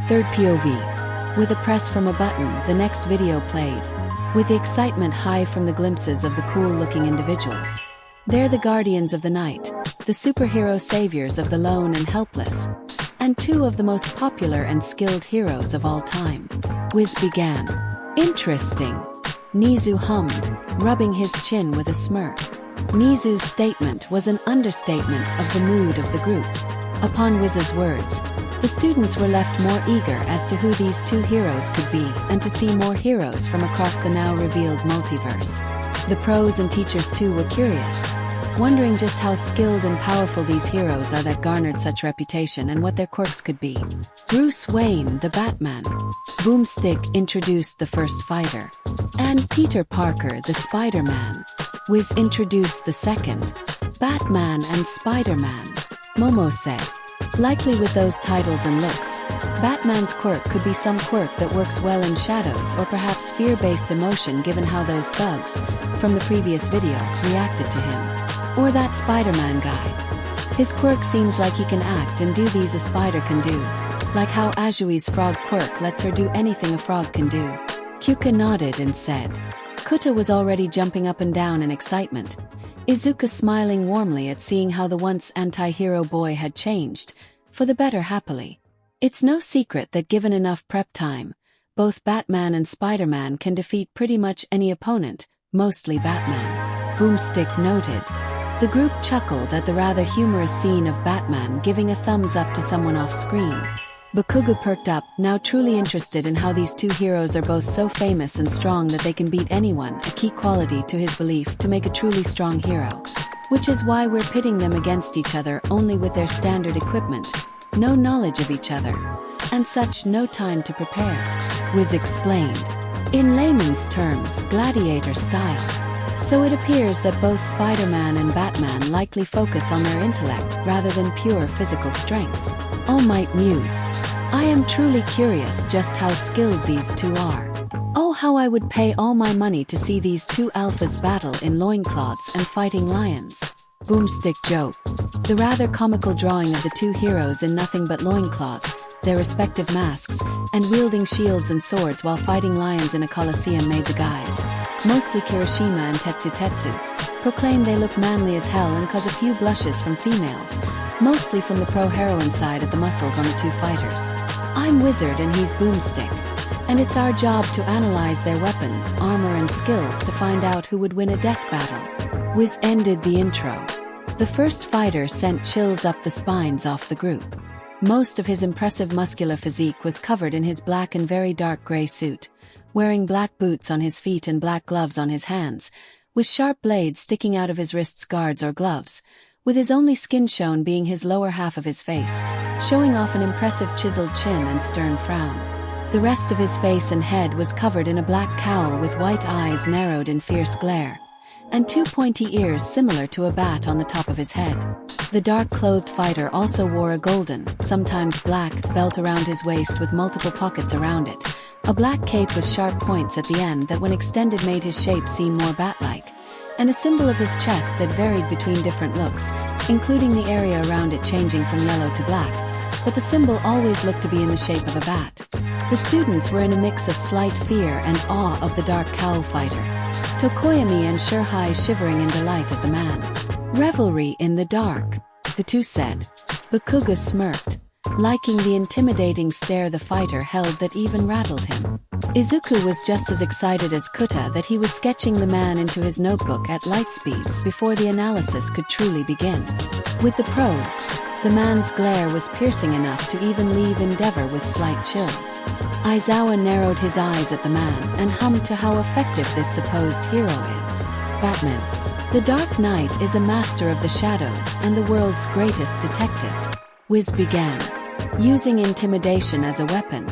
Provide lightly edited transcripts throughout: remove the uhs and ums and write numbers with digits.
Third POV. With a press from a button, the next video played, with the excitement high from the glimpses of the cool-looking individuals. They're the guardians of the night, the superhero saviors of the lone and helpless, and two of the most popular and skilled heroes of all time. Wiz began. Interesting. Nizu hummed, rubbing his chin with a smirk. Nizu's statement was an understatement of the mood of the group. Upon Wiz's words, the students were left more eager as to who these two heroes could be and to see more heroes from across the now-revealed multiverse. The pros and teachers too were curious, wondering just how skilled and powerful these heroes are that garnered such reputation and what their quirks could be. Bruce Wayne, the Batman. Boomstick introduced the first fighter. And Peter Parker, the Spider-Man. Wiz introduced the second. Batman and Spider-Man. Momo said. Likely with those titles and looks, Batman's quirk could be some quirk that works well in shadows or perhaps fear-based emotion given how those thugs, from the previous video, reacted to him. Or that Spider-Man guy. His quirk seems like he can act and do these a spider can do, like how Azui's frog quirk lets her do anything a frog can do. Kyuka nodded and said. Kuta was already jumping up and down in excitement, Izuku smiling warmly at seeing how the once anti-hero boy had changed, for the better happily. It's no secret that given enough prep time, both Batman and Spider-Man can defeat pretty much any opponent, mostly Batman. Boomstick noted. The group chuckled at the rather humorous scene of Batman giving a thumbs up to someone off-screen. Bakugo perked up, now truly interested in how these two heroes are both so famous and strong that they can beat anyone, a key quality to his belief to make a truly strong hero. Which is why we're pitting them against each other only with their standard equipment, no knowledge of each other, and such no time to prepare. Wiz explained. In layman's terms, gladiator style. So it appears that both Spider-Man and Batman likely focus on their intellect rather than pure physical strength. All Might mused. I am truly curious just how skilled these two are. Oh, how I would pay all my money to see these two alphas battle in loincloths and fighting lions. Boomstick joked. The rather comical drawing of the two heroes in nothing but loincloths, their respective masks, and wielding shields and swords while fighting lions in a coliseum made the guys, mostly Kirishima and Tetsu, proclaim they look manly as hell and cause a few blushes from females, mostly from the pro-heroine side at the muscles on the two fighters. I'm Wizard and he's Boomstick, and it's our job to analyze their weapons, armor and skills to find out who would win a death battle. Wiz ended the intro. The first fighter sent chills up the spines off the group. Most of his impressive muscular physique was covered in his black and very dark gray suit, wearing black boots on his feet and black gloves on his hands, with sharp blades sticking out of his wrists guards or gloves, with his only skin shown being his lower half of his face, showing off an impressive chiseled chin and stern frown. The rest of his face and head was covered in a black cowl with white eyes narrowed in fierce glare, and two pointy ears similar to a bat on the top of his head. The dark-clothed fighter also wore a golden, sometimes black, belt around his waist with multiple pockets around it, a black cape with sharp points at the end that when extended made his shape seem more bat-like, and a symbol of his chest that varied between different looks, including the area around it changing from yellow to black, but the symbol always looked to be in the shape of a bat. The students were in a mix of slight fear and awe of the dark cowl fighter, Tokoyami and Shurhai shivering in delight of the man. Revelry in the dark, the two said. Bakugo smirked, liking the intimidating stare the fighter held that even rattled him. Izuku was just as excited as Kuta that he was sketching the man into his notebook at light speeds before the analysis could truly begin. With the pros, the man's glare was piercing enough to even leave Endeavor with slight chills. Aizawa narrowed his eyes at the man and hummed to how effective this supposed hero is. Batman. The Dark Knight is a master of the shadows and the world's greatest detective. Wiz began. Using intimidation as a weapon,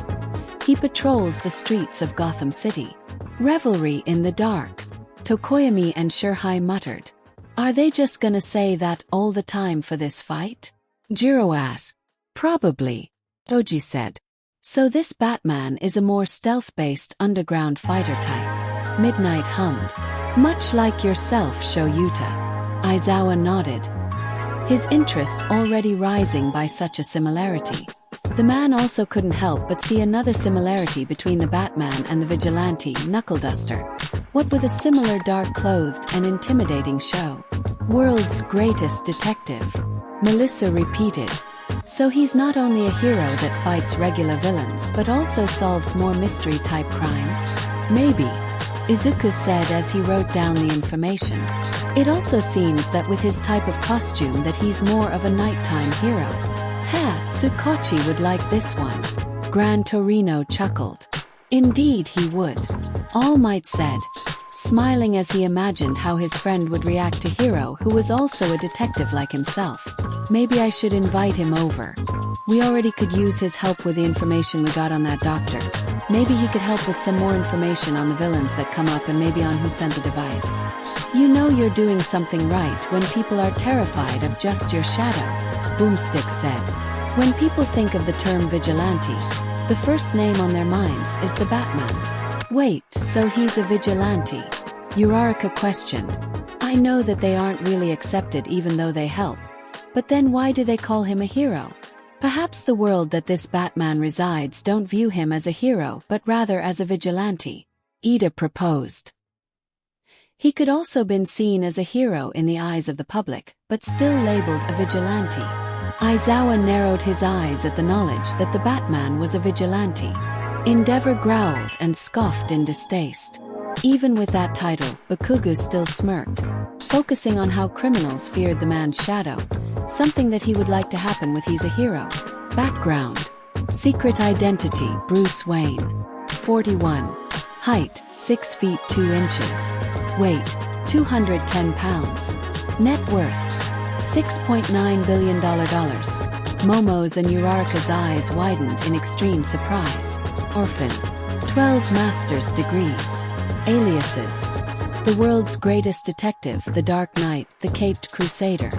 he patrols the streets of Gotham City. Revelry in the dark, Tokoyami and Shurhai muttered. Are they just gonna say that all the time for this fight? Jiro asked. Probably, Oji said. So this Batman is a more stealth-based underground fighter type. Midnight hummed. Much like yourself, Shoyuta. Aizawa nodded, his interest already rising by such a similarity. The man also couldn't help but see another similarity between the Batman and the vigilante knuckle duster, what with a similar dark-clothed and intimidating show. World's greatest detective, Melissa repeated. So he's not only a hero that fights regular villains but also solves more mystery-type crimes? Maybe, Izuku said as he wrote down the information. It also seems that with his type of costume that he's more of a nighttime hero. Ha, Tsukochi would like this one. Gran Torino chuckled. Indeed he would. All Might said, smiling as he imagined how his friend would react to Hiro, who was also a detective like himself. Maybe I should invite him over. We already could use his help with the information we got on that doctor. Maybe he could help with some more information on the villains that come up and maybe on who sent the device. You know you're doing something right when people are terrified of just your shadow, Boomstick said. When people think of the term vigilante, the first name on their minds is the Batman. Wait, so he's a vigilante? Uraraka questioned. I know that they aren't really accepted even though they help. But then why do they call him a hero? Perhaps the world that this Batman resides don't view him as a hero but rather as a vigilante, Ida proposed. He could also been seen as a hero in the eyes of the public, but still labeled a vigilante. Aizawa narrowed his eyes at the knowledge that the Batman was a vigilante. Endeavor growled and scoffed in distaste. Even with that title, Bakugu still smirked, focusing on how criminals feared the man's shadow, something that he would like to happen with he's a hero. Background. Secret identity, Bruce Wayne. 41. Height, 6 feet 2 inches. Weight, 210 pounds. Net worth, $6.9 billion. Momo's and Uraraka's eyes widened in extreme surprise. Orphan. 12 master's degrees. Aliases. The world's greatest detective, the Dark Knight, the Caped Crusader.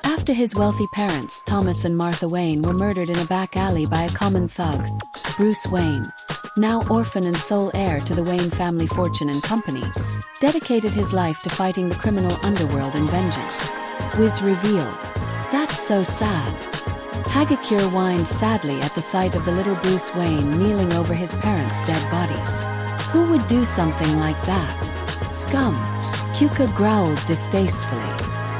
After his wealthy parents, Thomas and Martha Wayne, were murdered in a back alley by a common thug, Bruce Wayne, now orphan and sole heir to the Wayne family fortune and company, dedicated his life to fighting the criminal underworld and vengeance. Wiz revealed. That's so sad. Hagakure whined sadly at the sight of the little Bruce Wayne kneeling over his parents' dead bodies. Who would do something like that? Scum. Kyuka growled distastefully.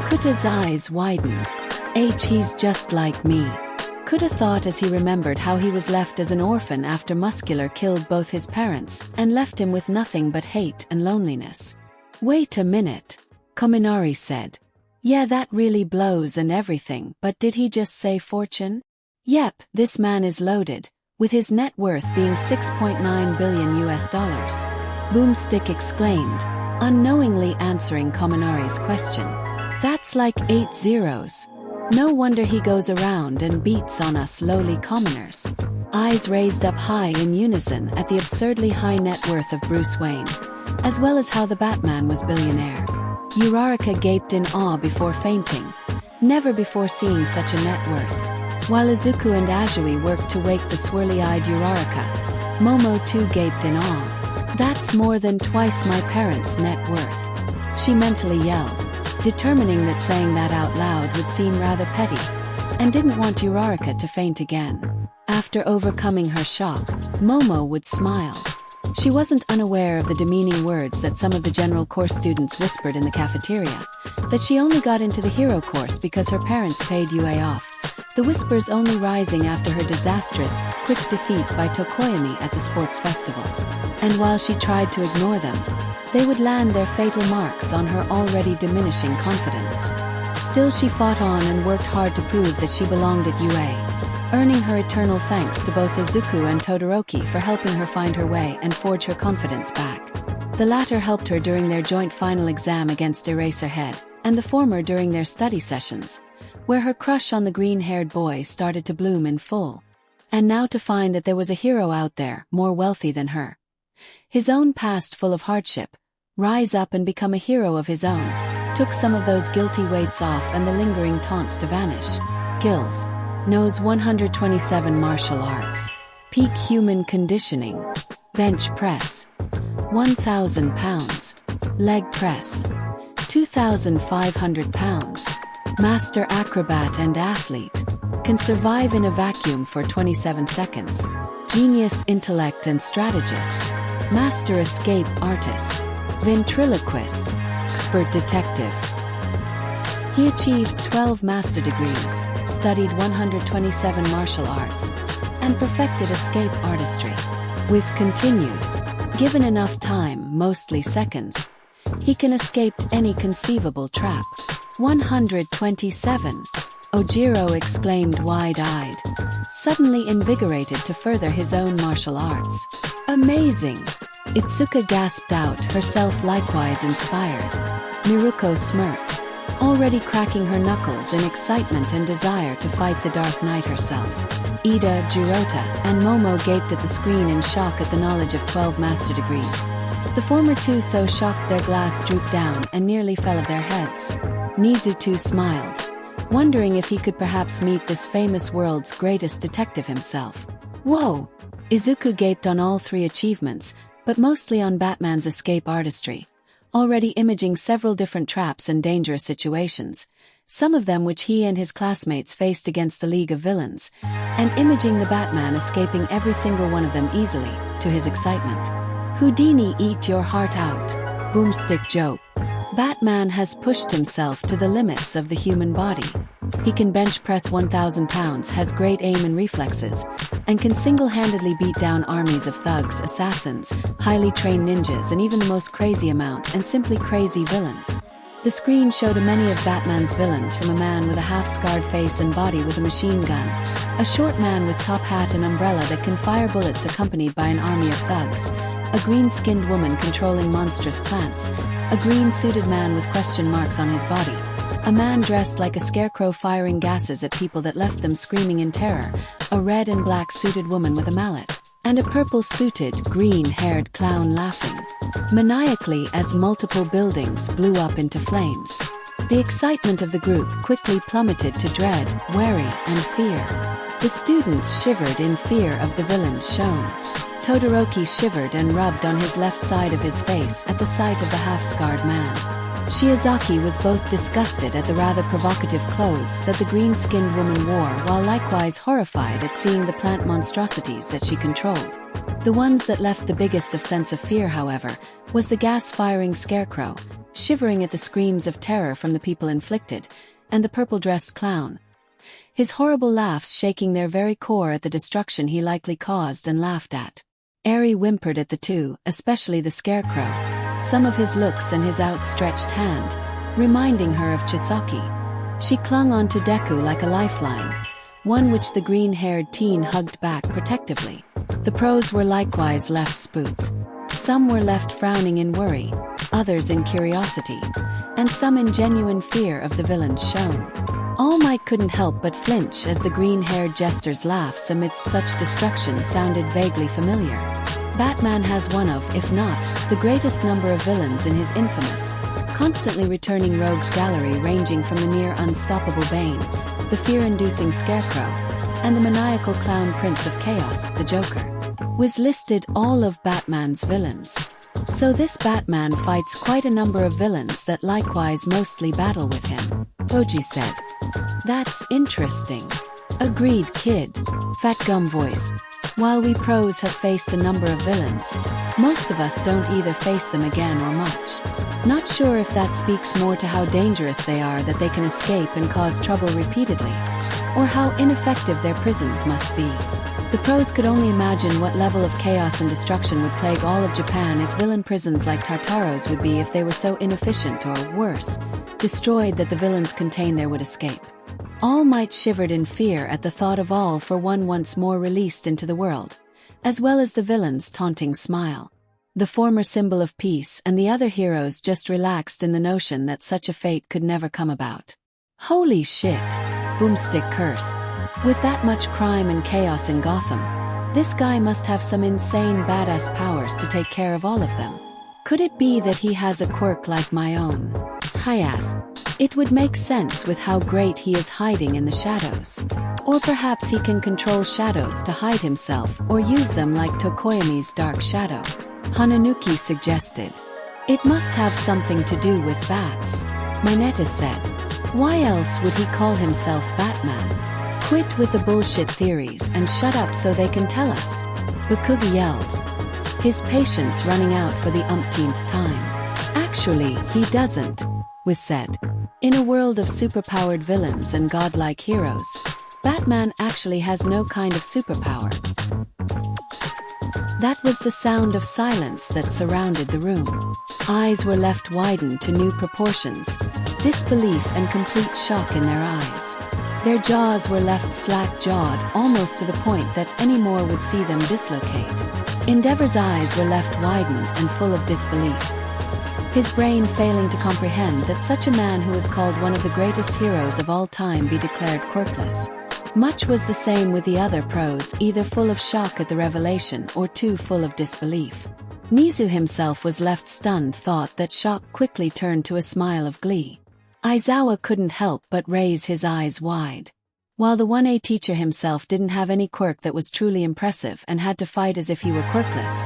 Kuta's eyes widened. He's just like me. Kuta thought as he remembered how he was left as an orphan after Muscular killed both his parents and left him with nothing but hate and loneliness. Wait a minute, Kominari said. Yeah, that really blows and everything, but did he just say fortune? Yep, this man is loaded, with his net worth being $6.9 billion. Boomstick exclaimed, unknowingly answering Kominari's question. That's like 8 zeros. No wonder he goes around and beats on us lowly commoners. Eyes raised up high in unison at the absurdly high net worth of Bruce Wayne, as well as how the Batman was billionaire. Uraraka gaped in awe before fainting, never before seeing such a net worth. While Izuku and Azui worked to wake the swirly-eyed Uraraka, Momo too gaped in awe. That's more than twice my parents' net worth. She mentally yelled, determining that saying that out loud would seem rather petty, and didn't want Uraraka to faint again. After overcoming her shock, Momo would smile. She wasn't unaware of the demeaning words that some of the general course students whispered in the cafeteria, that she only got into the hero course because her parents paid UA off, the whispers only rising after her disastrous, quick defeat by Tokoyami at the sports festival. And while she tried to ignore them, they would land their fatal marks on her already diminishing confidence. Still she fought on and worked hard to prove that she belonged at UA, earning her eternal thanks to both Izuku and Todoroki for helping her find her way and forge her confidence back. The latter helped her during their joint final exam against Eraserhead, and the former during their study sessions, where her crush on the green-haired boy started to bloom in full. And now to find that there was a hero out there, more wealthy than her. His own past full of hardship, rise up and become a hero of his own, took some of those guilty weights off and the lingering taunts to vanish. Gills. Knows 127 martial arts. Peak human conditioning. Bench press. 1,000 pounds. Leg press. 2,500 pounds. Master acrobat and athlete. can survive in a vacuum for 27 seconds, genius intellect and strategist, master escape artist, ventriloquist, expert detective. He achieved 12 master degrees, studied 127 martial arts, and perfected escape artistry. Wiz continued, given enough time, mostly seconds, he can escape any conceivable trap. 127. Ojiro exclaimed wide-eyed, suddenly invigorated to further his own martial arts. Amazing! Itsuka gasped out, herself likewise inspired. Miruko smirked, already cracking her knuckles in excitement and desire to fight the Dark Knight herself. Ida, Jirota, and Momo gaped at the screen in shock at the knowledge of 12 master degrees. The former two so shocked their glass drooped down and nearly fell of their heads. Nizutu smiled, wondering if he could perhaps meet this famous world's greatest detective himself. Whoa! Izuku gaped on all three achievements, but mostly on Batman's escape artistry, already imaging several different traps and dangerous situations, some of them which he and his classmates faced against the League of Villains, and imaging the Batman escaping every single one of them easily, to his excitement. Houdini, eat your heart out. Boomstick joke. Batman has pushed himself to the limits of the human body. He can bench press 1,000 pounds, has great aim and reflexes, and can single-handedly beat down armies of thugs, assassins, highly trained ninjas, and even the most crazy amount and simply crazy villains. The screen showed many of Batman's villains, from a man with a half-scarred face and body with a machine gun, a short man with top hat and umbrella that can fire bullets accompanied by an army of thugs, a green-skinned woman controlling monstrous plants, a green-suited man with question marks on his body, a man dressed like a scarecrow firing gases at people that left them screaming in terror, a red and black suited woman with a mallet, and a purple-suited, green-haired clown laughing maniacally as multiple buildings blew up into flames. The excitement of the group quickly plummeted to dread, worry, and fear. The students shivered in fear of the villains shown. Todoroki shivered and rubbed on his left side of his face at the sight of the half-scarred man. Shiozaki was both disgusted at the rather provocative clothes that the green-skinned woman wore, while likewise horrified at seeing the plant monstrosities that she controlled. The ones that left the biggest of sense of fear, however, was the gas-firing scarecrow, shivering at the screams of terror from the people inflicted, and the purple-dressed clown, his horrible laughs shaking their very core at the destruction he likely caused and laughed at. Eri whimpered at the two, especially the scarecrow, some of his looks and his outstretched hand, reminding her of Chisaki. She clung onto Deku like a lifeline, one which the green-haired teen hugged back protectively. The pros were likewise left spooked. Some were left frowning in worry, others in curiosity, and some in genuine fear of the villains shown. All Might couldn't help but flinch as the green-haired jester's laughs amidst such destruction sounded vaguely familiar. Batman has one of, if not, the greatest number of villains in his infamous, constantly returning rogues gallery, ranging from the near unstoppable Bane, the fear-inducing Scarecrow, and the maniacal clown Prince of Chaos, the Joker. Wiz listed all of Batman's villains. So this Batman fights quite a number of villains that likewise mostly battle with him, Oji said. That's interesting. Agreed, kid. Fat Gum voice. While we pros have faced a number of villains, most of us don't either face them again or much. Not sure if that speaks more to how dangerous they are that they can escape and cause trouble repeatedly, or how ineffective their prisons must be. The pros could only imagine what level of chaos and destruction would plague all of Japan if villain prisons like Tartaro's would be if they were so inefficient or, worse, destroyed that the villains contained there would escape. All Might shivered in fear at the thought of All for One once more released into the world, as well as the villain's taunting smile. The former symbol of peace and the other heroes just relaxed in the notion that such a fate could never come about. Holy shit, Boomstick cursed. With that much crime and chaos in Gotham, this guy must have some insane badass powers to take care of all of them. Could it be that he has a quirk like my own? I asked. It would make sense with how great he is hiding in the shadows. Or perhaps he can control shadows to hide himself or use them like Tokoyami's dark shadow. Hananuki suggested. It must have something to do with bats, Mineta said. Why else would he call himself Batman? Quit with the bullshit theories and shut up so they can tell us, Bakugo yelled, his patience running out for the umpteenth time. Actually, he doesn't, was said. In a world of superpowered villains and godlike heroes, Batman actually has no kind of superpower. That was the sound of silence that surrounded the room. Eyes were left widened to new proportions, disbelief and complete shock in their eyes. Their jaws were left slack-jawed, almost to the point that any more would see them dislocate. Endeavor's eyes were left widened and full of disbelief, his brain failing to comprehend that such a man who was called one of the greatest heroes of all time be declared quirkless. Much was the same with the other pros, either full of shock at the revelation or too full of disbelief. Nizu himself was left stunned, thought that shock quickly turned to a smile of glee. Aizawa couldn't help but raise his eyes wide. While the 1A teacher himself didn't have any quirk that was truly impressive and had to fight as if he were quirkless,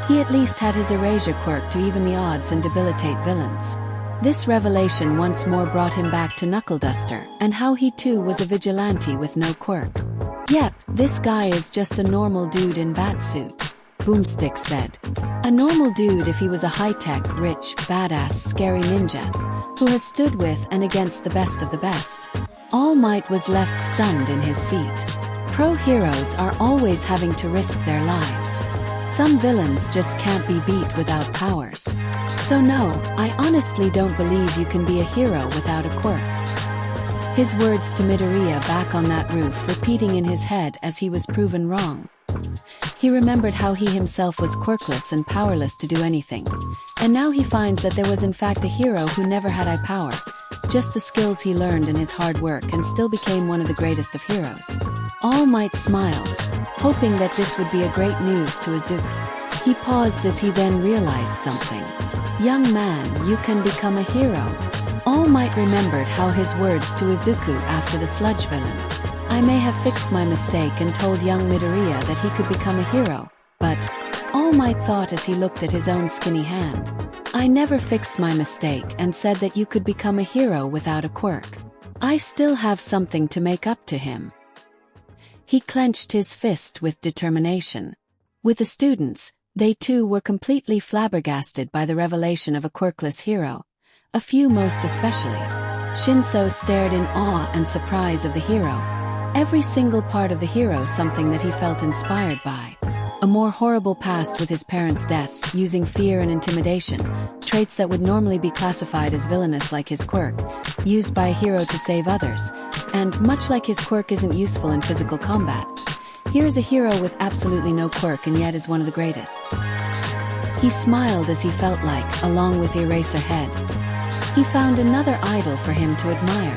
he at least had his erasure quirk to even the odds and debilitate villains. This revelation once more brought him back to Knuckle Duster, and how he too was a vigilante with no quirk. Yep, this guy is just a normal dude in batsuit, Boomstick said. A normal dude if he was a high-tech, rich, badass, scary ninja, who has stood with and against the best of the best. All Might was left stunned in his seat. Pro heroes are always having to risk their lives. Some villains just can't be beat without powers. So no, I honestly don't believe you can be a hero without a quirk. His words to Midoriya back on that roof repeating in his head as he was proven wrong. He remembered how he himself was quirkless and powerless to do anything. And now he finds that there was in fact a hero who never had power, just the skills he learned in his hard work, and still became one of the greatest of heroes. All Might smiled, hoping that this would be a great news to Izuku. He paused as he then realized something. Young man, you can become a hero. All Might remembered how his words to Izuku after the sludge villain. I may have fixed my mistake and told young Midoriya that he could become a hero, but All Might thought as he looked at his own skinny hand. I never fixed my mistake and said that you could become a hero without a quirk. I still have something to make up to him. He clenched his fist with determination. With the students, they too were completely flabbergasted by the revelation of a quirkless hero, a few most especially. Shinso stared in awe and surprise of the hero. Every single part of the hero something that he felt inspired by. A more horrible past with his parents' deaths, using fear and intimidation, traits that would normally be classified as villainous like his quirk, used by a hero to save others, and much like his quirk isn't useful in physical combat, here is a hero with absolutely no quirk and yet is one of the greatest. He smiled as he felt like, along with Eraserhead, he found another idol for him to admire.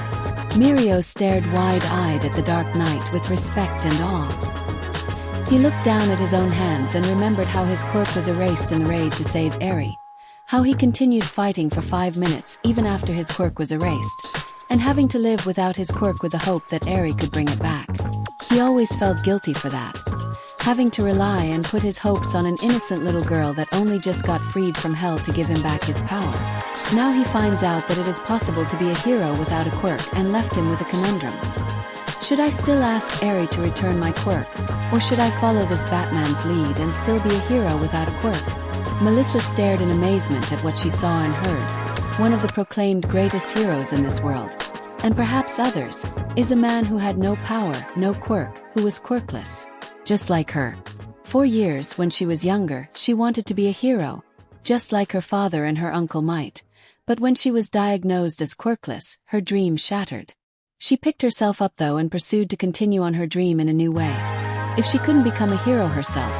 Mirio stared wide-eyed at the Dark Knight with respect and awe. He looked down at his own hands and remembered how his quirk was erased in the raid to save Eri. How he continued fighting for 5 minutes even after his quirk was erased, and having to live without his quirk with the hope that Eri could bring it back. He always felt guilty for that. Having to rely and put his hopes on an innocent little girl that only just got freed from hell to give him back his power. Now he finds out that it is possible to be a hero without a quirk and left him with a conundrum. Should I still ask Eri to return my quirk, or should I follow this Batman's lead and still be a hero without a quirk? Melissa stared in amazement at what she saw and heard. One of the proclaimed greatest heroes in this world, and perhaps others, is a man who had no power, no quirk, who was quirkless. Just like her. For years, when she was younger, she wanted to be a hero, just like her father and her Uncle Might. But when she was diagnosed as quirkless, her dream shattered. She picked herself up though and pursued to continue on her dream in a new way. If she couldn't become a hero herself,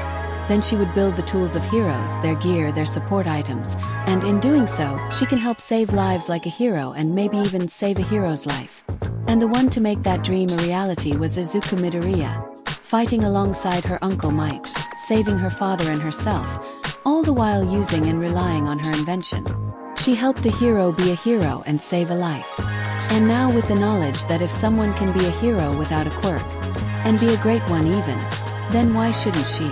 then she would build the tools of heroes, their gear, their support items, and in doing so, she can help save lives like a hero and maybe even save a hero's life. And the one to make that dream a reality was Izuku Midoriya, fighting alongside her Uncle Might, saving her father and herself, all the while using and relying on her invention. She helped a hero be a hero and save a life. And now with the knowledge that if someone can be a hero without a quirk, and be a great one even, then why shouldn't she?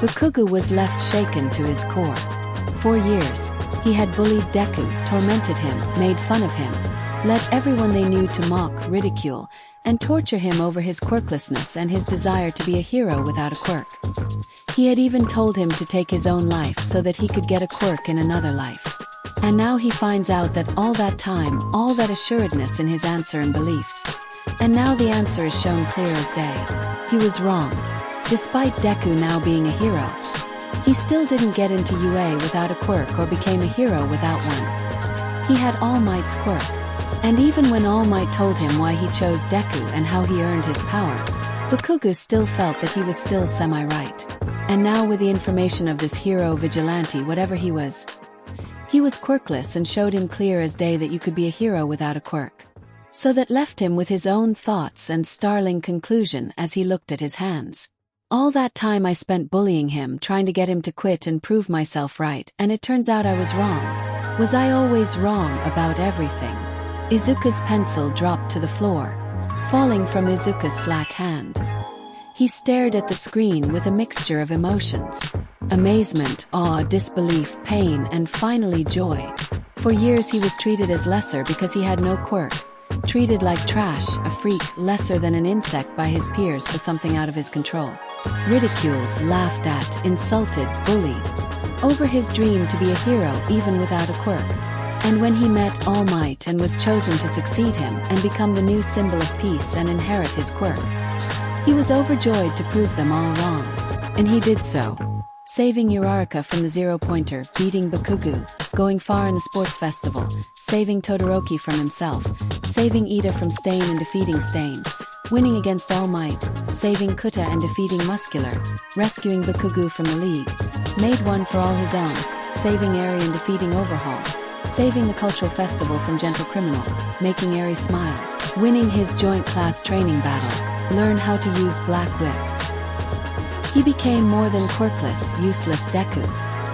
Bakugo was left shaken to his core. For years, he had bullied Deku, tormented him, made fun of him, led everyone they knew to mock, ridicule, and torture him over his quirklessness and his desire to be a hero without a quirk. He had even told him to take his own life so that he could get a quirk in another life. And now he finds out that all that time, all that assuredness in his answer and beliefs. And now the answer is shown clear as day. He was wrong. Despite Deku now being a hero, he still didn't get into UA without a quirk or became a hero without one. He had All Might's quirk. And even when All Might told him why he chose Deku and how he earned his power, Bakugo still felt that he was still semi-right. And now with the information of this hero vigilante whatever he was quirkless and showed him clear as day that you could be a hero without a quirk. So that left him with his own thoughts and startling conclusion as he looked at his hands. All that time I spent bullying him, trying to get him to quit and prove myself right, and it turns out I was wrong. Was I always wrong about everything? Izuku's pencil dropped to the floor, falling from Izuku's slack hand. He stared at the screen with a mixture of emotions. Amazement, awe, disbelief, pain, and finally joy. For years he was treated as lesser because he had no quirk. Treated like trash, a freak, lesser than an insect by his peers for something out of his control. Ridiculed, laughed at, insulted, bullied. Over his dream to be a hero even without a quirk. And when he met All Might and was chosen to succeed him and become the new symbol of peace and inherit his quirk, he was overjoyed to prove them all wrong. And he did so. Saving Uraraka from the zero-pointer, beating Bakugo, going far in the sports festival, saving Todoroki from himself, saving Ida from Stain and defeating Stain, winning against All Might, saving Kuta and defeating Muscular, rescuing Bakugo from the league, made one for all his own, saving Eri and defeating Overhaul, saving the cultural festival from Gentle Criminal, making Eri smile, winning his joint class training battle, learn how to use Black Whip. He became more than quirkless, useless Deku,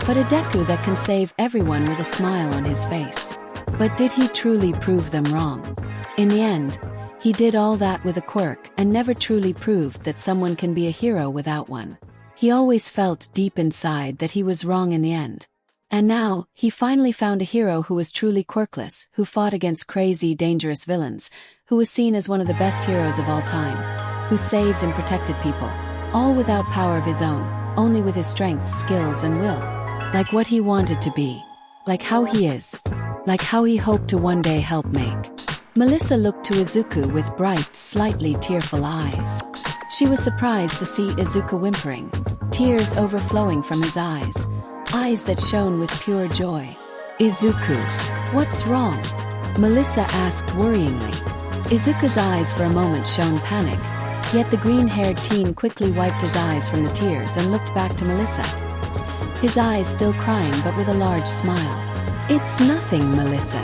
but a Deku that can save everyone with a smile on his face. But did he truly prove them wrong? In the end, he did all that with a quirk and never truly proved that someone can be a hero without one. He always felt deep inside that he was wrong in the end. And now, he finally found a hero who was truly quirkless, who fought against crazy, dangerous villains, who was seen as one of the best heroes of all time, who saved and protected people, all without power of his own, only with his strength, skills, and will. Like what he wanted to be. Like how he is. Like how he hoped to one day help make. Melissa looked to Izuku with bright, slightly tearful eyes. She was surprised to see Izuku whimpering, tears overflowing from his eyes. Eyes that shone with pure joy. Izuku, what's wrong? Melissa asked worryingly. Izuku's eyes for a moment shone panic, yet the green-haired teen quickly wiped his eyes from the tears and looked back to Melissa. His eyes still crying but with a large smile. It's nothing, Melissa,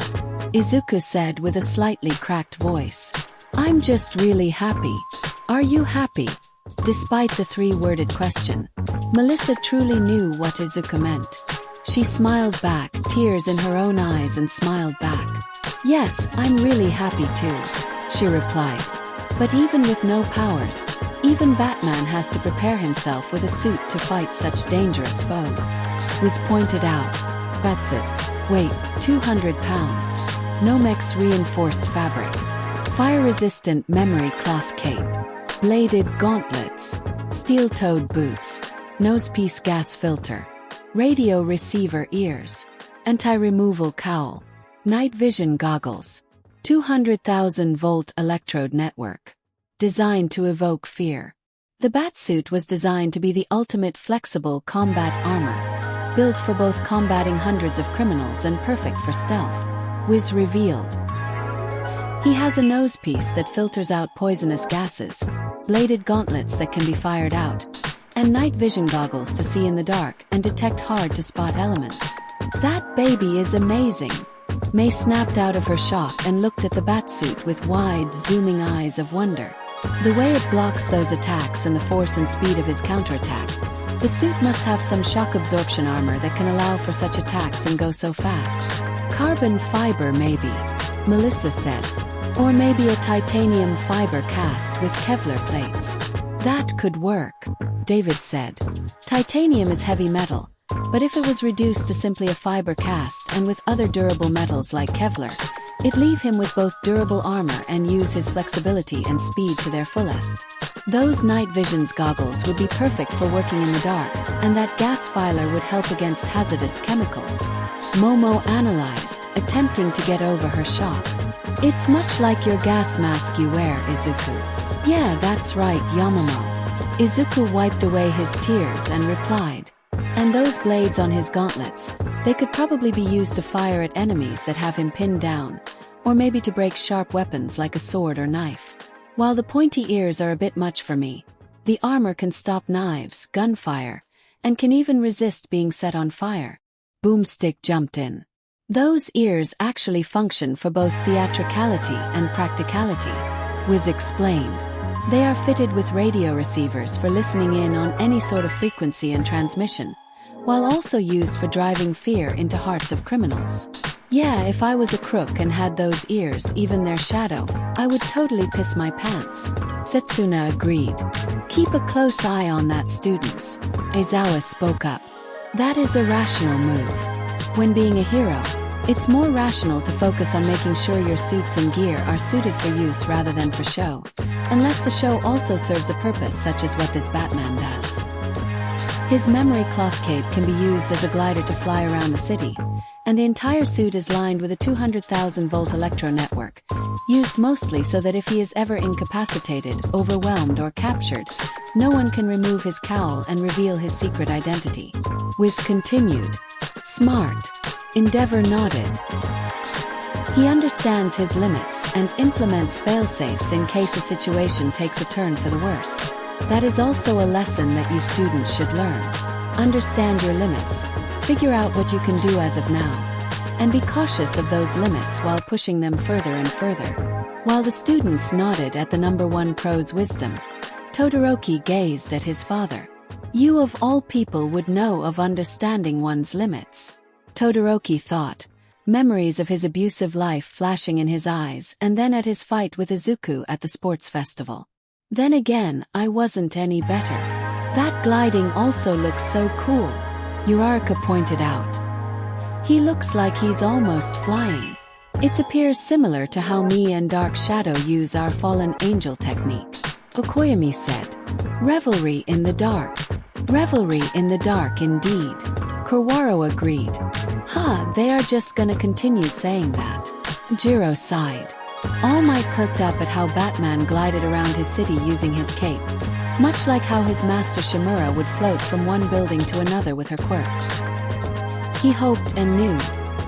Izuku said with a slightly cracked voice. I'm just really happy. Are you happy? Despite the three-worded question, Melissa truly knew what Izuku meant. She smiled back, tears in her own eyes, and smiled back. Yes, I'm really happy too, she replied. But even with no powers, even Batman has to prepare himself with a suit to fight such dangerous foes. Was pointed out. Batsuit. Weight, 200 pounds. Nomex reinforced fabric. Fire-resistant memory cloth cape. Bladed gauntlets. Steel-toed boots. Nosepiece gas filter. Radio receiver ears. Anti-removal cowl. Night vision goggles. 200,000-volt electrode network. Designed to evoke fear. The Batsuit was designed to be the ultimate flexible combat armor, built for both combating hundreds of criminals and perfect for stealth. Wiz revealed. He has a nosepiece that filters out poisonous gases, bladed gauntlets that can be fired out, and night vision goggles to see in the dark and detect hard-to-spot elements. That baby is amazing. May snapped out of her shock and looked at the Batsuit with wide, zooming eyes of wonder. The way it blocks those attacks and the force and speed of his counterattack. The suit must have some shock absorption armor that can allow for such attacks and go so fast. Carbon fiber maybe, Melissa said. Or maybe a titanium fiber cast with Kevlar plates. That could work, David said. Titanium is heavy metal, but if it was reduced to simply a fiber cast and with other durable metals like Kevlar, It leave him with both durable armor and use his flexibility and speed to their fullest. Those night visions goggles would be perfect for working in the dark, and that gas filer would help against hazardous chemicals. Momo analyzed, attempting to get over her shock. It's much like your gas mask you wear, Izuku. Yeah, that's right, Yamamoto. Izuku wiped away his tears and replied. And those blades on his gauntlets, they could probably be used to fire at enemies that have him pinned down, or maybe to break sharp weapons like a sword or knife. While the pointy ears are a bit much for me, the armor can stop knives, gunfire, and can even resist being set on fire. Boomstick jumped in. Those ears actually function for both theatricality and practicality, Wiz explained. They are fitted with radio receivers for listening in on any sort of frequency and transmission, while also used for driving fear into hearts of criminals. Yeah, if I was a crook and had those ears, even their shadow, I would totally piss my pants. Setsuna agreed. Keep a close eye on that, students. Aizawa spoke up. That is a rational move. When being a hero, it's more rational to focus on making sure your suits and gear are suited for use rather than for show, unless the show also serves a purpose such as what this Batman does. His memory cloth cape can be used as a glider to fly around the city, and the entire suit is lined with a 200,000-volt electro network, used mostly so that if he is ever incapacitated, overwhelmed, or captured, no one can remove his cowl and reveal his secret identity. Wiz continued. Smart. Endeavor nodded. He understands his limits and implements failsafes in case a situation takes a turn for the worst. That is also a lesson that you students should learn. Understand your limits, figure out what you can do as of now, and be cautious of those limits while pushing them further and further. While the students nodded at the number one pro's wisdom, Todoroki gazed at his father. You of all people would know of understanding one's limits. Todoroki thought, memories of his abusive life flashing in his eyes, and then at his fight with Izuku at the sports festival. Then again, I wasn't any better. That gliding also looks so cool, Uraraka pointed out. He looks like he's almost flying. It appears similar to how me and Dark Shadow use our fallen angel technique. Okoyami said. Revelry in the dark. Revelry in the dark indeed. Kurwaro agreed. They are just gonna continue saying that. Jiro sighed. All Might perked up at how Batman glided around his city using his cape, much like how his master Shimura would float from one building to another with her quirk. He hoped and knew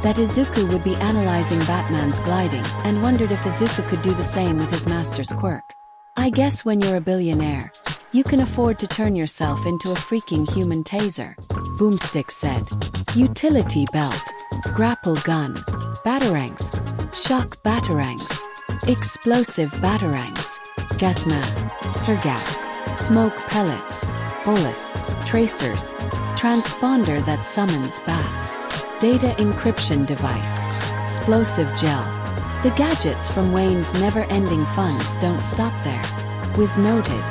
that Izuku would be analyzing Batman's gliding and wondered if Izuku could do the same with his master's quirk. I guess when you're a billionaire, you can afford to turn yourself into a freaking human taser, Boomstick said. Utility belt, grapple gun, batarangs, shock batarangs, explosive batarangs, gas mask, teargas, smoke pellets, bolus, tracers, transponder that summons bats, data encryption device, explosive gel. The gadgets from Wayne's never-ending funds don't stop there, Wiz noted.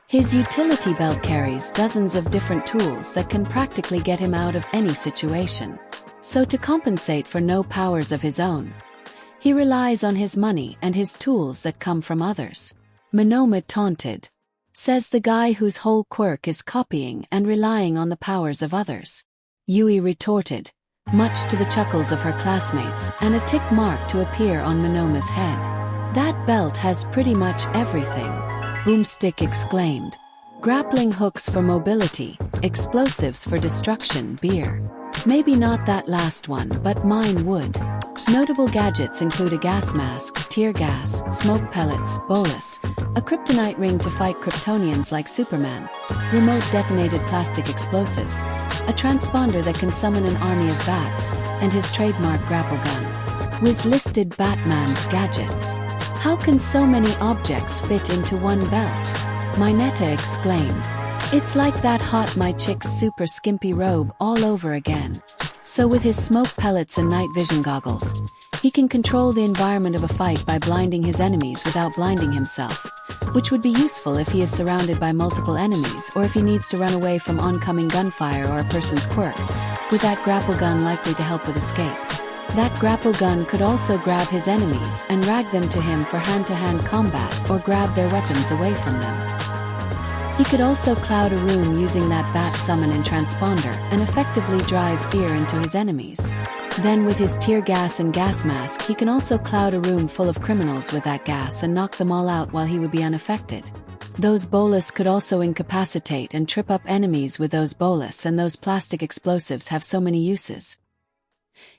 His utility belt carries dozens of different tools that can practically get him out of any situation. So to compensate for no powers of his own, he relies on his money and his tools that come from others. Monoma taunted. Says the guy whose whole quirk is copying and relying on the powers of others. Yui retorted, much to the chuckles of her classmates and a tick mark to appear on Monoma's head. That belt has pretty much everything, Boomstick exclaimed. Grappling hooks for mobility, explosives for destruction, beer. Maybe not that last one, but mine would. Notable gadgets include a gas mask, tear gas, smoke pellets, bolus, a kryptonite ring to fight Kryptonians like Superman, remote detonated plastic explosives, a transponder that can summon an army of bats, and his trademark grapple gun. Wiz listed Batman's gadgets. How can so many objects fit into one belt? Mineta exclaimed. It's like that hot my chick's super skimpy robe all over again. So with his smoke pellets and night vision goggles, he can control the environment of a fight by blinding his enemies without blinding himself, which would be useful if he is surrounded by multiple enemies or if he needs to run away from oncoming gunfire or a person's quirk, with that grapple gun likely to help with escape. That grapple gun could also grab his enemies and rag them to him for hand-to-hand combat or grab their weapons away from them. He could also cloud a room using that bat summon and transponder and effectively drive fear into his enemies. Then with his tear gas and gas mask, he can also cloud a room full of criminals with that gas and knock them all out while he would be unaffected. Those bolas could also incapacitate and trip up enemies with those bolas, and those plastic explosives have so many uses.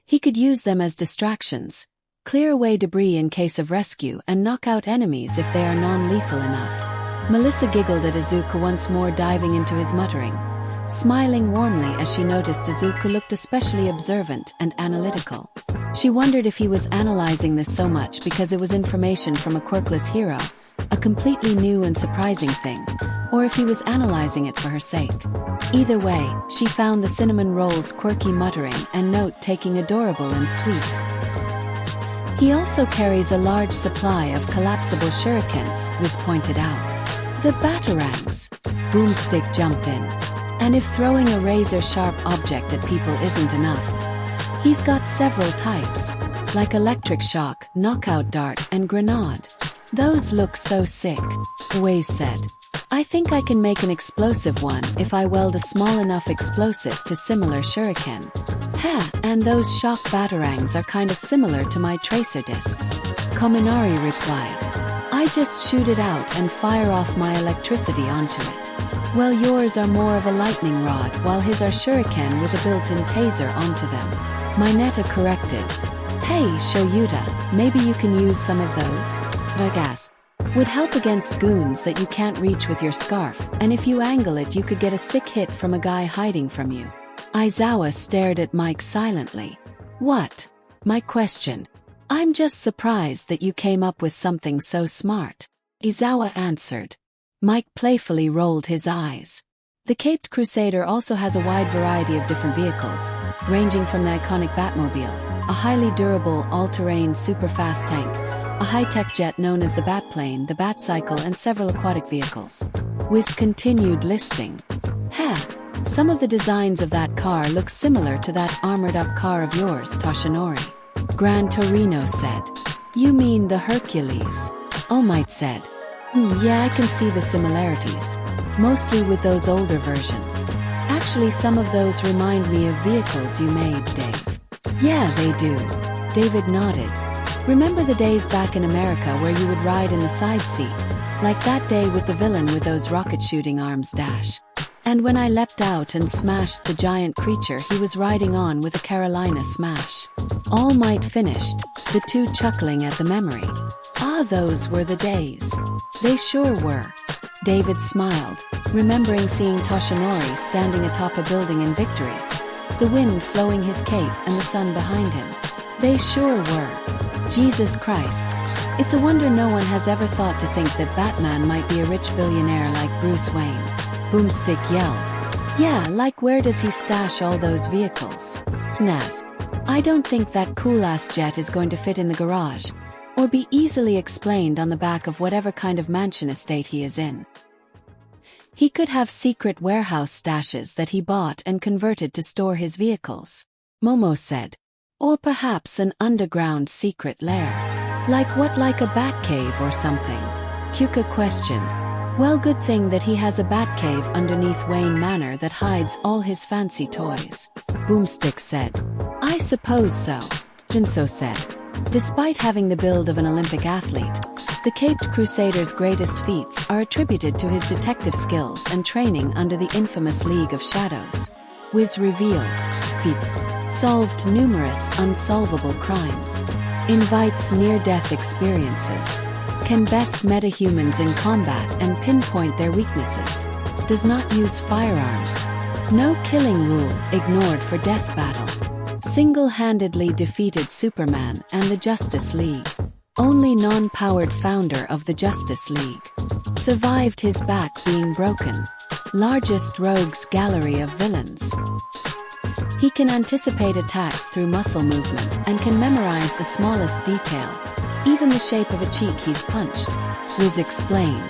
He could use them as distractions, clear away debris in case of rescue, and knock out enemies if they are non-lethal enough. Melissa giggled at Izuku once more, diving into his muttering, smiling warmly as she noticed Izuku looked especially observant and analytical. She wondered if he was analyzing this so much because it was information from a quirkless hero, a completely new and surprising thing, or if he was analyzing it for her sake. Either way, she found the cinnamon roll's quirky muttering and note-taking adorable and sweet. He also carries a large supply of collapsible shurikens, was pointed out. The batarangs. Boomstick jumped in. And if throwing a razor-sharp object at people isn't enough, he's got several types, like electric shock, knockout dart, and grenade. Those look so sick, Waze said. I think I can make an explosive one if I weld a small enough explosive to similar shuriken. Heh, and those shock batarangs are kind of similar to my tracer discs. Kominari replied. I just shoot it out and fire off my electricity onto it. Well, yours are more of a lightning rod, while his are shuriken with a built-in taser onto them. Mineta corrected. Hey, Shoyuta, maybe you can use some of those? Gas. Would help against goons that you can't reach with your scarf, and if you angle it you could get a sick hit from a guy hiding from you. Aizawa stared at Mike silently. What? My question. I'm just surprised that you came up with something so smart. Aizawa answered. Mike playfully rolled his eyes. The Caped Crusader also has a wide variety of different vehicles, ranging from the iconic Batmobile, a highly durable all-terrain super-fast tank, a high-tech jet known as the Batplane, the Batcycle, and several aquatic vehicles. Wiz continued listing. Heh, some of the designs of that car look similar to that armored-up car of yours, Toshinori. Gran Torino said. You mean the Hercules? Omite said. Yeah, I can see the similarities. Mostly with those older versions. Actually, some of those remind me of vehicles you made, Dave. Yeah, they do. David nodded. Remember the days back in America where you would ride in the side seat, like that day with the villain with those rocket-shooting arms dash. And when I leapt out and smashed the giant creature he was riding on with a Carolina smash. All Might finished, the two chuckling at the memory. Ah, those were the days. They sure were. David smiled, remembering seeing Toshinori standing atop a building in victory, the wind flowing his cape and the sun behind him. They sure were. Jesus Christ. It's a wonder no one has ever thought to think that Batman might be a rich billionaire like Bruce Wayne. Boomstick yelled. Yeah, like where does he stash all those vehicles? Nas. I don't think that cool-ass jet is going to fit in the garage, or be easily explained on the back of whatever kind of mansion estate he is in. He could have secret warehouse stashes that he bought and converted to store his vehicles, Momo said. Or perhaps an underground secret lair. Like what, like a bat cave or something? Kyuka questioned. Well, good thing that he has a bat cave underneath Wayne Manor that hides all his fancy toys. Boomstick said. I suppose so. Jinso said. Despite having the build of an Olympic athlete, the Caped Crusader's greatest feats are attributed to his detective skills and training under the infamous League of Shadows. Wiz revealed. Feats. Solved numerous unsolvable crimes. Invites near-death experiences. Can best metahumans in combat and pinpoint their weaknesses. Does not use firearms. No killing rule ignored for death battle. Single-handedly defeated Superman and the Justice League. Only non-powered founder of the Justice League. Survived his back being broken. Largest rogues gallery of villains. He can anticipate attacks through muscle movement and can memorize the smallest detail, even the shape of a cheek he's punched. Wiz explained.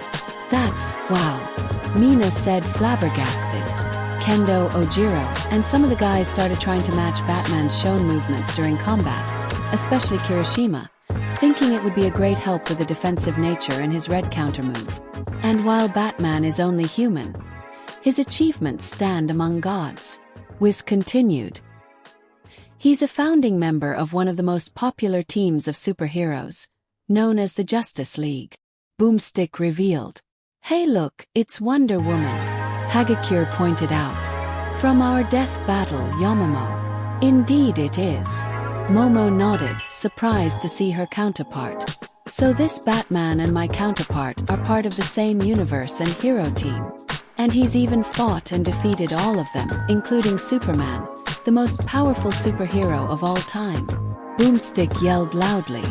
That's wow. Mina said, flabbergasted. Kendo Ojiro, and some of the guys started trying to match Batman's shown movements during combat, especially Kirishima, thinking it would be a great help with the defensive nature and his red countermove. And while Batman is only human, his achievements stand among gods. Wiz continued. He's a founding member of one of the most popular teams of superheroes, known as the Justice League. Boomstick revealed. Hey look, it's Wonder Woman, Hagakure pointed out. From our death battle, Yamamoto. Indeed it is. Momo nodded, surprised to see her counterpart. So this Batman and my counterpart are part of the same universe and hero team. And he's even fought and defeated all of them, including Superman, the most powerful superhero of all time. Boomstick yelled loudly.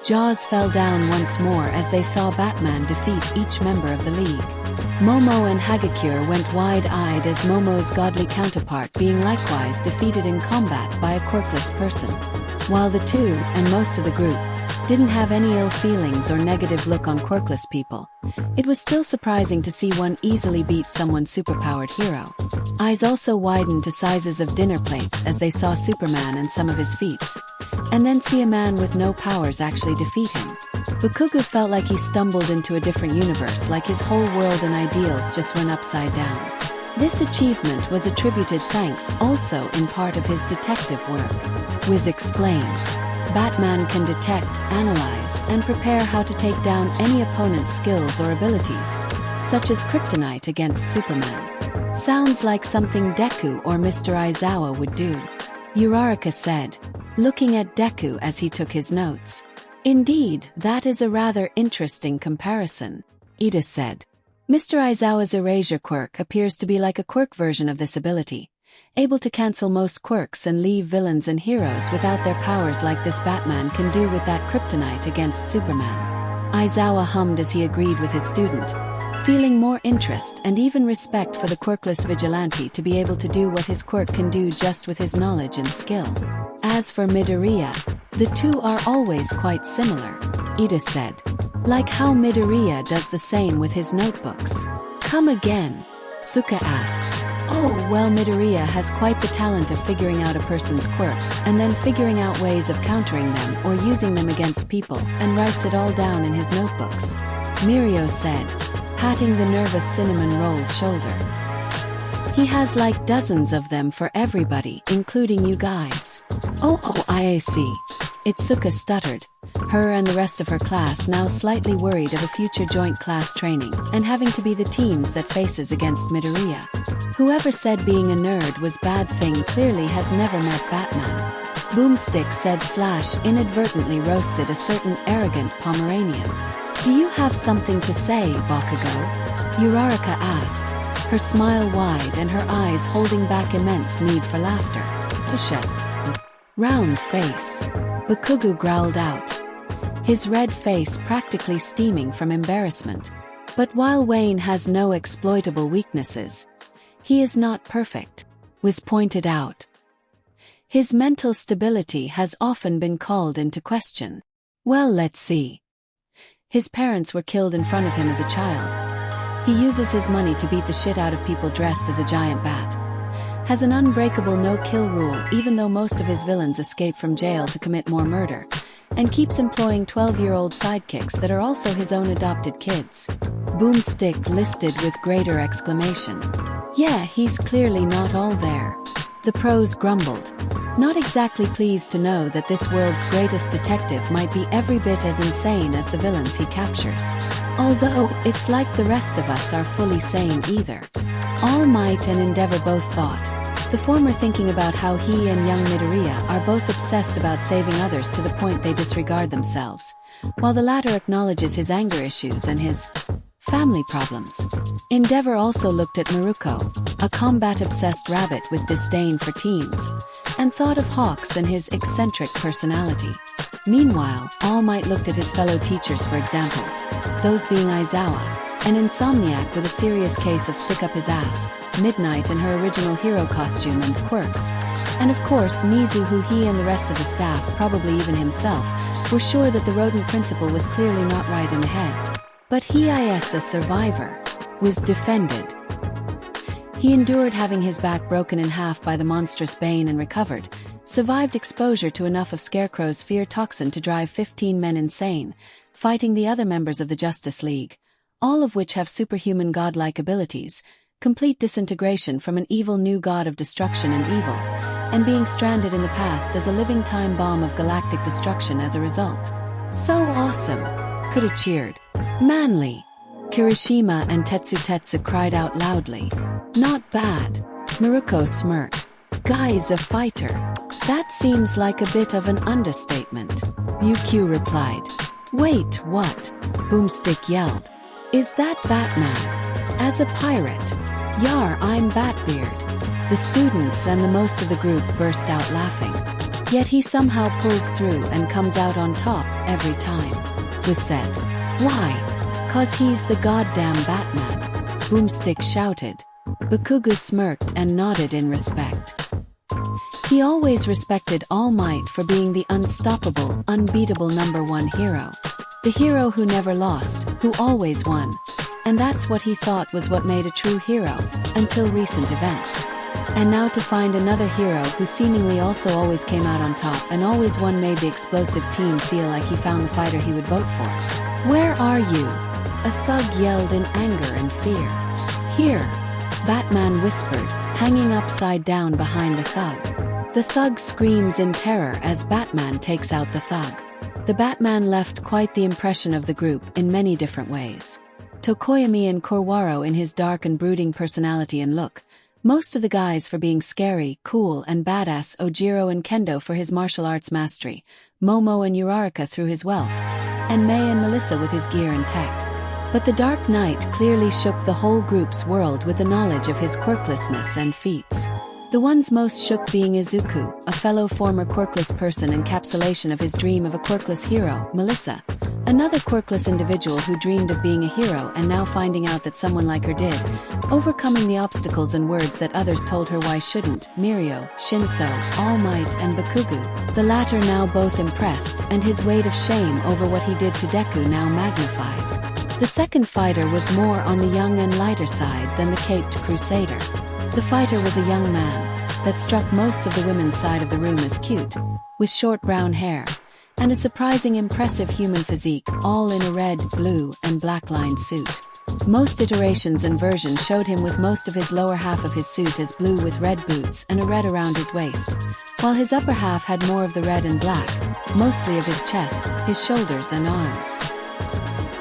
Jaws fell down once more as they saw Batman defeat each member of the League. Momo and Hagakure went wide-eyed as Momo's godly counterpart being likewise defeated in combat by a quirkless person. While the two, and most of the group, didn't have any ill feelings or negative look on quirkless people, it was still surprising to see one easily beat someone's superpowered hero. Eyes also widened to sizes of dinner plates as they saw Superman and some of his feats, and then see a man with no powers actually defeat him. Bakugo felt like he stumbled into a different universe, like his whole world and ideals just went upside down. This achievement was attributed thanks also in part of his detective work. Wiz explained. Batman can detect, analyze, and prepare how to take down any opponent's skills or abilities, such as kryptonite against Superman. Sounds like something Deku or Mr. Aizawa would do, Uraraka said, looking at Deku as he took his notes. Indeed, that is a rather interesting comparison, Ida said. Mr. Aizawa's erasure quirk appears to be like a quirk version of this ability, able to cancel most quirks and leave villains and heroes without their powers like this Batman can do with that kryptonite against Superman. Aizawa hummed as he agreed with his student, feeling more interest and even respect for the quirkless vigilante to be able to do what his quirk can do just with his knowledge and skill. As for Midoriya, the two are always quite similar, Ida said. Like how Midoriya does the same with his notebooks. Come again? Suka asked. Oh, well, Midoriya has quite the talent of figuring out a person's quirk, and then figuring out ways of countering them or using them against people, and writes it all down in his notebooks, Mirio said, patting the nervous cinnamon roll's shoulder. He has like dozens of them for everybody, including you guys. Oh, I see. Itsuka stuttered, her and the rest of her class now slightly worried of a future joint class training and having to be the teams that faces against Midoriya. Whoever said being a nerd was bad thing clearly has never met Batman. Boomstick said / inadvertently roasted a certain arrogant Pomeranian. Do you have something to say, Bakugo? Uraraka asked, her smile wide and her eyes holding back immense need for laughter. Pusha. Round face. Bakugo growled out, his red face practically steaming from embarrassment. But while Wayne has no exploitable weaknesses, he is not perfect, was pointed out. His mental stability has often been called into question. Well, let's see. His parents were killed in front of him as a child. He uses his money to beat the shit out of people dressed as a giant bat. Has an unbreakable no-kill rule even though most of his villains escape from jail to commit more murder, and keeps employing 12-year-old sidekicks that are also his own adopted kids. Boomstick listed with greater exclamation. Yeah, he's clearly not all there. The pros grumbled, not exactly pleased to know that this world's greatest detective might be every bit as insane as the villains he captures. Although, it's like the rest of us are fully sane either. All Might and Endeavor both thought, the former thinking about how he and young Midoriya are both obsessed about saving others to the point they disregard themselves, while the latter acknowledges his anger issues and his family problems. Endeavor also looked at Maruko, a combat-obsessed rabbit with disdain for teams, and thought of Hawks and his eccentric personality. Meanwhile, All Might looked at his fellow teachers for examples, those being Aizawa, an insomniac with a serious case of stick-up-his-ass, Midnight in her original hero costume and quirks, and of course Nizu, who he and the rest of the staff, probably even himself, were sure that the rodent principal was clearly not right in the head. But he is a survivor, was defended. He endured having his back broken in half by the monstrous Bane and recovered, survived exposure to enough of Scarecrow's fear toxin to drive 15 men insane, fighting the other members of the Justice League, all of which have superhuman godlike abilities, complete disintegration from an evil new god of destruction and evil, and being stranded in the past as a living time bomb of galactic destruction as a result. So awesome! Coulda cheered. Manly! Kirishima and Tetsu cried out loudly. Not bad. Miruko smirked. Guy's a fighter. That seems like a bit of an understatement. Ryukyu replied. Wait, what? Boomstick yelled. Is that Batman? As a pirate? Yar, I'm Batbeard. The students and the most of the group burst out laughing. Yet he somehow pulls through and comes out on top every time. Was said. Why? 'Cause he's the goddamn Batman. Boomstick shouted. Bakugo smirked and nodded in respect. He always respected All Might for being the unstoppable, unbeatable #1 hero. The hero who never lost, who always won. And that's what he thought was what made a true hero, until recent events. And now to find another hero who seemingly also always came out on top and always won made the explosive team feel like he found the fighter he would vote for. Where are you? A thug yelled in anger and fear. Here, Batman whispered, hanging upside down behind the thug. The thug screams in terror as Batman takes out the thug. The Batman left quite the impression of the group in many different ways. Tokoyami and Korwaro in his dark and brooding personality and look, most of the guys for being scary, cool and badass, Ojiro and Kendo for his martial arts mastery, Momo and Uraraka through his wealth, and May and Melissa with his gear and tech. But the Dark Knight clearly shook the whole group's world with the knowledge of his quirklessness and feats. The ones most shook being Izuku, a fellow former quirkless person encapsulation of his dream of a quirkless hero, Melissa, another quirkless individual who dreamed of being a hero and now finding out that someone like her did, overcoming the obstacles and words that others told her why shouldn't, Mirio, Shinso, All Might and Bakugo, the latter now both impressed and his weight of shame over what he did to Deku now magnified. The second fighter was more on the young and lighter side than the caped crusader. The fighter was a young man that struck most of the women's side of the room as cute, with short brown hair, and a surprising impressive human physique, all in a red, blue, and black-lined suit. Most iterations and versions showed him with most of his lower half of his suit as blue with red boots and a red around his waist, while his upper half had more of the red and black, mostly of his chest, his shoulders and arms.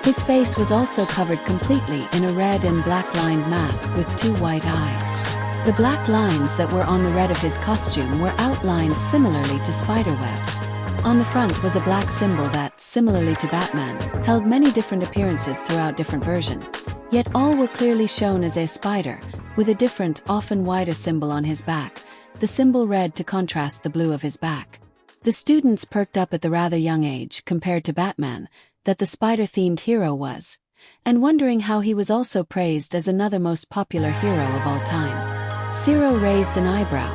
His face was also covered completely in a red and black-lined mask with 2 white eyes. The black lines that were on the red of his costume were outlined similarly to spiderwebs. On the front was a black symbol that, similarly to Batman, held many different appearances throughout different versions, yet all were clearly shown as a spider, with a different, often wider symbol on his back, the symbol red to contrast the blue of his back. The students perked up at the rather young age, compared to Batman, that the spider-themed hero was, and wondering how he was also praised as another most popular hero of all time. Zero raised an eyebrow,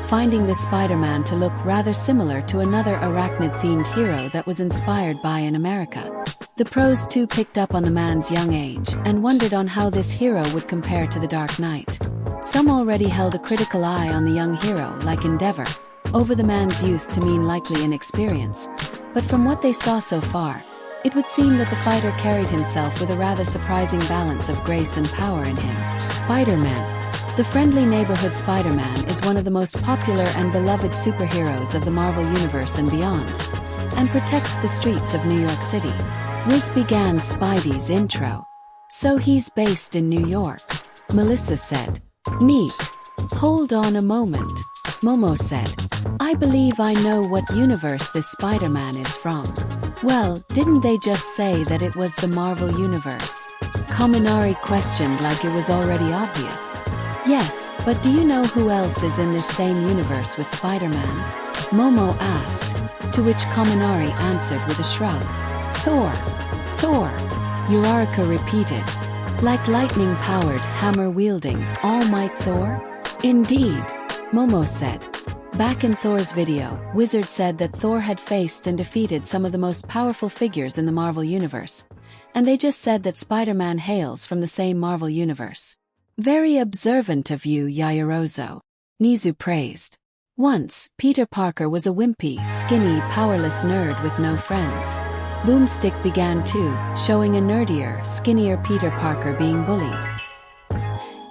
finding the Spider-Man to look rather similar to another arachnid-themed hero that was inspired by in America. The pros too picked up on the man's young age and wondered on how this hero would compare to the Dark Knight. Some already held a critical eye on the young hero, like Endeavor, over the man's youth to mean likely inexperience, but from what they saw so far, it would seem that the fighter carried himself with a rather surprising balance of grace and power in him. Spider-Man. The friendly neighborhood Spider-Man is one of the most popular and beloved superheroes of the Marvel Universe and beyond, and protects the streets of New York City. Wiz began Spidey's intro. So he's based in New York. Melissa said. Neat. Hold on a moment. Momo said. I believe I know what universe this Spider-Man is from. Well, didn't they just say that it was the Marvel Universe? Kaminari questioned like it was already obvious. Yes, but do you know who else is in this same universe with Spider-Man? Momo asked, to which Kaminari answered with a shrug. Thor. Thor. Uraraka repeated. Like lightning-powered, hammer-wielding, all-might Thor? Indeed, Momo said. Back in Thor's video, Wizard said that Thor had faced and defeated some of the most powerful figures in the Marvel Universe, and they just said that Spider-Man hails from the same Marvel Universe. Very observant of you, Yaoyorozu, Nizu praised. Once, Peter Parker was a wimpy, skinny, powerless nerd with no friends. Boomstick began too, showing a nerdier, skinnier Peter Parker being bullied.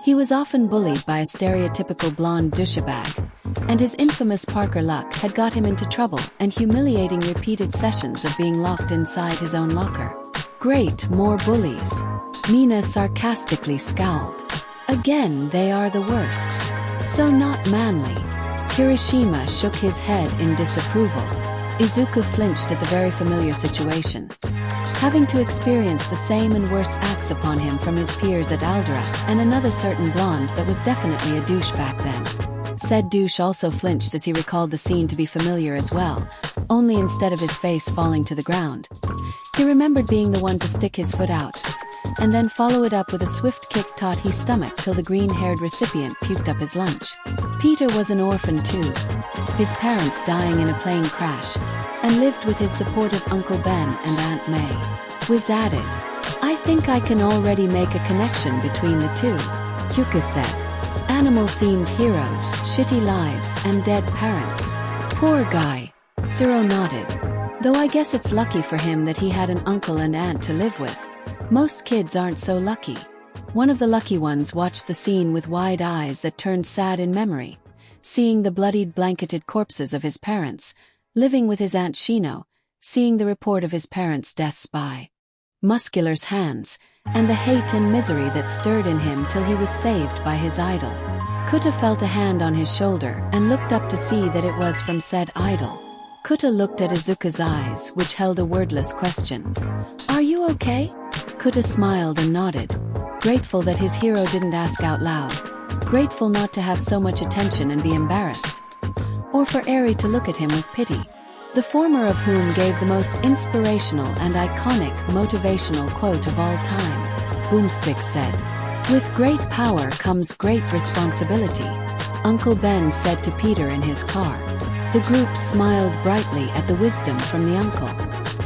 He was often bullied by a stereotypical blonde douchebag, and his infamous Parker luck had got him into trouble and humiliating repeated sessions of being locked inside his own locker. Great, more bullies. Mina sarcastically scowled. Again, they are the worst. So not manly. Kirishima shook his head in disapproval. Izuku flinched at the very familiar situation. Having to experience the same and worse acts upon him from his peers at Aldera and another certain blonde that was definitely a douche back then. Said douche also flinched as he recalled the scene to be familiar as well, only instead of his face falling to the ground. He remembered being the one to stick his foot out, and then follow it up with a swift kick taught he stomach till the green-haired recipient puked up his lunch. Peter was an orphan too, his parents dying in a plane crash, and lived with his supportive Uncle Ben and Aunt May. Wiz added, I think I can already make a connection between the two. Yuka said, animal-themed heroes, shitty lives, and dead parents. Poor guy. Zero nodded. Though I guess it's lucky for him that he had an uncle and aunt to live with. Most kids aren't so lucky. One of the lucky ones watched the scene with wide eyes that turned sad in memory, seeing the bloodied blanketed corpses of his parents, living with his Aunt Shino, seeing the report of his parents' deaths by Muscular's hands, and the hate and misery that stirred in him till he was saved by his idol. Kuta felt a hand on his shoulder and looked up to see that it was from said idol. Kuta looked at Izuku's eyes, which held a wordless question. Are you okay? Kuta smiled and nodded, grateful that his hero didn't ask out loud, grateful not to have so much attention and be embarrassed, or for Eri to look at him with pity, the former of whom gave the most inspirational and iconic motivational quote of all time. Boomstick said, with great power comes great responsibility, Uncle Ben said to Peter in his car. The group smiled brightly at the wisdom from the uncle.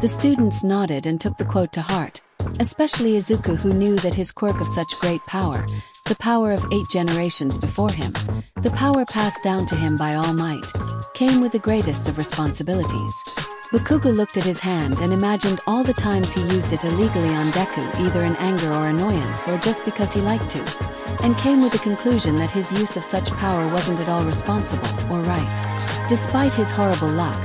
The students nodded and took the quote to heart, especially Izuku, who knew that his quirk of such great power, the power of 8 generations before him, the power passed down to him by All Might, came with the greatest of responsibilities. Bakugo looked at his hand and imagined all the times he used it illegally on Deku, either in anger or annoyance or just because he liked to, and came with the conclusion that his use of such power wasn't at all responsible or right. Despite his horrible luck,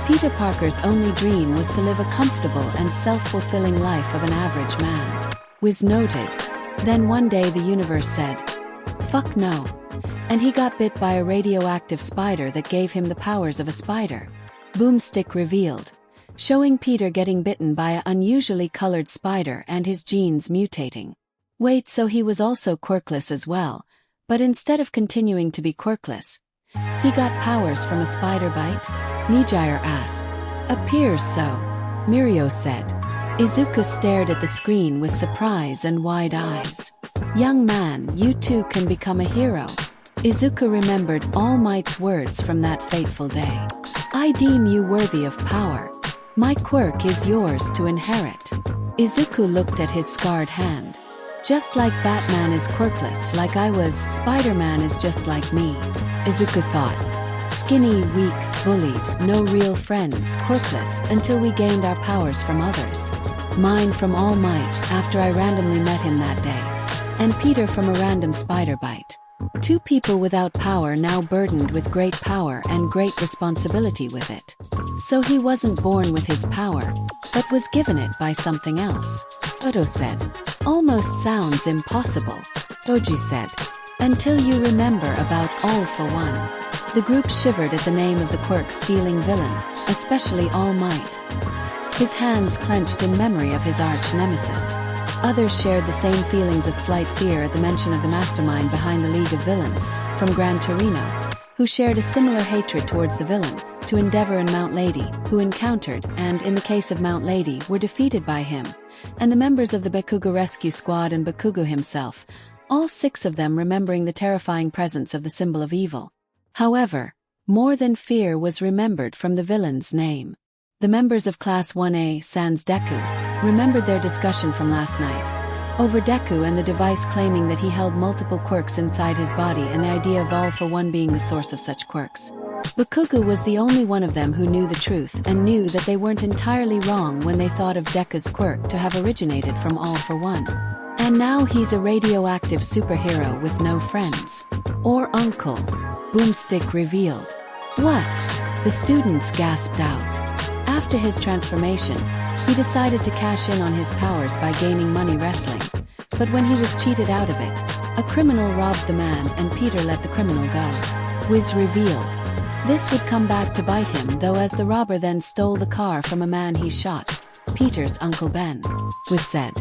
Peter Parker's only dream was to live a comfortable and self-fulfilling life of an average man. Wiz noted. Then one day the universe said, fuck no. And he got bit by a radioactive spider that gave him the powers of a spider. Boomstick revealed, showing Peter getting bitten by an unusually colored spider and his genes mutating. Wait, so he was also quirkless as well, but instead of continuing to be quirkless, he got powers from a spider bite? Nijire asked. Appears so, Mirio said. Izuku stared at the screen with surprise and wide eyes. Young man, you too can become a hero. Izuku remembered All Might's words from that fateful day. I deem you worthy of power. My quirk is yours to inherit. Izuku looked at his scarred hand. Just like Batman is quirkless like I was, Spider-Man is just like me. Izuku thought. Skinny, weak, bullied, no real friends, quirkless, until we gained our powers from others. Mine from All Might, after I randomly met him that day. And Peter from a random spider bite. 2 people without power now burdened with great power and great responsibility with it. So he wasn't born with his power, but was given it by something else. Odo said. Almost sounds impossible. Doji said. Until you remember about All for One. The group shivered at the name of the quirk-stealing villain, especially All Might. His hands clenched in memory of his arch-nemesis. Others shared the same feelings of slight fear at the mention of the mastermind behind the League of Villains, from Gran Torino, who shared a similar hatred towards the villain, to Endeavor and Mount Lady, who encountered, and in the case of Mount Lady, were defeated by him, and the members of the Bakugo Rescue Squad and Bakugo himself, all 6 of them remembering the terrifying presence of the symbol of evil. However, more than fear was remembered from the villain's name. The members of Class 1A, Sans Deku, remembered their discussion from last night, over Deku and the device claiming that he held multiple quirks inside his body and the idea of All for One being the source of such quirks. Bakugo was the only one of them who knew the truth and knew that they weren't entirely wrong when they thought of Deku's quirk to have originated from All for One. And now he's a radioactive superhero with no friends. Or uncle. Boomstick revealed. What? The students gasped out. After his transformation, he decided to cash in on his powers by gaining money wrestling. But when he was cheated out of it, a criminal robbed the man and Peter let the criminal go. Wiz revealed. This would come back to bite him though, as the robber then stole the car from a man he shot, Peter's Uncle Ben. Wiz said.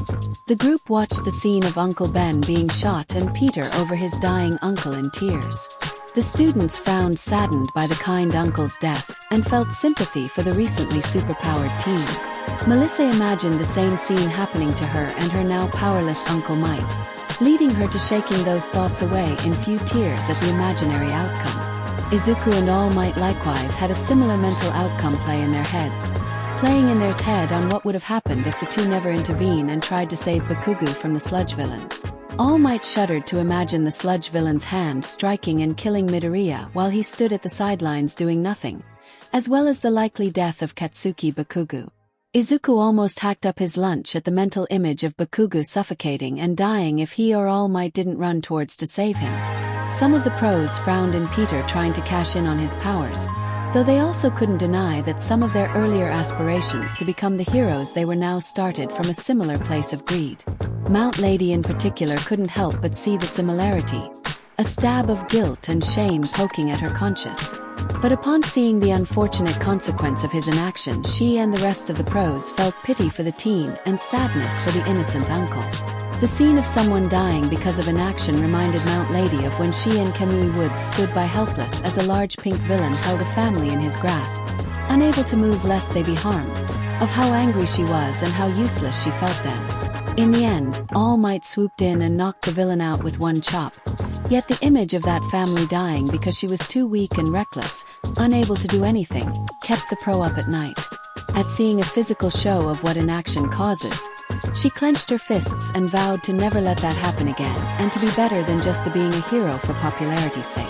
The group watched the scene of Uncle Ben being shot and Peter over his dying uncle in tears. The students frowned, saddened by the kind uncle's death, and felt sympathy for the recently superpowered teen. Melissa imagined the same scene happening to her and her now powerless Uncle Might, leading her to shaking those thoughts away in few tears at the imaginary outcome. Izuku and All Might likewise had a similar mental outcome play in their heads, playing in their head on what would have happened if the two never intervened and tried to save Bakugo from the sludge villain. All Might shuddered to imagine the sludge villain's hand striking and killing Midoriya while he stood at the sidelines doing nothing, as well as the likely death of Katsuki Bakugo. Izuku almost hacked up his lunch at the mental image of Bakugo suffocating and dying if he or All Might didn't run towards to save him. Some of the pros frowned in Peter trying to cash in on his powers, though they also couldn't deny that some of their earlier aspirations to become the heroes they were now started from a similar place of greed. Mount Lady in particular couldn't help but see the similarity, a stab of guilt and shame poking at her conscience. But upon seeing the unfortunate consequence of his inaction, she and the rest of the pros felt pity for the teen and sadness for the innocent uncle. The scene of someone dying because of inaction reminded Mount Lady of when she and Kamui Woods stood by helpless as a large pink villain held a family in his grasp, unable to move lest they be harmed, of how angry she was and how useless she felt then. In the end, All Might swooped in and knocked the villain out with one chop. Yet the image of that family dying because she was too weak and reckless, unable to do anything, kept the pro up at night. At seeing a physical show of what inaction causes, she clenched her fists and vowed to never let that happen again, and to be better than just being a hero for popularity's sake.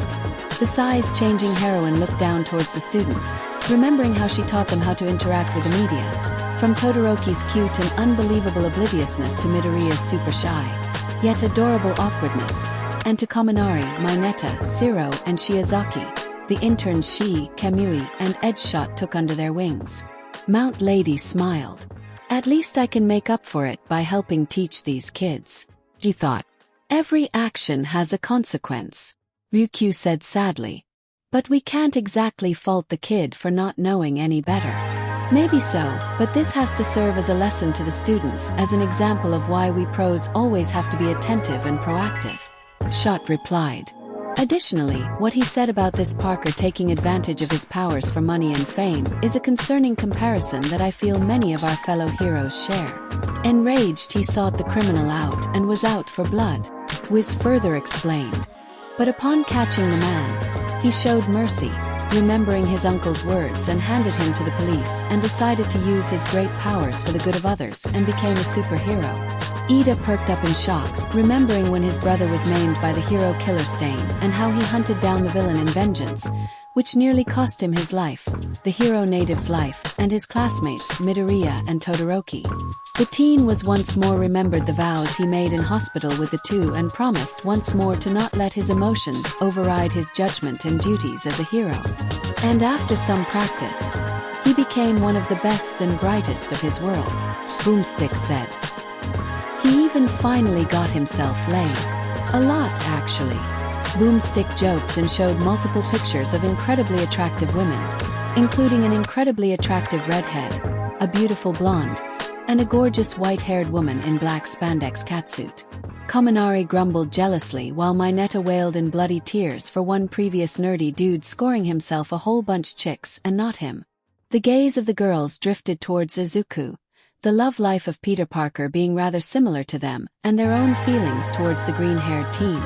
The size-changing heroine looked down towards the students, remembering how she taught them how to interact with the media, from Todoroki's cute and unbelievable obliviousness to Midoriya's super shy, yet adorable awkwardness, and to Kaminari, Mineta, Zero, and Shiozaki, the interns she, Kamui, and Edgeshot took under their wings. Mount Lady smiled. At least I can make up for it by helping teach these kids, she thought. Every action has a consequence, Ryukyu said sadly. But we can't exactly fault the kid for not knowing any better. Maybe so, but this has to serve as a lesson to the students, as an example of why we pros always have to be attentive and proactive. Shot replied. Additionally, what he said about this Parker taking advantage of his powers for money and fame is a concerning comparison that I feel many of our fellow heroes share. Enraged, he sought the criminal out and was out for blood, Wiz further explained. But upon catching the man, he showed mercy, remembering his uncle's words, and handed him to the police and decided to use his great powers for the good of others and became a superhero. Ida perked up in shock, remembering when his brother was maimed by the hero Killer Stain and how he hunted down the villain in vengeance, which nearly cost him his life, the hero native's life, and his classmates Midoriya and Todoroki. The teen was once more remembered the vows he made in hospital with the two and promised once more to not let his emotions override his judgment and duties as a hero. And after some practice, he became one of the best and brightest of his world, Boomstick said. He even finally got himself laid. A lot, actually. Boomstick joked and showed multiple pictures of incredibly attractive women, including an incredibly attractive redhead, a beautiful blonde, and a gorgeous white-haired woman in black spandex catsuit. Kaminari grumbled jealously while Mineta wailed in bloody tears for one previous nerdy dude scoring himself a whole bunch chicks and not him. The gaze of the girls drifted towards Izuku, the love life of Peter Parker being rather similar to them, and their own feelings towards the green-haired teen.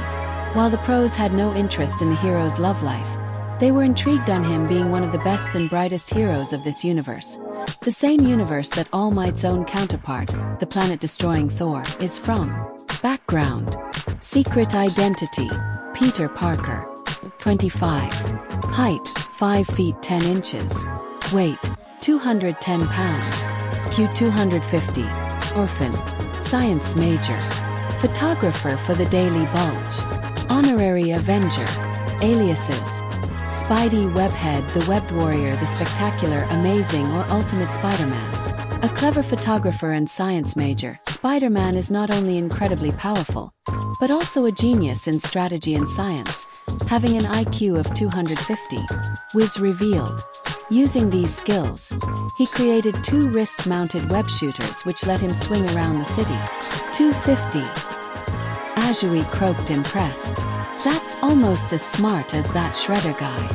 While the pros had no interest in the hero's love life, they were intrigued on him being one of the best and brightest heroes of this universe, The same universe that All Might's own counterpart, the planet-destroying Thor, is from. Background: Secret identity: Peter Parker. 25. Height: 5 feet 10 inches. Weight: 210 pounds. Q 250. Orphan. Science major. Photographer for the Daily Bulge. Honorary Avenger. Aliases: Spidey, Webhead, the Webbed Warrior, the Spectacular, Amazing, or Ultimate Spider-Man. A clever photographer and science major, Spider-Man is not only incredibly powerful, but also a genius in strategy and science, having an IQ of 250. Wiz revealed. Using these skills, he created 2 wrist-mounted web shooters which let him swing around the city. 250. Ajui croaked, impressed. That's almost as smart as that Shredder guy.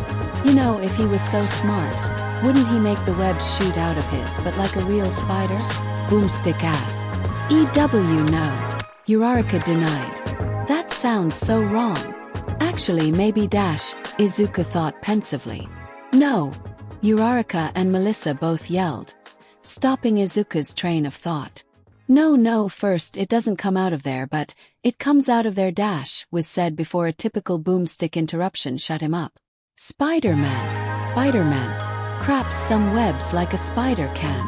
You know, if he was so smart, wouldn't he make the webs shoot out of his, but like a real spider? Boomstick asked. EW no. Uraraka denied. That sounds so wrong. Actually, maybe dash, Izuku thought pensively. No. Uraraka and Melissa both yelled, stopping Izuku's train of thought. No, first it doesn't come out of there, but it comes out of their dash, was said before a typical boomstick interruption shut him up. Spider-Man. Craps some webs like a spider can.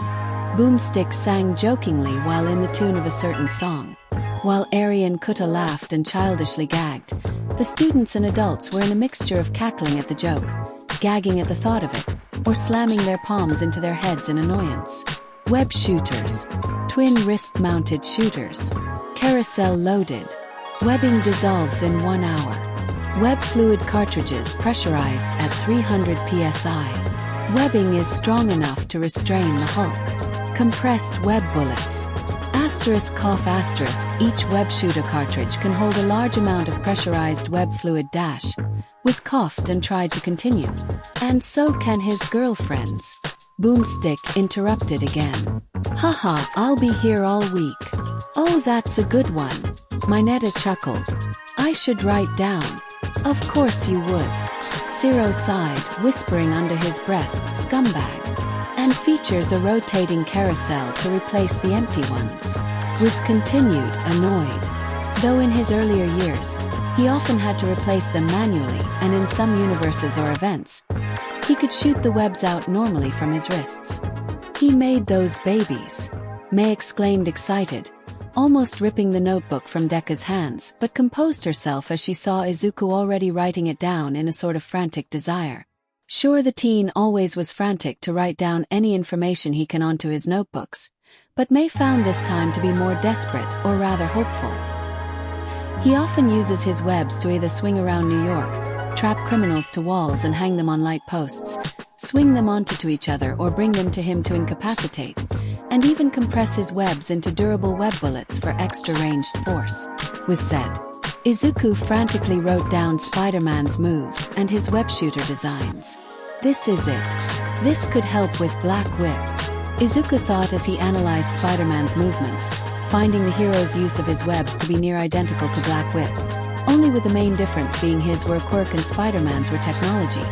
Boomstick sang jokingly while in the tune of a certain song. While Arian Kutta laughed and childishly gagged, the students and adults were in a mixture of cackling at the joke, gagging at the thought of it, or slamming their palms into their heads in annoyance. Web shooters. Twin wrist-mounted shooters. Carousel loaded. Webbing dissolves in 1 hour. Web fluid cartridges pressurized at 300 psi. Webbing is strong enough to restrain the Hulk. Compressed web bullets. ***, each web shooter cartridge can hold a large amount of pressurized web fluid dash. Was coughed and tried to continue. And so can his girlfriends. Boomstick interrupted again. Haha, I'll be here all week. Oh, that's a good one. Mineta chuckled. I should write down. Of course you would. Zero sighed, whispering under his breath, scumbag. And features a rotating carousel to replace the empty ones. Wiz continued, annoyed. Though in his earlier years, he often had to replace them manually, and in some universes or events, he could shoot the webs out normally from his wrists. He made those babies. May exclaimed, excited, almost ripping the notebook from Dekka's hands, but composed herself as she saw Izuku already writing it down in a sort of frantic desire. Sure, the teen always was frantic to write down any information he can onto his notebooks, but May found this time to be more desperate, or rather hopeful. He often uses his webs to either swing around New York, trap criminals to walls and hang them on light posts, swing them onto each other or bring them to him to incapacitate, and even compress his webs into durable web bullets for extra ranged force, was said. Izuku frantically wrote down Spider-Man's moves and his web shooter designs. This is it. This could help with Black Whip. Izuku thought as he analyzed Spider-Man's movements, finding the hero's use of his webs to be near identical to Black Whip, only with the main difference being his were quirk and Spider-Man's were technology.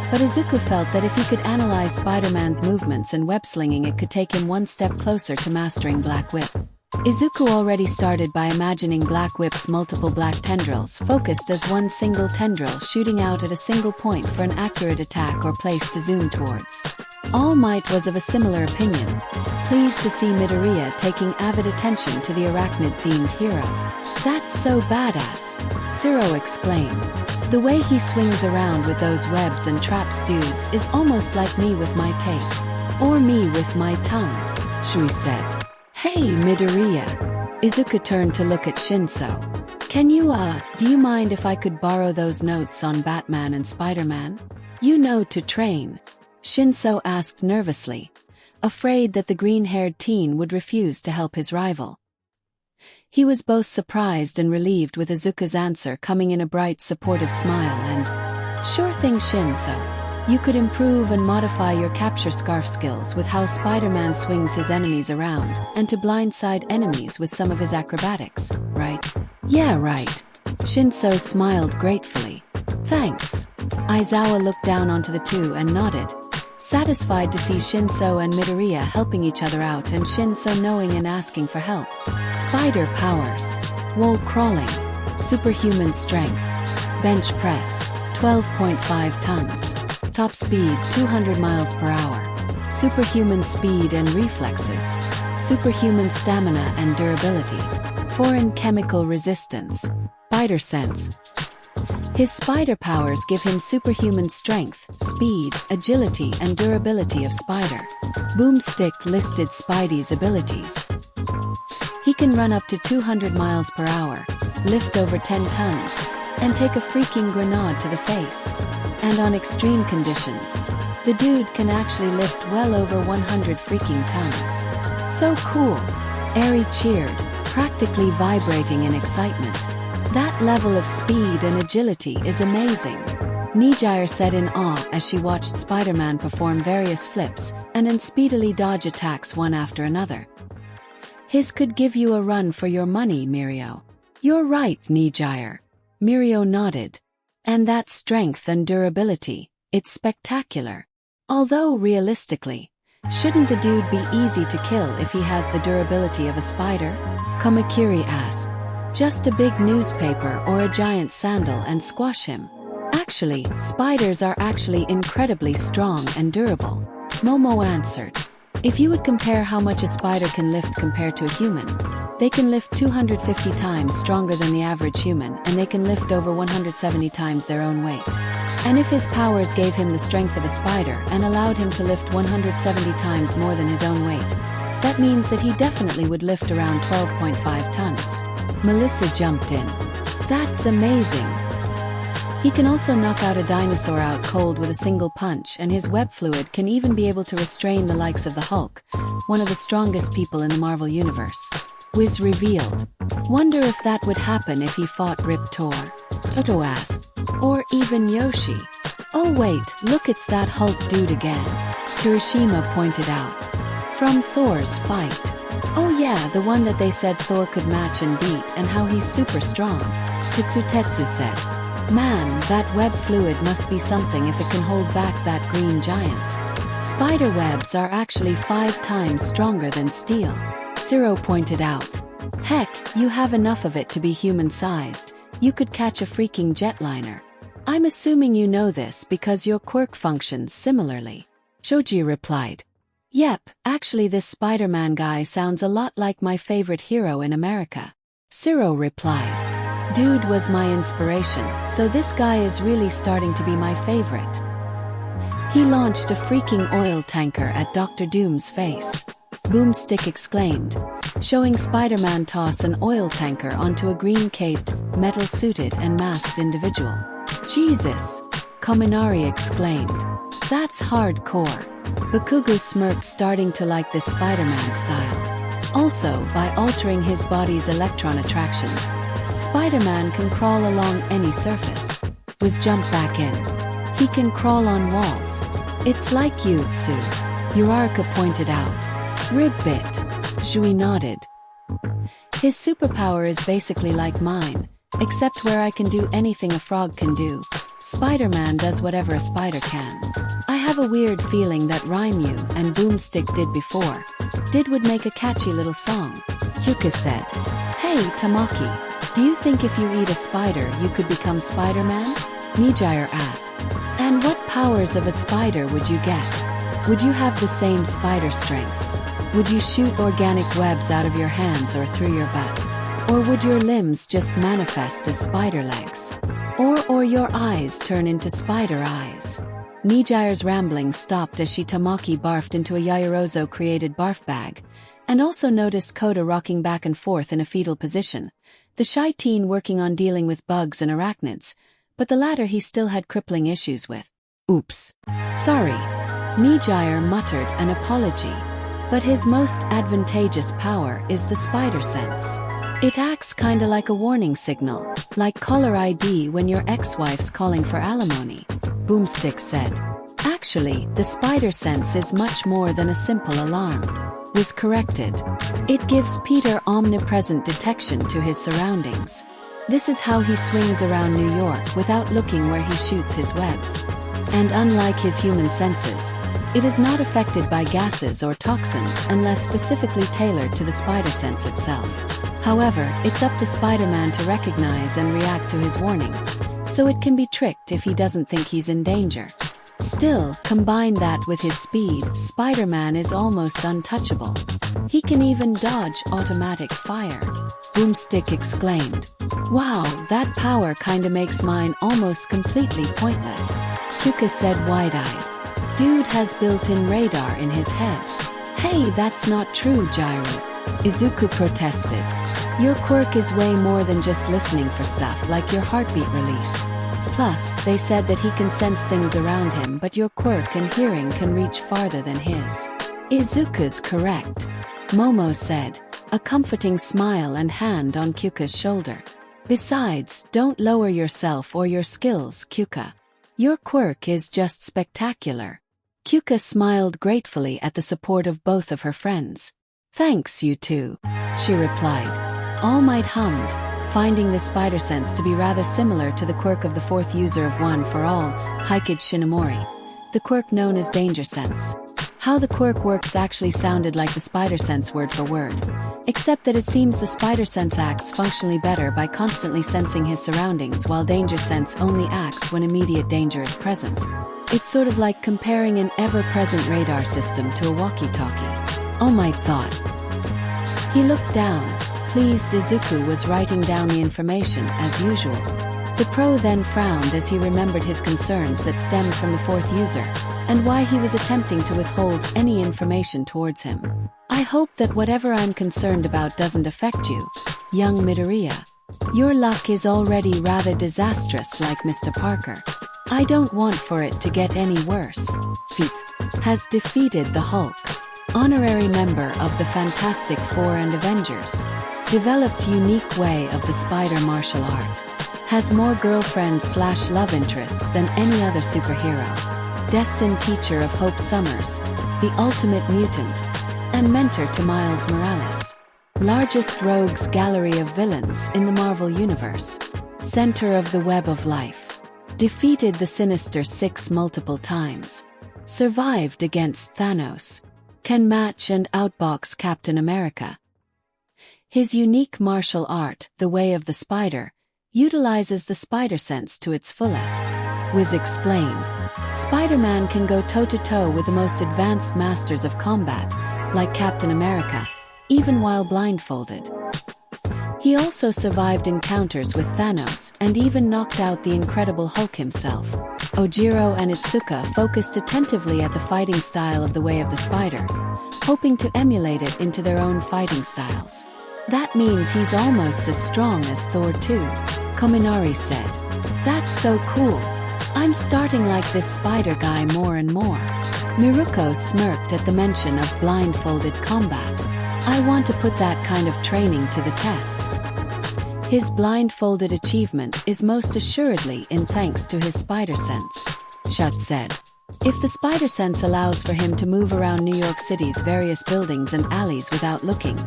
But Izuku felt that if he could analyze Spider-Man's movements and web-slinging, it could take him one step closer to mastering Black Whip. Izuku already started by imagining Black Whip's multiple black tendrils focused as one single tendril shooting out at a single point for an accurate attack or place to zoom towards. All Might was of a similar opinion, pleased to see Midoriya taking avid attention to the arachnid-themed hero. That's so badass, Zero exclaimed. The way he swings around with those webs and traps dudes is almost like me with my tape. Or me with my tongue, Shui said. Hey, Midoriya. Izuku turned to look at Shinso. Can you, do you mind if I could borrow those notes on Batman and Spider-Man? You know, to train. Shinso asked nervously, afraid that the green-haired teen would refuse to help his rival. He was both surprised and relieved with Izuku's answer coming in a bright, supportive smile and, sure thing, Shinso. You could improve and modify your capture scarf skills with how Spider-Man swings his enemies around, and to blindside enemies with some of his acrobatics, right? Yeah, right. Shinso smiled gratefully. Thanks. Aizawa looked down onto the two and nodded. satisfied to see Shinso and Midoriya helping each other out and Shinso knowing and asking for help. Spider powers. Wall crawling. Superhuman strength. Bench press. 12.5 tons. Top speed 200 miles per hour. Superhuman speed and reflexes. Superhuman stamina and durability. Foreign chemical resistance. Spider sense. His spider powers give him superhuman strength, speed, agility and durability of spider. Boomstick listed Spidey's abilities. He can run up to 200 miles per hour, lift over 10 tons, and take a freaking grenade to the face. And on extreme conditions, the dude can actually lift well over 100 freaking tons. So cool! Eri cheered, practically vibrating in excitement. That level of speed and agility is amazing. Nijire said in awe as she watched Spider-Man perform various flips and unspeedily dodge attacks one after another. His could give you a run for your money, Mirio. You're right, Nijire. Mirio nodded. And that strength and durability, it's spectacular. Although realistically, shouldn't the dude be easy to kill if he has the durability of a spider? Kamakiri asked. Just a big newspaper or a giant sandal and squash him. Actually, spiders are actually incredibly strong and durable. Momo answered. If you would compare how much a spider can lift compared to a human, they can lift 250 times stronger than the average human and they can lift over 170 times their own weight. And if his powers gave him the strength of a spider and allowed him to lift 170 times more than his own weight, that means that he definitely would lift around 12.5 tons. Melissa jumped in. That's amazing. He can also knock out a dinosaur out cold with a single punch, and his web fluid can even be able to restrain the likes of the Hulk, one of the strongest people in the Marvel Universe. Wiz revealed. Wonder if that would happen if he fought Rip Tor. Toto asked. Or even Yoshi. Oh wait, look, it's that Hulk dude again. Kirishima pointed out. From Thor's fight. Oh yeah, the one that they said Thor could match and beat and how he's super strong. Kitsutetsu said. Man, that web fluid must be something if it can hold back that green giant. Spider webs are actually 5 times stronger than steel. Zero pointed out. Heck, you have enough of it to be human-sized. You could catch a freaking jetliner. I'm assuming you know this because your quirk functions similarly. Shoji replied. Yep, actually this Spider-Man guy sounds a lot like my favorite hero in America. Zero replied. Dude was my inspiration, so this guy is really starting to be my favorite. He launched a freaking oil tanker at Dr. Doom's face. Boomstick exclaimed, showing Spider-Man toss an oil tanker onto a green-caped, metal-suited and masked individual. Jesus! Kaminari exclaimed. That's hardcore. Bakugo smirked, starting to like this Spider-Man style. Also, by altering his body's electron attractions, Spider-Man can crawl along any surface. Wiz jumped back in. He can crawl on walls. It's like Jutsu. Uraraka pointed out. Ribbit. Shui nodded. His superpower is basically like mine, except where I can do anything a frog can do. Spider-Man does whatever a spider can. I have a weird feeling that Raimu and Boomstick did before. Did would make a catchy little song. Hyuka said. Hey, Tamaki, do you think if you eat a spider you could become Spider-Man? Nijire asked. And what powers of a spider would you get? Would you have the same spider strength? Would you shoot organic webs out of your hands or through your butt? Or would your limbs just manifest as spider legs? Or your eyes turn into spider eyes? Nijire's ramblings stopped as she Tamaki barfed into a Yaoyorozo-created barf bag, and also noticed Koda rocking back and forth in a fetal position, the shy teen working on dealing with bugs and arachnids, but the latter he still had crippling issues with. Oops. Sorry. Nijire muttered an apology. But his most advantageous power is the spider sense. It acts kinda like a warning signal, like caller ID when your ex-wife's calling for alimony, Boomstick said. Actually, the spider sense is much more than a simple alarm. Was corrected. It gives Peter omnipresent detection to his surroundings. This is how he swings around New York without looking where he shoots his webs. And unlike his human senses, It is not affected by gases or toxins unless specifically tailored to the spider sense itself. However, it's up to Spider-Man to recognize and react to his warning, so it can be tricked if he doesn't think he's in danger. Still, combine that with his speed, Spider-Man is almost untouchable. He can even dodge automatic fire. Boomstick exclaimed. Wow, that power kinda makes mine almost completely pointless. Kyuka said wide-eyed. Dude has built-in radar in his head. Hey, that's not true, Gyro. Izuku protested. Your quirk is way more than just listening for stuff like your heartbeat release. Plus, they said that he can sense things around him, but your quirk and hearing can reach farther than his. Izuku's correct, Momo said, a comforting smile and hand on Kyuka's shoulder. Besides, don't lower yourself or your skills, Kyuka. Your quirk is just spectacular. Kyuka smiled gratefully at the support of both of her friends. Thanks, you two, she replied. All Might hummed, finding the spider sense to be rather similar to the quirk of the fourth user of One for All, Hikage Shinomori, the quirk known as Danger Sense. How the quirk works actually sounded like the spider sense word for word, except that it seems the spider sense acts functionally better by constantly sensing his surroundings, while danger sense only acts when immediate danger is present. It's sort of like comparing an ever-present radar system to a walkie-talkie. All Might thought. He looked down. Pleased Izuku was writing down the information as usual. The pro then frowned as he remembered his concerns that stemmed from the fourth user, and why he was attempting to withhold any information towards him. I hope that whatever I'm concerned about doesn't affect you, young Midoriya. Your luck is already rather disastrous like Mr. Parker. I don't want for it to get any worse. Feats has defeated the Hulk. Honorary member of the Fantastic Four and Avengers. Developed unique way of the spider martial art. Has more girlfriends/love interests than any other superhero. Destined teacher of Hope Summers, the ultimate mutant, and mentor to Miles Morales. Largest rogues gallery of villains in the Marvel Universe. Center of the Web of Life. Defeated the Sinister Six multiple times. Survived against Thanos. Can match and outbox Captain America. His unique martial art, the Way of the Spider, utilizes the spider sense to its fullest. Wiz explained. Spider-Man can go toe-to-toe with the most advanced masters of combat, like Captain America, even while blindfolded. He also survived encounters with Thanos and even knocked out the Incredible Hulk himself. Ojiro and Itsuka focused attentively at the fighting style of the Way of the Spider, hoping to emulate it into their own fighting styles. That means he's almost as strong as Thor too, Kominari said. That's so cool. I'm starting like this spider guy more and more. Miruko smirked at the mention of blindfolded combat. I want to put that kind of training to the test. His blindfolded achievement is most assuredly in thanks to his spider sense, Shut said. If the spider sense allows for him to move around New York City's various buildings and alleys without looking,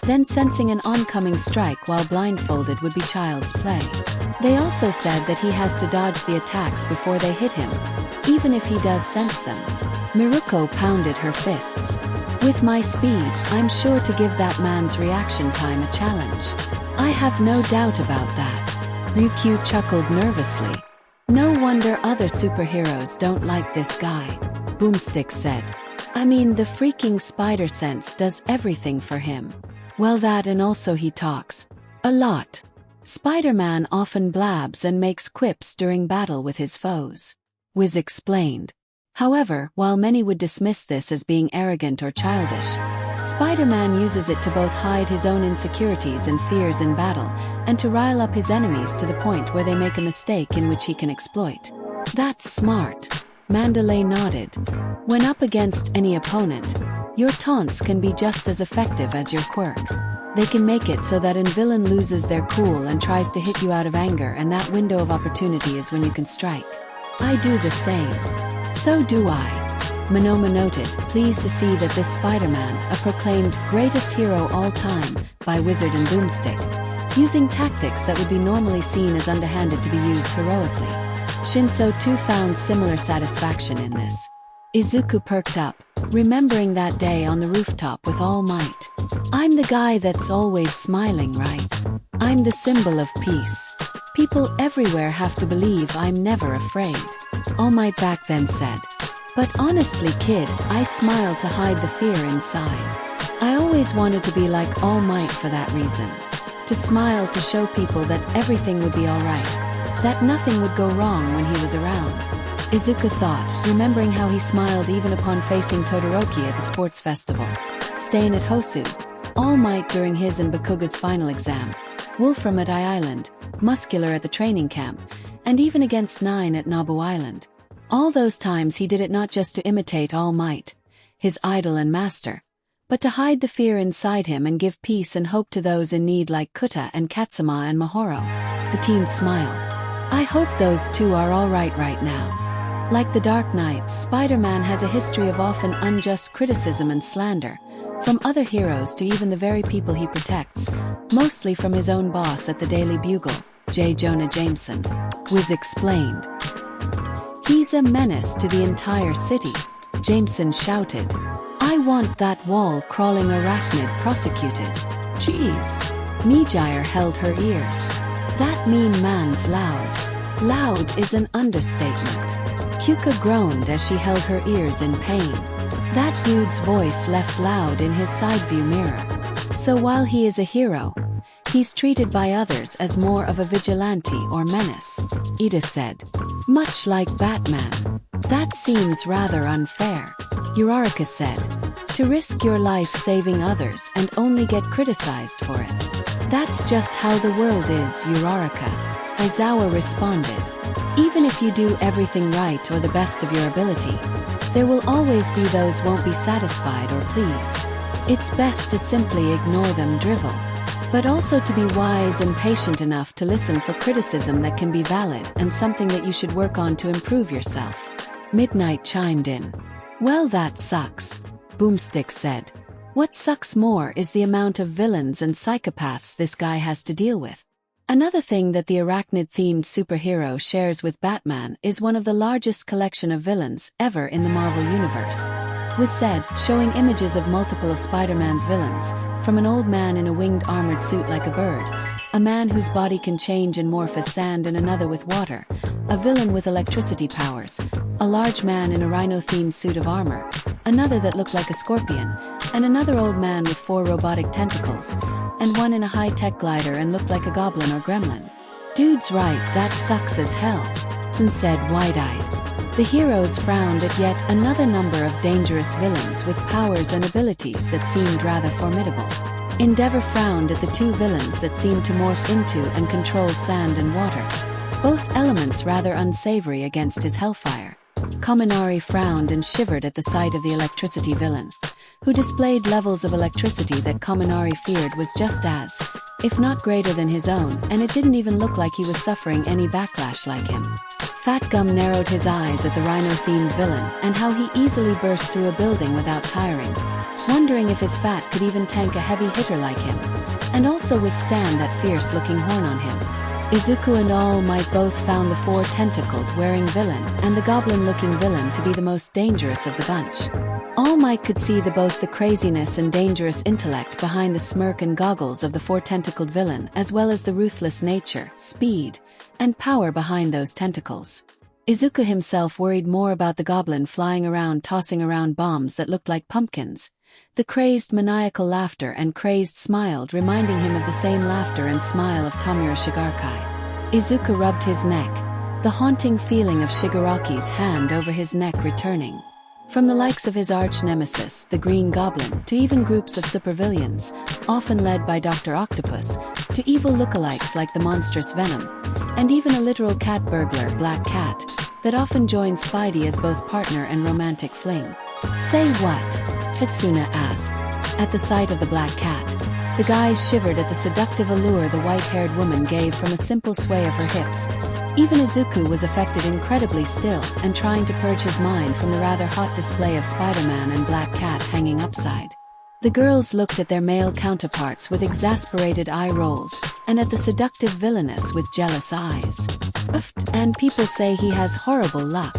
then sensing an oncoming strike while blindfolded would be child's play. They also said that he has to dodge the attacks before they hit him, even if he does sense them. Miruko pounded her fists. With my speed, I'm sure to give that man's reaction time a challenge. I have no doubt about that. Ryukyu chuckled nervously. No wonder other superheroes don't like this guy, Boomstick said. I mean, the freaking spider sense does everything for him. Well, that and also he talks. A lot. Spider-Man often blabs and makes quips during battle with his foes. Wiz explained. However, while many would dismiss this as being arrogant or childish, Spider-Man uses it to both hide his own insecurities and fears in battle, and to rile up his enemies to the point where they make a mistake in which he can exploit. That's smart. Mandalay nodded. When up against any opponent, your taunts can be just as effective as your quirk. They can make it so that a villain loses their cool and tries to hit you out of anger, and that window of opportunity is when you can strike. I do the same. So do I. Monoma noted, pleased to see that this Spider-Man, a proclaimed greatest hero all time by Wizard and Boomstick, using tactics that would be normally seen as underhanded to be used heroically. Shinso too found similar satisfaction in this. Izuku perked up, remembering that day on the rooftop with all might. I'm the guy that's always smiling, right? I'm the symbol of peace. People everywhere have to believe I'm never afraid. All Might back then said. But honestly, kid, I smile to hide the fear inside. I always wanted to be like All Might for that reason. To smile to show people that everything would be alright. That nothing would go wrong when he was around. Izuku thought, remembering how he smiled even upon facing Todoroki at the sports festival, staying at Hosu, All Might during his and Bakuga's final exam, Wolfram at I Island, Muscular at the training camp, and even against Nine at Nabu Island. All those times he did it not just to imitate All Might, his idol and master, but to hide the fear inside him and give peace and hope to those in need like Kuta and Katsuma and Mahoro. The teen smiled. I hope those two are alright right now. Like the Dark Knight, Spider-Man has a history of often unjust criticism and slander, from other heroes to even the very people he protects, mostly from his own boss at the Daily Bugle, J. Jonah Jameson. Wiz explained. He's a menace to the entire city, Jameson shouted. I want that wall-crawling arachnid prosecuted. Jeez. Mijire held her ears. That mean man's loud. Loud is an understatement. Kyuka groaned as she held her ears in pain. That dude's voice left loud in his side view mirror. So while he is a hero, he's treated by others as more of a vigilante or menace, Ida said. Much like Batman. That seems rather unfair, Uraraka said. To risk your life saving others and only get criticized for it. That's just how the world is, Uraraka, Aizawa responded. Even if you do everything right or the best of your ability, there will always be those won't be satisfied or pleased. It's best to simply ignore them drivel, but also to be wise and patient enough to listen for criticism that can be valid and something that you should work on to improve yourself. Midnight chimed in. Well, that sucks, Boomstick said. What sucks more is the amount of villains and psychopaths this guy has to deal with. Another thing that the arachnid-themed superhero shares with Batman is one of the largest collection of villains ever in the Marvel Universe. Was said, showing images of multiple of Spider-Man's villains, from an old man in a winged armored suit like a bird, a man whose body can change and morph as sand and another with water, a villain with electricity powers, a large man in a rhino-themed suit of armor, another that looked like a scorpion, and another old man with 4 robotic tentacles, and one in a high-tech glider and looked like a goblin or gremlin. Dude's right, that sucks as hell, Sun said wide-eyed. The heroes frowned at yet another number of dangerous villains with powers and abilities that seemed rather formidable. Endeavor frowned at the 2 villains that seemed to morph into and control sand and water, both elements rather unsavory against his hellfire. Kaminari frowned and shivered at the sight of the electricity villain, who displayed levels of electricity that Kaminari feared was just as, if not greater than his own, and it didn't even look like he was suffering any backlash like him. Fat Gum narrowed his eyes at the rhino-themed villain and how he easily burst through a building without tiring, wondering if his fat could even tank a heavy hitter like him, and also withstand that fierce-looking horn on him. Izuku and All Might both found the 4-tentacled wearing villain and the goblin-looking villain to be the most dangerous of the bunch. All Might could see both the craziness and dangerous intellect behind the smirk and goggles of the 4-tentacled villain, as well as the ruthless nature, speed, and power behind those tentacles. Izuku himself worried more about the goblin flying around tossing around bombs that looked like pumpkins, the crazed maniacal laughter and crazed smile reminding him of the same laughter and smile of Tomura Shigaraki. Izuku rubbed his neck, the haunting feeling of Shigaraki's hand over his neck returning. From the likes of his arch-nemesis, the Green Goblin, to even groups of supervillains, often led by Dr. Octopus, to evil lookalikes like the monstrous Venom, and even a literal cat burglar, Black Cat, that often joined Spidey as both partner and romantic fling. Say what? Kitsuna asked. At the sight of the Black Cat, the guys shivered at the seductive allure the white-haired woman gave from a simple sway of her hips. Even Izuku was affected incredibly still and trying to purge his mind from the rather hot display of Spider-Man and Black Cat hanging upside. The girls looked at their male counterparts with exasperated eye rolls, and at the seductive villainess with jealous eyes. And people say he has horrible luck,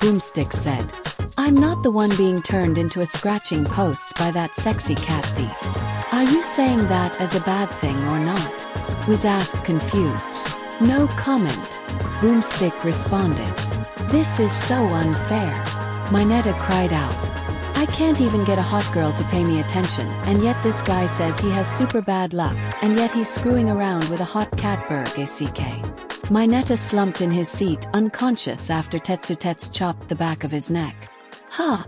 Boomstick said. I'm not the one being turned into a scratching post by that sexy cat thief. Are you saying that as a bad thing or not? Was asked confused. No comment. Boomstick responded. This is so unfair. Mineta cried out. I can't even get a hot girl to pay me attention, and yet this guy says he has super bad luck, and yet he's screwing around with a hot catberg ACK. Mineta slumped in his seat unconscious after Tetsutets chopped the back of his neck.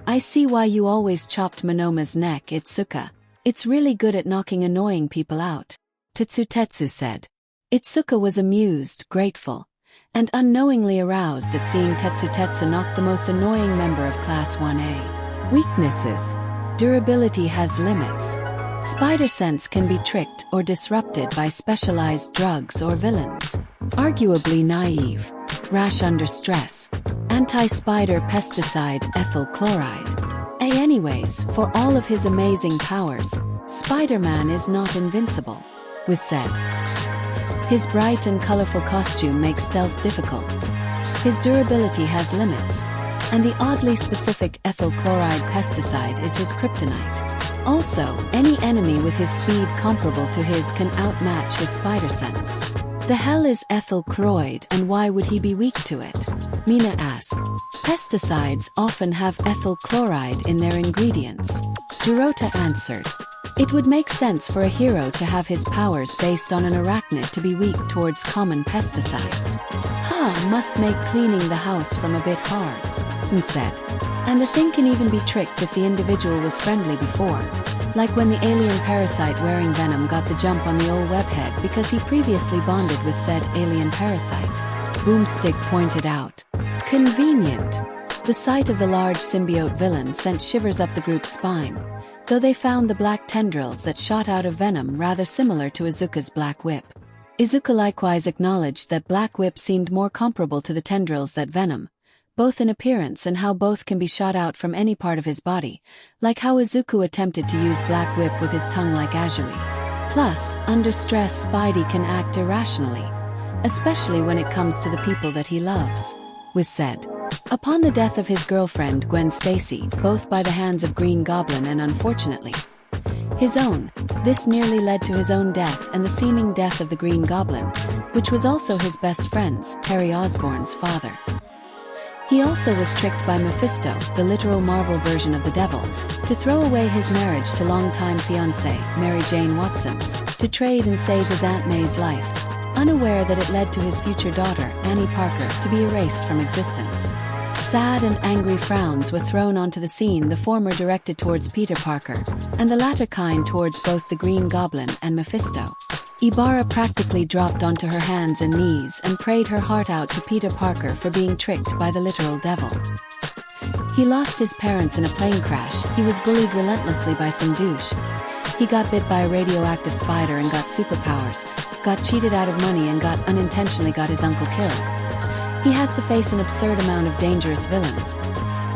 I see why you always chopped Monoma's neck, Itsuka. It's really good at knocking annoying people out. Tetsutetsu said. Itsuka was amused, grateful, and unknowingly aroused at seeing Tetsutetsu knock the most annoying member of Class 1A. Weaknesses. Durability has limits. Spider sense can be tricked or disrupted by specialized drugs or villains. Arguably naive. Rash under stress. Anti-spider pesticide ethyl chloride. Anyways, for all of his amazing powers, Spider-Man is not invincible, was said. His bright and colorful costume makes stealth difficult. His durability has limits, and the oddly specific ethyl chloride pesticide is his kryptonite. Also, any enemy with his speed comparable to his can outmatch his spider sense. The hell is ethyl chloride and why would he be weak to it? Mina asked. Pesticides often have ethyl chloride in their ingredients. Dorota answered. It would make sense for a hero to have his powers based on an arachnid to be weak towards common pesticides. Must make cleaning the house from a bit hard, Sun said. And the thing can even be tricked if the individual was friendly before. Like when the alien parasite wearing venom got the jump on the old webhead because he previously bonded with said alien parasite. Boomstick pointed out. Convenient. The sight of the large symbiote villain sent shivers up the group's spine, though they found the black tendrils that shot out of venom rather similar to Izuku's black whip. Izuku likewise acknowledged that black whip seemed more comparable to the tendrils that venom, both in appearance and how both can be shot out from any part of his body, like how Izuku attempted to use black whip with his tongue like Azui. Plus, under stress Spidey can act irrationally, especially when it comes to the people that he loves, was said. Upon the death of his girlfriend Gwen Stacy, both by the hands of Green Goblin and unfortunately his own, this nearly led to his own death and the seeming death of the Green Goblin, which was also his best friend's, Harry Osborn's father. He also was tricked by Mephisto, the literal Marvel version of the devil, to throw away his marriage to longtime fiancée, Mary Jane Watson, to trade and save his Aunt May's life, unaware that it led to his future daughter, Annie Parker, to be erased from existence. Sad and angry frowns were thrown onto the scene, the former directed towards Peter Parker, and the latter kind towards both the Green Goblin and Mephisto. Ibarra practically dropped onto her hands and knees and prayed her heart out to Peter Parker for being tricked by the literal devil. He lost his parents in a plane crash, he was bullied relentlessly by some douche. He got bit by a radioactive spider and got superpowers, got cheated out of money and unintentionally got his uncle killed. He has to face an absurd amount of dangerous villains.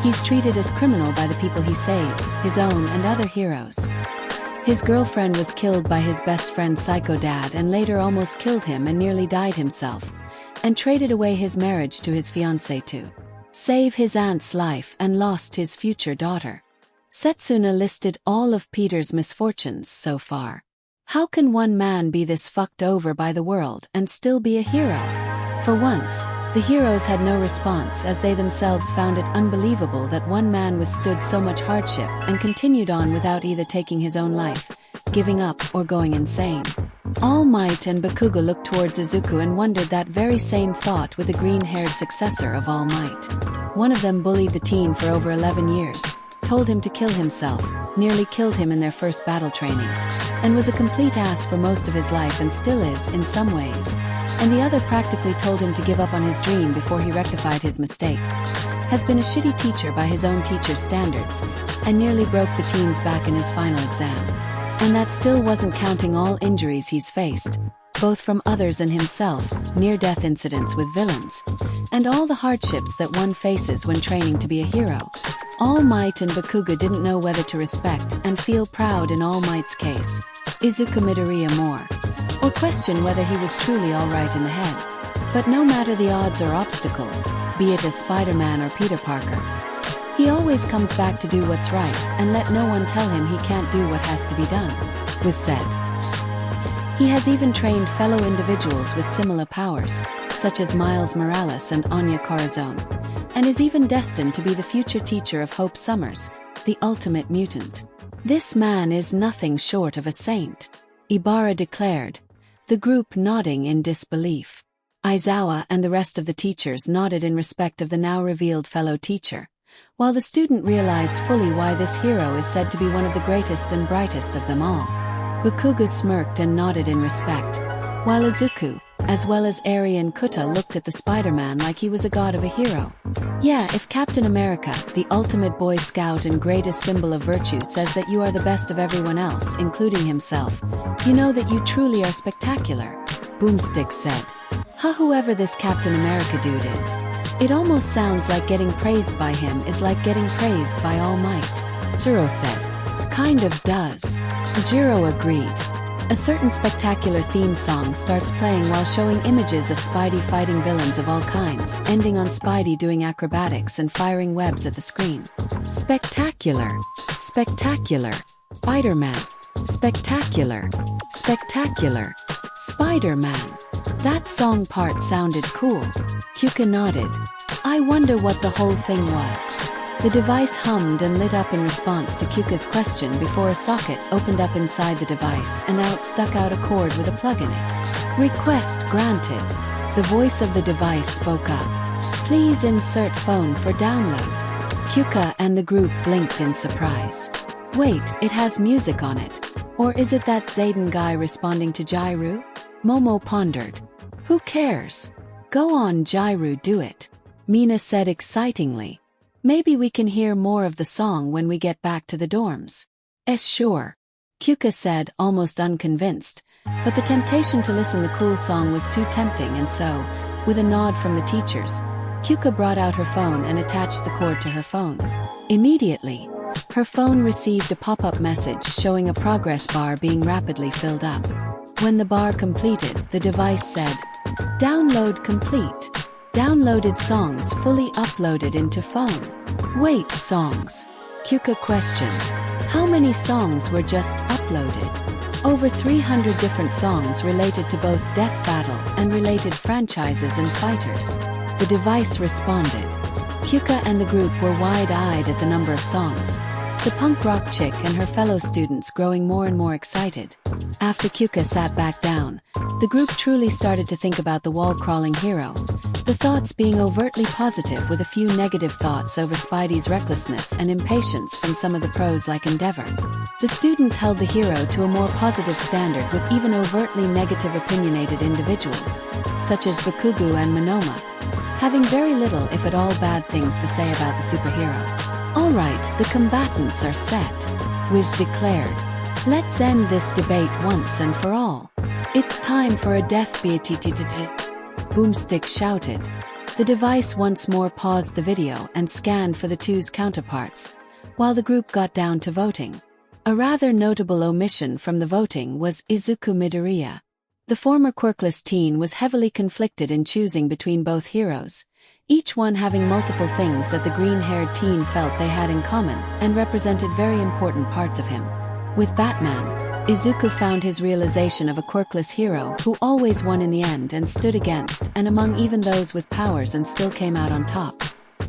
He's treated as criminal by the people he saves, his own and other heroes. His girlfriend was killed by his best friend's psycho dad and later almost killed him and nearly died himself, and traded away his marriage to his fiancée to save his aunt's life and lost his future daughter. Setsuna listed all of Peter's misfortunes so far. How can one man be this fucked over by the world and still be a hero? For once, the heroes had no response as they themselves found it unbelievable that one man withstood so much hardship and continued on without either taking his own life, giving up, or going insane. All Might and Bakugo looked towards Izuku and wondered that very same thought with the green-haired successor of All Might. One of them bullied the teen for over 11 years, told him to kill himself, nearly killed him in their first battle training, and was a complete ass for most of his life and still is in some ways, and the other practically told him to give up on his dream before he rectified his mistake, has been a shitty teacher by his own teacher's standards, and nearly broke the teen's back in his final exam. And that still wasn't counting all injuries he's faced, both from others and himself, near-death incidents with villains, and all the hardships that one faces when training to be a hero. All Might and Bakugo didn't know whether to respect and feel proud in All Might's case, Izuku Midoriya more, or question whether he was truly alright in the head. But no matter the odds or obstacles, be it as Spider-Man or Peter Parker, He always comes back to do what's right and let no one tell him he can't do what has to be done, was said. He has even trained fellow individuals with similar powers, such as Miles Morales and Anya Corazon, and is even destined to be the future teacher of Hope Summers, the ultimate mutant. This man is nothing short of a saint, Ibarra declared, the group nodding in disbelief. Aizawa and the rest of the teachers nodded in respect of the now revealed fellow teacher, while the student realized fully why this hero is said to be one of the greatest and brightest of them all. Bakugo smirked and nodded in respect, while Izuku, as well as Eri and Kuta, looked at the Spider-Man like he was a god of a hero. Yeah, if Captain America, the ultimate Boy Scout and greatest symbol of virtue, says that you are the best of everyone else, including himself, you know that you truly are spectacular, Boomstick said. Whoever this Captain America dude is. It almost sounds like getting praised by him is like getting praised by All Might, Jiro said. Kind of does. Jiro agreed. A certain spectacular theme song starts playing while showing images of Spidey fighting villains of all kinds, ending on Spidey doing acrobatics and firing webs at the screen. Spectacular. Spectacular. Spider-Man. Spectacular. Spectacular. Spider-Man. That song part sounded cool. Kyuka nodded. I wonder what the whole thing was. The device hummed and lit up in response to Kyuka's question before a socket opened up inside the device and out stuck out a cord with a plug in it. Request granted. The voice of the device spoke up. Please insert phone for download. Kyuka and the group blinked in surprise. Wait, it has music on it. Or is it that Zayden guy responding to Jairu? Momo pondered. Who cares? Go on, Jairu, do it. Mina said excitingly. Maybe we can hear more of the song when we get back to the dorms. Sure. Kyuka said, almost unconvinced, but the temptation to listen the cool song was too tempting, and so, with a nod from the teachers, Kyuka brought out her phone and attached the cord to her phone. Immediately, her phone received a pop-up message showing a progress bar being rapidly filled up. When the bar completed, the device said, Download complete. Downloaded songs fully uploaded into phone. Wait, songs? Kyuka questioned. How many songs were just uploaded? Over 300 different songs related to both Death Battle and related franchises and fighters. The device responded. Kyuka and the group were wide-eyed at the number of songs, the punk rock chick and her fellow students growing more and more excited. After Kyuka sat back down, the group truly started to think about the wall-crawling hero, the thoughts being overtly positive with a few negative thoughts over Spidey's recklessness and impatience from some of the pros like Endeavor. The students held the hero to a more positive standard with even overtly negative opinionated individuals, such as Bakugo and Monoma, having very little if at all bad things to say about the superhero. Alright, the combatants are set, Wiz declared. Let's end this debate once and for all. It's time for a death beatitititi. Boomstick shouted. The device once more paused the video and scanned for the two's counterparts, while the group got down to voting. A rather notable omission from the voting was Izuku Midoriya. The former quirkless teen was heavily conflicted in choosing between both heroes, each one having multiple things that the green-haired teen felt they had in common and represented very important parts of him. With Batman, Izuku found his realization of a quirkless hero who always won in the end and stood against and among even those with powers and still came out on top.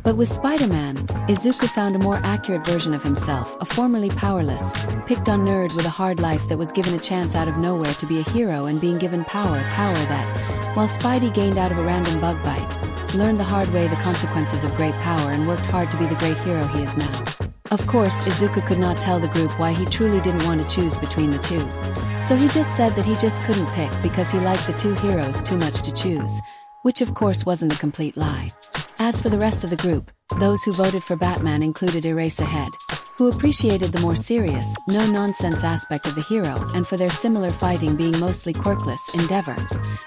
But with Spider-Man, Izuku found a more accurate version of himself, a formerly powerless, picked-on nerd with a hard life that was given a chance out of nowhere to be a hero and being given power that, while Spidey gained out of a random bug bite, learned the hard way the consequences of great power and worked hard to be the great hero he is now. Of course, Izuku could not tell the group why he truly didn't want to choose between the two. So he just said that he just couldn't pick because he liked the two heroes too much to choose, which of course wasn't a complete lie. As for the rest of the group, those who voted for Batman included Eraserhead, who appreciated the more serious, no-nonsense aspect of the hero and for their similar fighting being mostly quirkless Endeavor,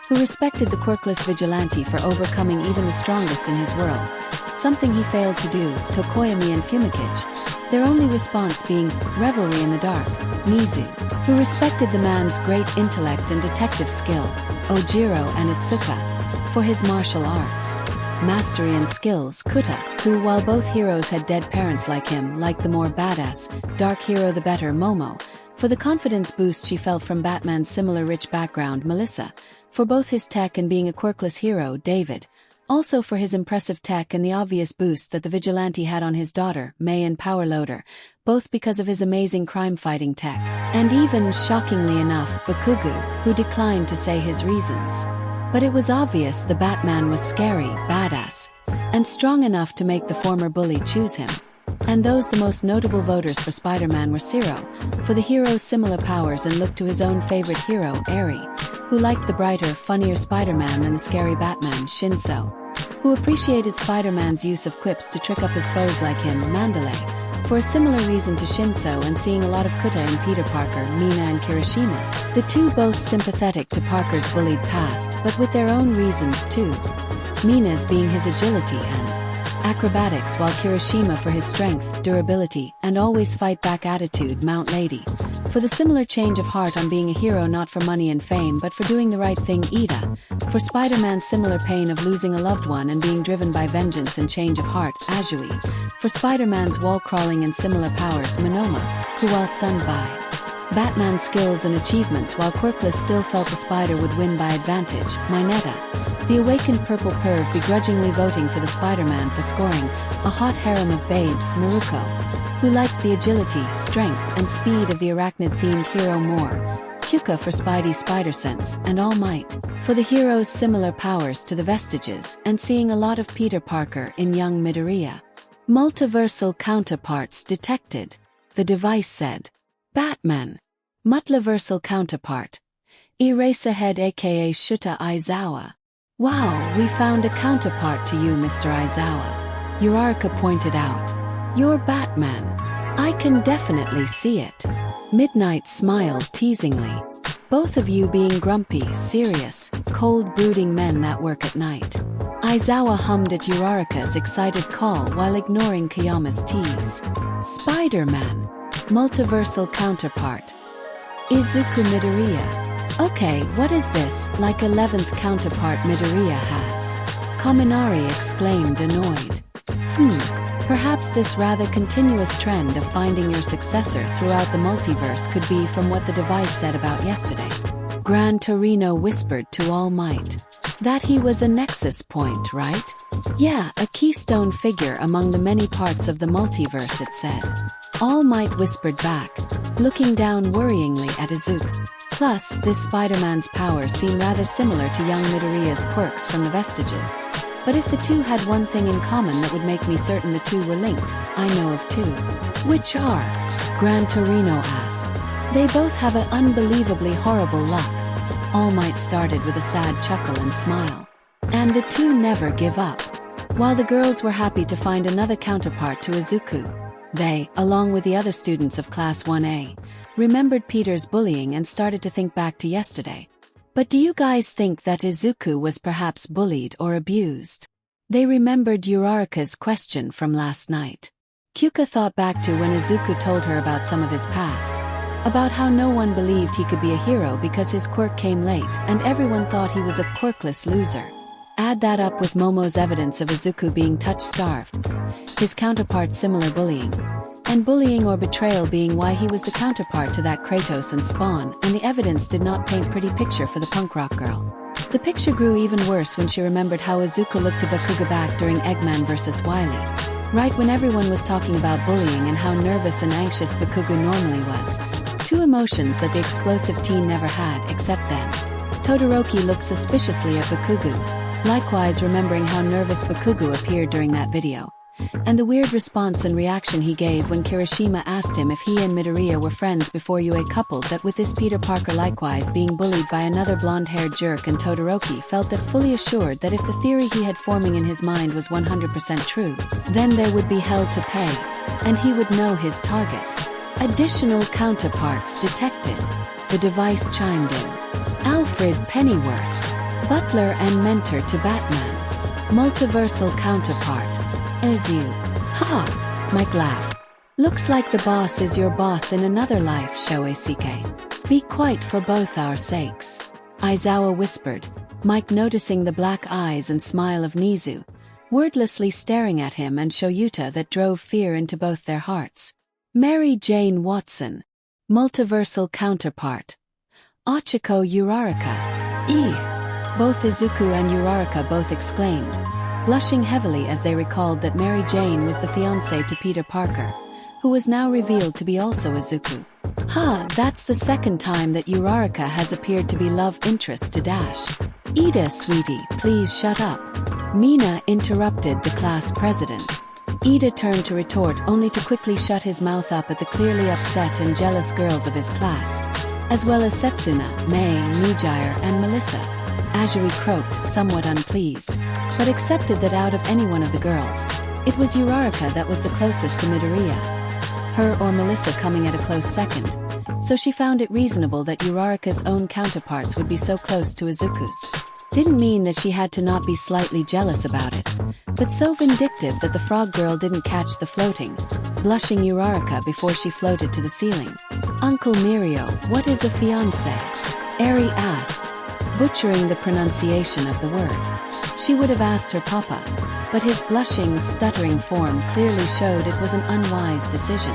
who respected the quirkless vigilante for overcoming even the strongest in his world, something he failed to do, Tokoyami and Fumikage, their only response being revelry in the dark, Nizu, who respected the man's great intellect and detective skill, Ojiro and Itsuka, for his martial arts mastery and skills, Kuta, who, while both heroes had dead parents like him, liked the more badass, dark hero the better, Momo, for the confidence boost she felt from Batman's similar rich background, Melissa, for both his tech and being a quirkless hero, David, also for his impressive tech and the obvious boost that the vigilante had on his daughter, May, and Power Loader, both because of his amazing crime-fighting tech, and even, shockingly enough, Bakugo, who declined to say his reasons. But it was obvious the Batman was scary, badass, and strong enough to make the former bully choose him. And those the most notable voters for Spider-Man were Zero, for the hero's similar powers and looked to his own favorite hero, Eri, who liked the brighter, funnier Spider-Man than the scary Batman, Shinso, who appreciated Spider-Man's use of quips to trick up his foes like him, Mandalay, for a similar reason to Shinso and seeing a lot of Kuta in Peter Parker, Mina and Kirishima, the two both sympathetic to Parker's bullied past but with their own reasons too, Mina's being his agility and acrobatics while Kirishima for his strength, durability, and always fight-back attitude, Mount Lady, for the similar change of heart on being a hero not for money and fame but for doing the right thing, Ida, for Spider-Man's similar pain of losing a loved one and being driven by vengeance and change of heart, Azui, for Spider-Man's wall-crawling and similar powers, Monoma, who while stunned by Batman's skills and achievements while quirkless still felt the spider would win by advantage, Mineta, the awakened purple perv begrudgingly voting for the Spider-Man for scoring a hot harem of babes, Maruko, who liked the agility, strength, and speed of the arachnid-themed hero more, Kyuka for Spidey spider sense, and All Might, for the hero's similar powers to the vestiges, and seeing a lot of Peter Parker in young Midoriya. Multiversal counterparts detected, the device said. Batman. Multiversal counterpart. Eraserhead aka Shuta Aizawa. Wow, we found a counterpart to you, Mr. Aizawa. Uraraka pointed out. You're Batman. I can definitely see it. Midnight smiled teasingly. Both of you being grumpy, serious, cold brooding men that work at night. Aizawa hummed at Uraraka's excited call while ignoring Kayama's tease. Spider-Man. Multiversal counterpart. Izuku Midoriya. Okay, what is this, like 11th counterpart Midoriya has? Kaminari exclaimed annoyed. Perhaps this rather continuous trend of finding your successor throughout the multiverse could be from what the device said about yesterday. Gran Torino whispered to All Might. That he was a nexus point, right? Yeah, a keystone figure among the many parts of the multiverse, it said. All Might whispered back, looking down worryingly at Izuku. Plus, this Spider-Man's powers seem rather similar to young Midoriya's quirks from the vestiges. But if the two had one thing in common that would make me certain the two were linked, I know of two. Which are? Gran Torino asked. They both have an unbelievably horrible luck. All Might started with a sad chuckle and smile. And the two never give up. While the girls were happy to find another counterpart to Izuku, they, along with the other students of Class 1A, remembered Peter's bullying and started to think back to yesterday. But do you guys think that Izuku was perhaps bullied or abused? They remembered Uraraka's question from last night. Kyuka thought back to when Izuku told her about some of his past, about how no one believed he could be a hero because his quirk came late and everyone thought he was a quirkless loser. Add that up with Momo's evidence of Izuku being touch-starved, his counterpart's similar bullying, and bullying or betrayal being why he was the counterpart to that Kratos and Spawn, and the evidence did not paint pretty picture for the punk rock girl. The picture grew even worse when she remembered how Izuku looked to Bakugo back during Eggman vs. Wily, right when everyone was talking about bullying and how nervous and anxious Bakugo normally was, two emotions that the explosive teen never had except then. Todoroki looked suspiciously at Bakugo, likewise remembering how nervous Bakugo appeared during that video, and the weird response and reaction he gave when Kirishima asked him if he and Midoriya were friends before UA coupled that with this Peter Parker likewise being bullied by another blonde-haired jerk, and Todoroki felt that fully assured that if the theory he had forming in his mind was 100% true, then there would be hell to pay, and he would know his target. Additional counterparts detected. The device chimed in. Alfred Pennyworth. Butler and mentor to Batman. Multiversal counterpart. Izu. Ha! Mike laughed. Looks like the boss is your boss in another life, Shoeisuke. Be quiet for both our sakes. Aizawa whispered, Mike noticing the black eyes and smile of Nizu, wordlessly staring at him and Shoyuta that drove fear into both their hearts. Mary Jane Watson. Multiversal counterpart. Ochiko Uraraka. Eeh! Both Izuku and Uraraka both exclaimed, blushing heavily as they recalled that Mary Jane was the fiancée to Peter Parker, who was now revealed to be also Izuku. That's the second time that Uraraka has appeared to be love interest to Dash. Ida, sweetie, please shut up. Mina interrupted the class president. Ida turned to retort only to quickly shut his mouth up at the clearly upset and jealous girls of his class, as well as Setsuna, May, Mijire, and Melissa. Ajiri croaked, somewhat unpleased, but accepted that out of any one of the girls, it was Uraraka that was the closest to Midoriya. Her or Melissa coming at a close second, so she found it reasonable that Uraraka's own counterparts would be so close to Izuku's. Didn't mean that she had to not be slightly jealous about it, but so vindictive that the frog girl didn't catch the floating, blushing Uraraka before she floated to the ceiling. Uncle Mirio, what is a fiancé? Eri asked, butchering the pronunciation of the word. She would have asked her papa, but his blushing, stuttering form clearly showed it was an unwise decision.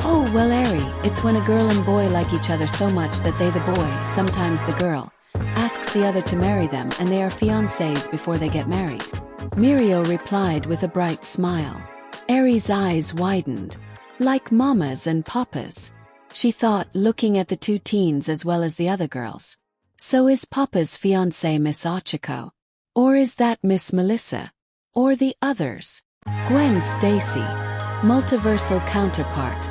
Oh well, Eri, it's when a girl and boy like each other so much that they, the boy, sometimes the girl, asks the other to marry them and they are fiancés before they get married. Mirio replied with a bright smile. Eri's eyes widened. Like mamas and papas, she thought, looking at the two teens as well as the other girls. So is papa's fiancée Miss Ochiko? Or is that Miss Melissa? Or the others? Gwen Stacy. Multiversal counterpart.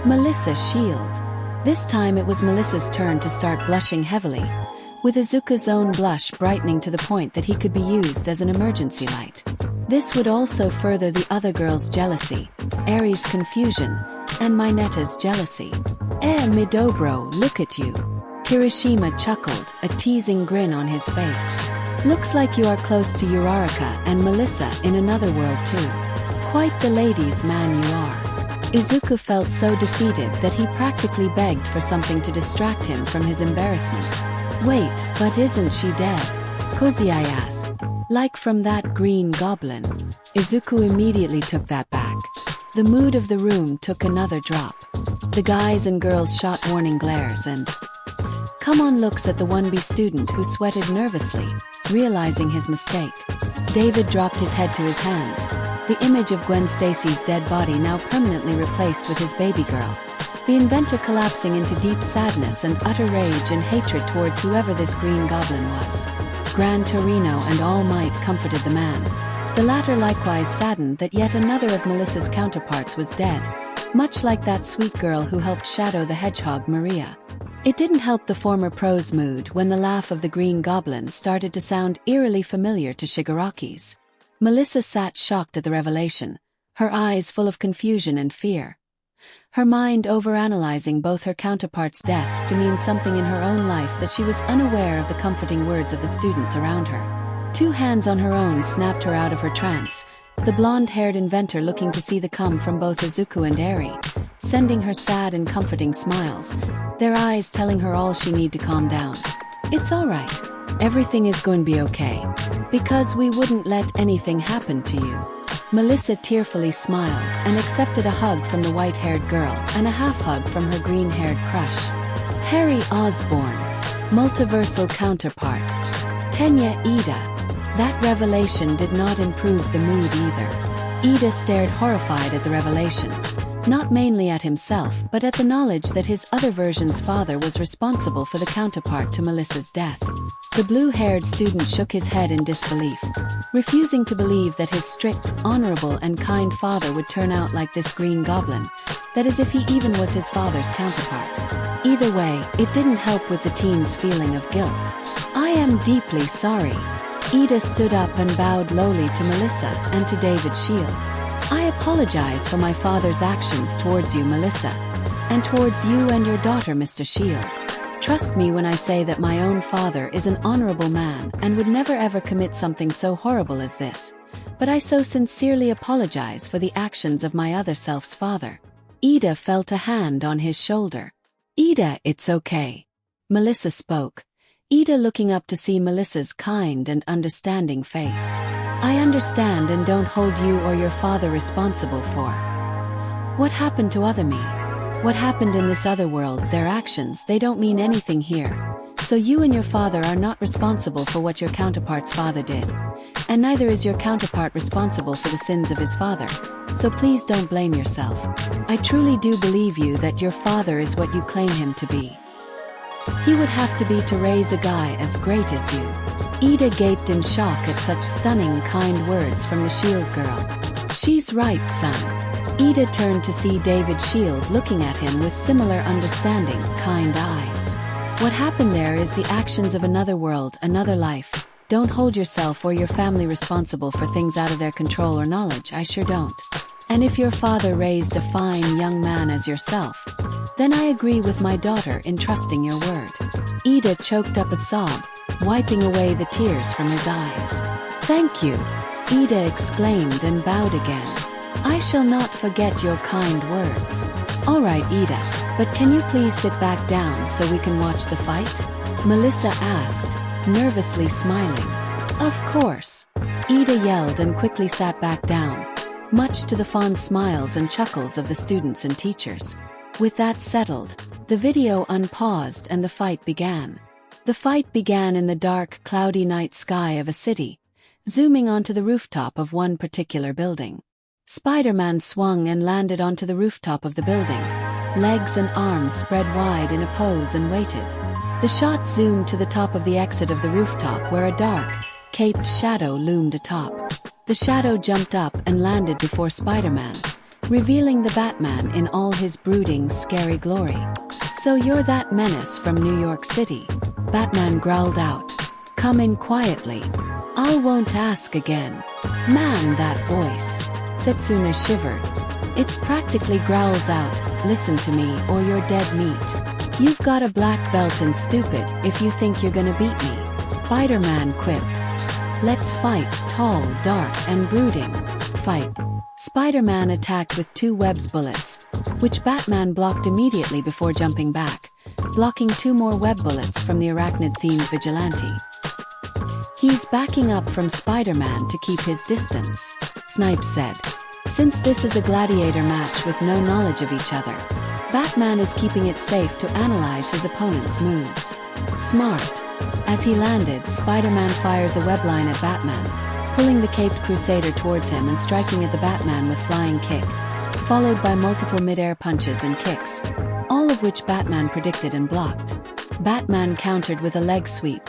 Melissa Shield. This time it was Melissa's turn to start blushing heavily, with Izuku's own blush brightening to the point that he could be used as an emergency light. This would also further the other girls' jealousy, Eri's confusion, and Mineta's jealousy. Midobro, look at you. Kirishima chuckled, a teasing grin on his face. Looks like you are close to Uraraka and Melissa in another world too. Quite the ladies' man you are. Izuku felt so defeated that he practically begged for something to distract him from his embarrassment. Wait, but isn't she dead? Kozai asked. Like from that green goblin. Izuku immediately took that back. The mood of the room took another drop. The guys and girls shot warning glares and come-on looks at the 1B student who sweated nervously, realizing his mistake. David dropped his head to his hands, the image of Gwen Stacy's dead body now permanently replaced with his baby girl. The inventor collapsing into deep sadness and utter rage and hatred towards whoever this green goblin was. Gran Torino and All Might comforted the man. The latter likewise saddened that yet another of Melissa's counterparts was dead, much like that sweet girl who helped shadow the hedgehog Maria. It didn't help the former pro's mood when the laugh of the green goblin started to sound eerily familiar to Shigaraki's. Melissa sat shocked at the revelation, her eyes full of confusion and fear. Her mind overanalyzing both her counterparts' deaths to mean something in her own life that she was unaware of the comforting words of the students around her. Two hands on her own snapped her out of her trance, the blonde-haired inventor looking to see the come from both Izuku and Eri, sending her sad and comforting smiles, their eyes telling her all she need to calm down. It's alright. Everything is going to be okay. Because we wouldn't let anything happen to you. Melissa tearfully smiled and accepted a hug from the white-haired girl and a half-hug from her green-haired crush. Harry Osborn, multiversal counterpart. Tenya Ida. That revelation did not improve the mood either. Ida stared horrified at the revelation, not mainly at himself but at the knowledge that his other version's father was responsible for the counterpart to Melissa's death. The blue-haired student shook his head in disbelief, refusing to believe that his strict, honorable and kind father would turn out like this green goblin, that is if he even was his father's counterpart. Either way, it didn't help with the teen's feeling of guilt. I am deeply sorry. Ida stood up and bowed lowly to Melissa and to David Shield. I apologize for my father's actions towards you, Melissa, and towards you and your daughter, Mr. Shield. Trust me when I say that my own father is an honorable man and would never ever commit something so horrible as this, but I so sincerely apologize for the actions of my other self's father. Ida felt a hand on his shoulder. Ida, it's okay. Melissa spoke, Ida looking up to see Melissa's kind and understanding face. I understand and don't hold you or your father responsible for what happened to other me. What happened in this other world, their actions, they don't mean anything here. So you and your father are not responsible for what your counterpart's father did. And neither is your counterpart responsible for the sins of his father. So please don't blame yourself. I truly do believe you that your father is what you claim him to be. He would have to be to raise a guy as great as you. Ida gaped in shock at such stunning, kind words from the Shield girl. She's right, son. Ida turned to see David Shield looking at him with similar understanding, kind eyes. What happened there is the actions of another world, another life. Don't hold yourself or your family responsible for things out of their control or knowledge, I sure don't. And if your father raised a fine young man as yourself, then I agree with my daughter in trusting your word. Ida choked up a sob, wiping away the tears from his eyes. Thank you, Ida exclaimed and bowed again. I shall not forget your kind words. All right, Ida, but can you please sit back down so we can watch the fight? Melissa asked, nervously smiling. Of course. Ida yelled and quickly sat back down, much to the fond smiles and chuckles of the students and teachers. With that settled, the video unpaused and the fight began. The fight began in the dark, cloudy night sky of a city, zooming onto the rooftop of one particular building. Spider-Man swung and landed onto the rooftop of the building, legs and arms spread wide in a pose, and waited. The shot zoomed to the top of the exit of the rooftop where a dark, caped shadow loomed atop. The shadow jumped up and landed before Spider-Man, revealing the Batman in all his brooding, scary glory. So you're that menace from New York City? Batman growled out. Come in quietly. I won't ask again. Man, that voice. Setsuna shivered. It's practically growls out, listen to me or you're dead meat. You've got a black belt and stupid if you think you're gonna beat me. Spider-Man quipped. Let's fight, tall, dark, and brooding. Fight. Spider-Man attacked with 2 webs bullets, which Batman blocked immediately before jumping back, blocking 2 more web bullets from the arachnid-themed vigilante. He's backing up from Spider-Man to keep his distance, Snipes said. Since this is a gladiator match with no knowledge of each other, Batman is keeping it safe to analyze his opponent's moves. Smart. As he landed, Spider-Man fires a webline at Batman, pulling the caped crusader towards him and striking at the Batman with flying kick, followed by multiple mid-air punches and kicks, all of which Batman predicted and blocked. Batman countered with a leg sweep,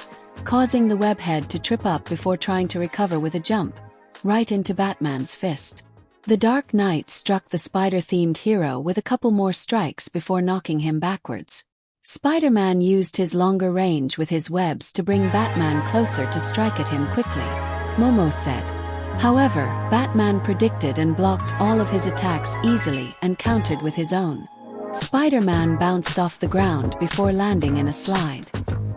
causing the webhead to trip up before trying to recover with a jump, right into Batman's fist. The Dark Knight struck the spider-themed hero with a couple more strikes before knocking him backwards. Spider-Man used his longer range with his webs to bring Batman closer to strike at him quickly, Momo said. However, Batman predicted and blocked all of his attacks easily and countered with his own. Spider-Man bounced off the ground before landing in a slide.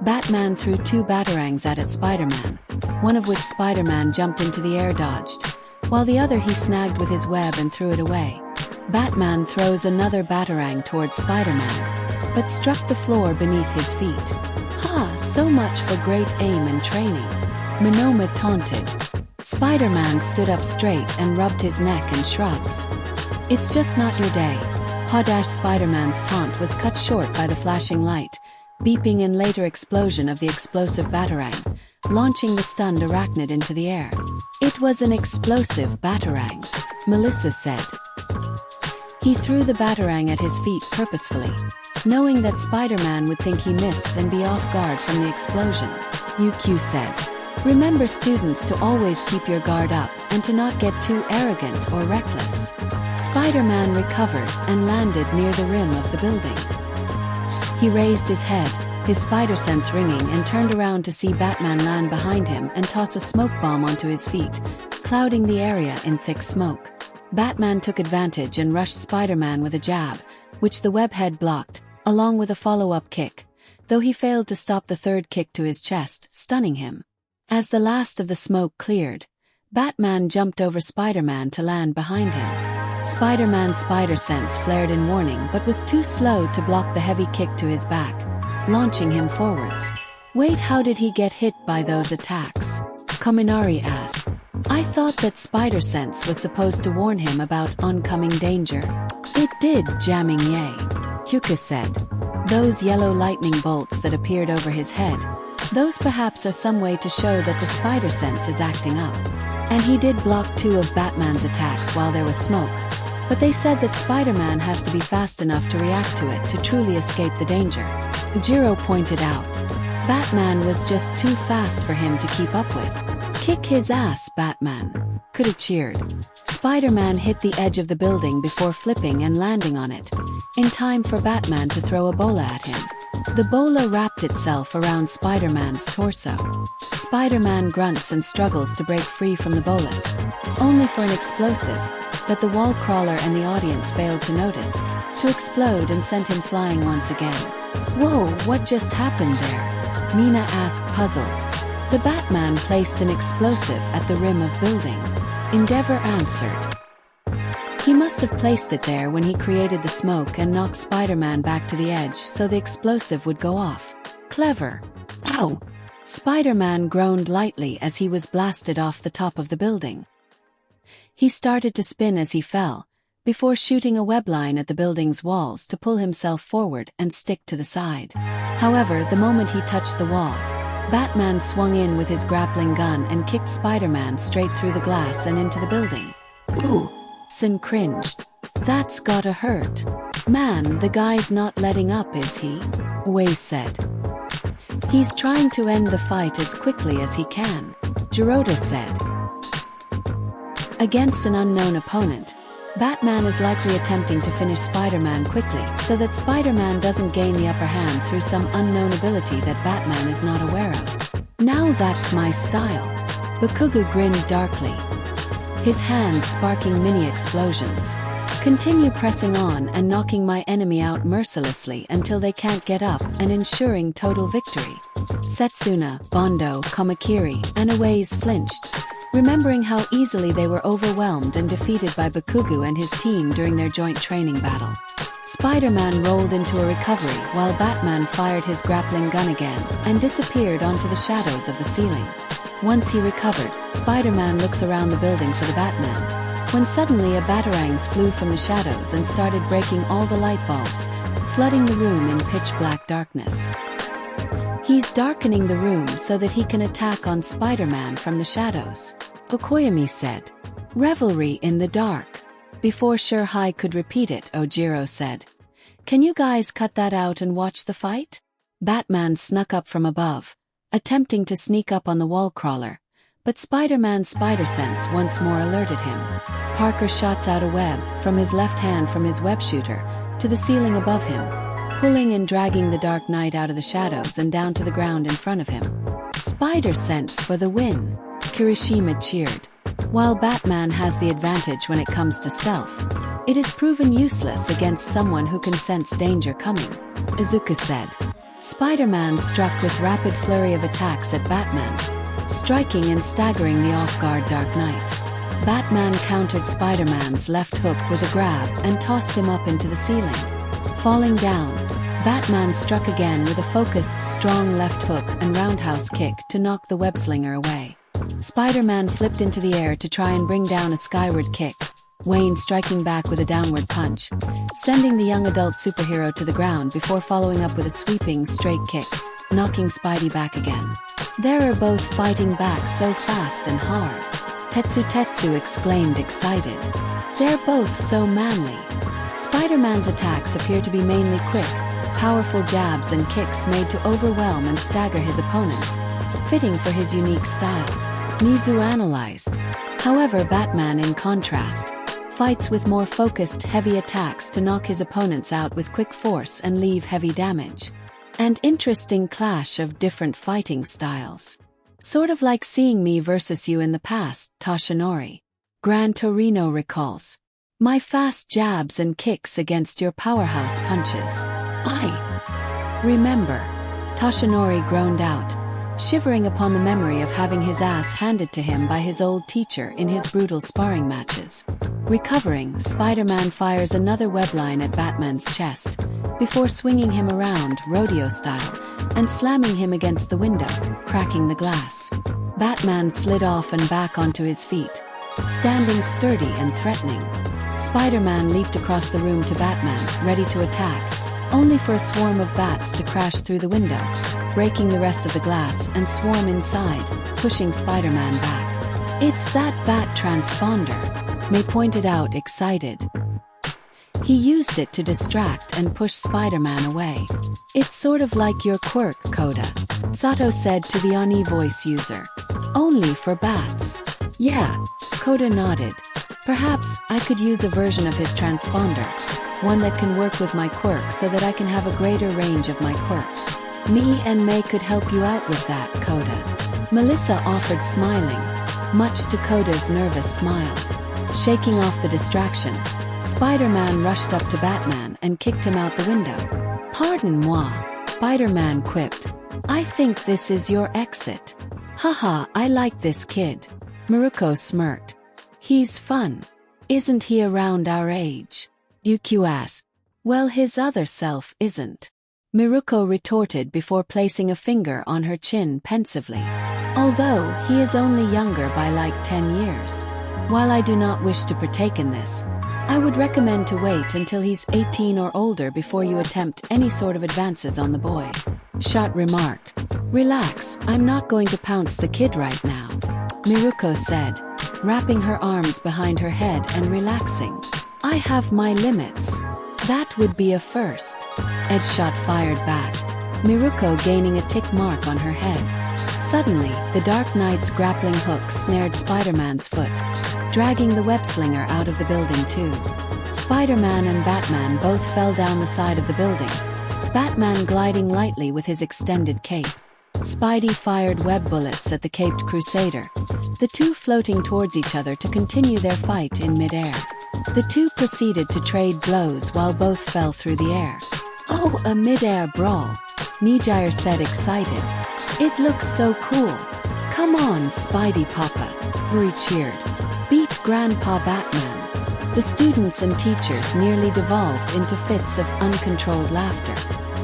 Batman threw 2 batarangs at Spider-Man, one of which Spider-Man jumped into the air dodged, while the other he snagged with his web and threw it away. Batman throws another batarang towards Spider-Man, but struck the floor beneath his feet. Ha, so much for great aim and training. Monoma taunted. Spider-Man stood up straight and rubbed his neck and shrugs. It's just not your day. Ha-dash Spider-Man's taunt was cut short by the flashing light, beeping and later explosion of the explosive batarang, launching the stunned arachnid into the air. It was an explosive batarang, Melissa said. He threw the batarang at his feet purposefully, knowing that Spider-Man would think he missed and be off guard from the explosion. UQ said, remember students to always keep your guard up and to not get too arrogant or reckless. Spider-Man recovered and landed near the rim of the building. He raised his head, his spider sense ringing, and turned around to see Batman land behind him and toss a smoke bomb onto his feet, clouding the area in thick smoke. Batman took advantage and rushed Spider-Man with a jab, which the webhead blocked, along with a follow-up kick, though he failed to stop the third kick to his chest, stunning him. As the last of the smoke cleared, Batman jumped over Spider-Man to land behind him. Spider-Man's spider sense flared in warning but was too slow to block the heavy kick to his back, launching him forwards. Wait, how did he get hit by those attacks? Kaminari asked. I thought that spider sense was supposed to warn him about oncoming danger. It did, jamming Ye. Hyuka said. Those yellow lightning bolts that appeared over his head, those perhaps are some way to show that the spider sense is acting up. And he did block 2 of Batman's attacks while there was smoke, but they said that Spider-Man has to be fast enough to react to it to truly escape the danger. Jiro pointed out. Batman was just too fast for him to keep up with. Kick his ass, Batman. Could have cheered. Spider-Man hit the edge of the building before flipping and landing on it, in time for Batman to throw a bola at him. The bola wrapped itself around Spider-Man's torso. Spider-Man grunts and struggles to break free from the bolus, only for an explosive, that the wall crawler and the audience failed to notice, to explode and sent him flying once again. Whoa, what just happened there? Mina asked, puzzled. The Batman placed an explosive at the rim of building. Endeavor answered. He must have placed it there when he created the smoke and knocked Spider-Man back to the edge so the explosive would go off. Clever. Ow! Spider-Man groaned lightly as he was blasted off the top of the building. He started to spin as he fell, before shooting a web line at the building's walls to pull himself forward and stick to the side. However, the moment he touched the wall, Batman swung in with his grappling gun and kicked Spider-Man straight through the glass and into the building. Ooh! Sin cringed. That's gotta hurt. Man, the guy's not letting up, is he? Wei said. He's trying to end the fight as quickly as he can, Jirota said. Against an unknown opponent, Batman is likely attempting to finish Spider-Man quickly so that Spider-Man doesn't gain the upper hand through some unknown ability that Batman is not aware of. Now that's my style. Bakugo grinned darkly, his hands sparking mini explosions. Continue pressing on and knocking my enemy out mercilessly until they can't get up and ensuring total victory. Setsuna, Bondo, Kamakiri, and Awais flinched, remembering how easily they were overwhelmed and defeated by Bakugo and his team during their joint training battle. Spider-Man rolled into a recovery while Batman fired his grappling gun again and disappeared onto the shadows of the ceiling. Once he recovered, Spider-Man looks around the building for the Batman, when suddenly a batarangs flew from the shadows and started breaking all the light bulbs, flooding the room in pitch-black darkness. He's darkening the room so that he can attack on Spider-Man from the shadows, Okoyami said. Revelry in the dark. Before Shirhai could repeat it, Ojiro said. Can you guys cut that out and watch the fight? Batman snuck up from above, attempting to sneak up on the wall crawler, but Spider-Man's spider sense once more alerted him. Parker shots out a web from his left hand from his web shooter to the ceiling above him, pulling and dragging the Dark Knight out of the shadows and down to the ground in front of him. Spider sense for the win, Kirishima cheered. While Batman has the advantage when it comes to stealth, it is proven useless against someone who can sense danger coming, Izuku said. Spider-Man struck with rapid flurry of attacks at Batman, striking and staggering the off-guard Dark Knight. Batman countered Spider-Man's left hook with a grab and tossed him up into the ceiling. Falling down, Batman struck again with a focused, strong left hook and roundhouse kick to knock the web-slinger away. Spider-Man flipped into the air to try and bring down a skyward kick, Wayne striking back with a downward punch, sending the young adult superhero to the ground before following up with a sweeping, straight kick, knocking Spidey back again. They're both fighting back so fast and hard. Tetsu exclaimed excited. They're both so manly. Spider-Man's attacks appear to be mainly quick, powerful jabs and kicks made to overwhelm and stagger his opponents, fitting for his unique style, Mizu analyzed. However, Batman, in contrast, fights with more focused, heavy attacks to knock his opponents out with quick force and leave heavy damage. An interesting clash of different fighting styles. Sort of like seeing me versus you in the past, Toshinori. Gran Torino recalls. My fast jabs and kicks against your powerhouse punches. I remember. Toshinori groaned out, shivering upon the memory of having his ass handed to him by his old teacher in his brutal sparring matches. Recovering, Spider-Man fires another webline at Batman's chest, before swinging him around, rodeo style, and slamming him against the window, cracking the glass. Batman slid off and back onto his feet, standing sturdy and threatening. Spider-Man leaped across the room to Batman, ready to attack, only for a swarm of bats to crash through the window, breaking the rest of the glass and swarm inside, pushing Spider-Man back. "It's that bat transponder," May pointed out, excited. He used it to distract and push Spider-Man away. "It's sort of like your quirk, Koda," Sato said to the Oni voice user. "Only for bats." "Yeah," Koda nodded. "Perhaps I could use a version of his transponder, one that can work with my quirk so that I can have a greater range of my quirk." "Me and May could help you out with that, Koda," Melissa offered, smiling, much to Koda's nervous smile. Shaking off the distraction, Spider-Man rushed up to Batman and kicked him out the window. "Pardon moi," Spider-Man quipped. "I think this is your exit." "Haha, I like this kid," Miruko smirked. "He's fun. Isn't he around our age?" Yuku asked. "Well, his other self isn't," Miruko retorted before placing a finger on her chin pensively. "Although he is only younger by like 10 years. While I do not wish to partake in this, I would recommend to wait until he's 18 or older before you attempt any sort of advances on the boy," Shot remarked. "Relax, I'm not going to pounce the kid right now," Miruko said, wrapping her arms behind her head and relaxing. "I have my limits." "That would be a first," Edshot fired back, Miruko gaining a tick mark on her head. Suddenly, the Dark Knight's grappling hook snared Spider-Man's foot, dragging the web-slinger out of the building too. Spider-Man and Batman both fell down the side of the building, Batman gliding lightly with his extended cape. Spidey fired web bullets at the caped Crusader, the two floating towards each other to continue their fight in mid-air. The two proceeded to trade blows while both fell through the air. "Oh, a mid-air brawl," Nijire said, excited. "It looks so cool. Come on, Spidey Papa," Rui cheered. "Beat Grandpa Batman." The students and teachers nearly devolved into fits of uncontrolled laughter.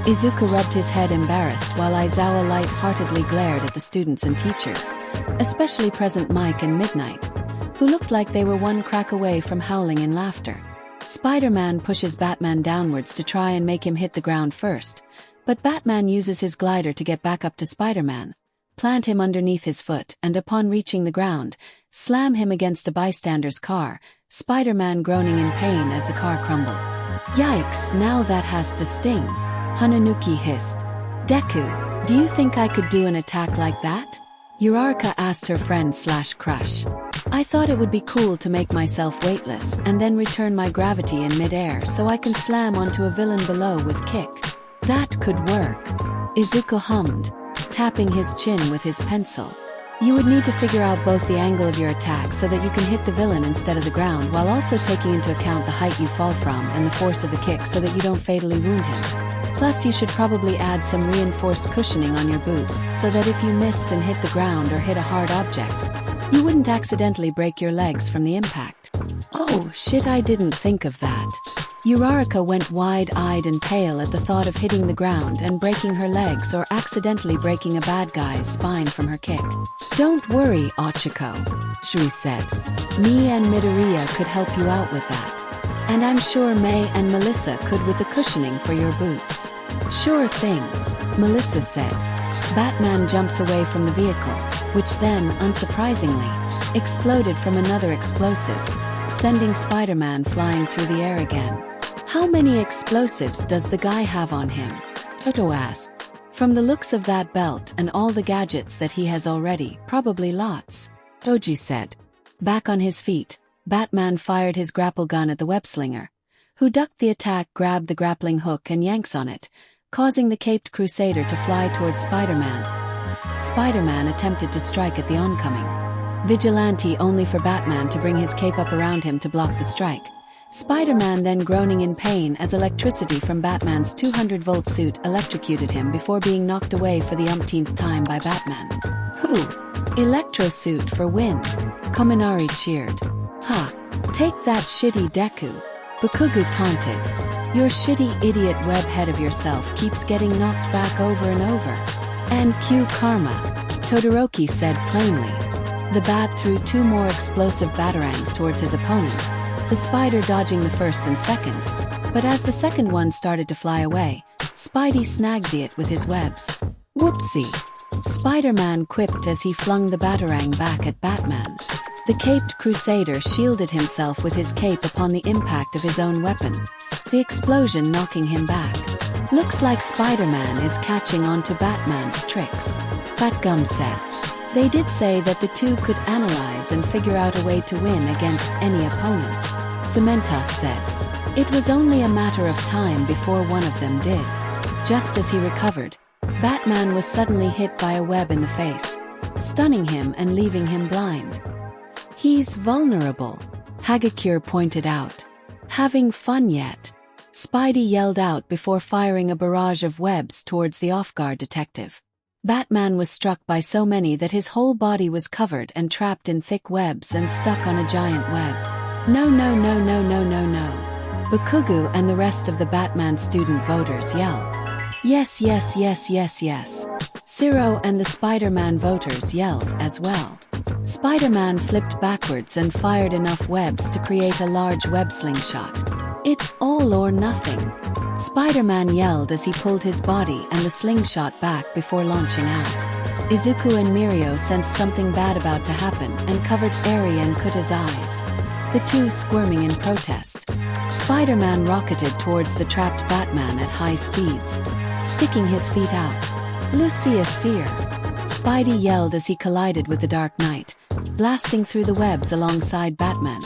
Izuku rubbed his head embarrassed while Aizawa light-heartedly glared at the students and teachers, especially present Mike and Midnight, who looked like they were one crack away from howling in laughter. Spider-Man pushes Batman downwards to try and make him hit the ground first, but Batman uses his glider to get back up to Spider-Man, plant him underneath his foot, and upon reaching the ground, slam him against a bystander's car, Spider-Man groaning in pain as the car crumbled. "Yikes, now that has to sting," Hananuki hissed. "Deku, do you think I could do an attack like that?" Uraraka asked her friend/crush. "I thought it would be cool to make myself weightless and then return my gravity in mid-air so I can slam onto a villain below with kick. That could work," Izuku hummed, tapping his chin with his pencil. "You would need to figure out both the angle of your attack so that you can hit the villain instead of the ground while also taking into account the height you fall from and the force of the kick so that you don't fatally wound him. Plus you should probably add some reinforced cushioning on your boots so that if you missed and hit the ground or hit a hard object, you wouldn't accidentally break your legs from the impact." "Oh shit, I didn't think of that." Uraraka went wide-eyed and pale at the thought of hitting the ground and breaking her legs or accidentally breaking a bad guy's spine from her kick. "Don't worry, Ochiko," Shui said. "Me and Midoriya could help you out with that. And I'm sure May and Melissa could with the cushioning for your boots." "Sure thing," Melissa said. Batman jumps away from the vehicle, which then, unsurprisingly, exploded from another explosive, sending Spider-Man flying through the air again. "How many explosives does the guy have on him?" Toto asked. "From the looks of that belt and all the gadgets that he has already, probably lots," Toji said. Back on his feet, Batman fired his grapple gun at the web-slinger, who ducked the attack, grabbed the grappling hook and yanks on it, causing the caped Crusader to fly towards Spider-Man. Spider-Man attempted to strike at the oncoming vigilante only for Batman to bring his cape up around him to block the strike. Spider-Man then groaning in pain as electricity from Batman's 200-volt suit electrocuted him before being knocked away for the umpteenth time by Batman. "Who? Electro suit for win," Kominari cheered. Ha! Take that shitty Deku. Bakugo taunted. Your shitty idiot web head of yourself keeps getting knocked back over and over. And cue karma, Todoroki said plainly. The bat threw 2 more explosive batarangs towards his opponent, the spider dodging the first and second. But as the second one started to fly away, Spidey snagged it with his webs. Whoopsie! Spider-Man quipped as he flung the batarang back at Batman. The caped crusader shielded himself with his cape upon the impact of his own weapon, the explosion knocking him back. Looks like Spider-Man is catching on to Batman's tricks, Fat Gum said. They did say that the two could analyze and figure out a way to win against any opponent, Cementos said. It was only a matter of time before one of them did. Just as he recovered, Batman was suddenly hit by a web in the face, stunning him and leaving him blind. He's vulnerable, Hagakure pointed out. Having fun yet? Spidey yelled out before firing a barrage of webs towards the off-guard detective. Batman was struck by so many that his whole body was covered and trapped in thick webs and stuck on a giant web. No, no, no, no, no, no, no. Bakugo and the rest of the Batman student voters yelled. Yes, yes, yes, yes, yes. Zero and the Spider-Man voters yelled as well. Spider-Man flipped backwards and fired enough webs to create a large web slingshot. It's all or nothing. Spider-Man yelled as he pulled his body and the slingshot back before launching out. Izuku and Mirio sensed something bad about to happen and covered Eri and Kuta's eyes, the two squirming in protest. Spider-Man rocketed towards the trapped Batman at high speeds, sticking his feet out. Lucia Sear! Spidey yelled as he collided with the Dark Knight, blasting through the webs alongside Batman.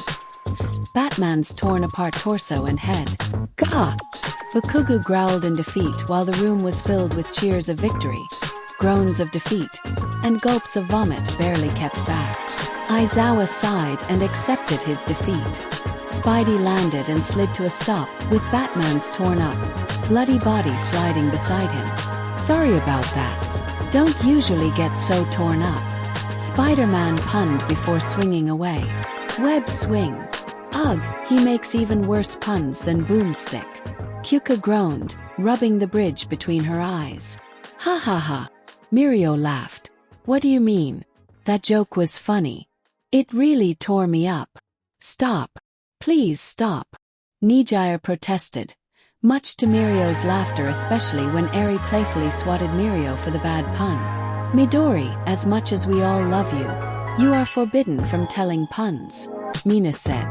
Batman's torn-apart torso and head. Gah! Bakugo growled in defeat while the room was filled with cheers of victory, groans of defeat, and gulps of vomit barely kept back. Aizawa sighed and accepted his defeat. Spidey landed and slid to a stop, with Batman's torn-up, bloody body sliding beside him. Sorry about that. Don't usually get so torn up. Spider-Man punned before swinging away. Web swing. Ugh, he makes even worse puns than Boomstick. Kyuka groaned, rubbing the bridge between her eyes. Ha ha ha. Mirio laughed. What do you mean? That joke was funny. It really tore me up. Stop. Please stop. Nijire protested, much to Mirio's laughter, especially when Eri playfully swatted Mirio for the bad pun. Midori, as much as we all love you, you are forbidden from telling puns, Mina said.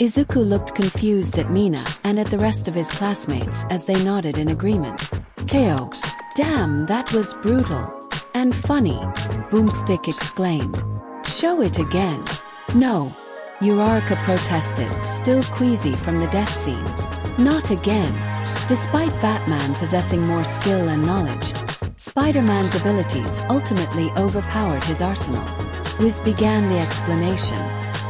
Izuku looked confused at Mina and at the rest of his classmates as they nodded in agreement. KO. Damn, that was brutal. And funny, Boomstick exclaimed. Show it again. No. Uraraka protested, still queasy from the death scene. Not again. Despite Batman possessing more skill and knowledge, Spider-Man's abilities ultimately overpowered his arsenal. Wiz began the explanation.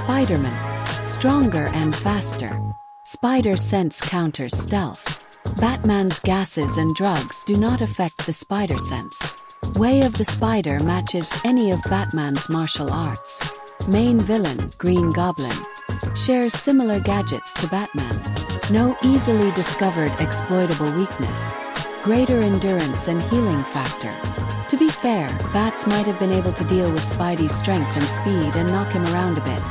Spider-Man. Stronger and faster. Spider sense counters stealth. Batman's gases and drugs do not affect the spider sense. Way of the Spider matches any of Batman's martial arts. Main villain, Green Goblin, shares similar gadgets to Batman. No easily discovered exploitable weakness. Greater endurance and healing factor. To be fair, Bats might have been able to deal with Spidey's strength and speed and knock him around a bit.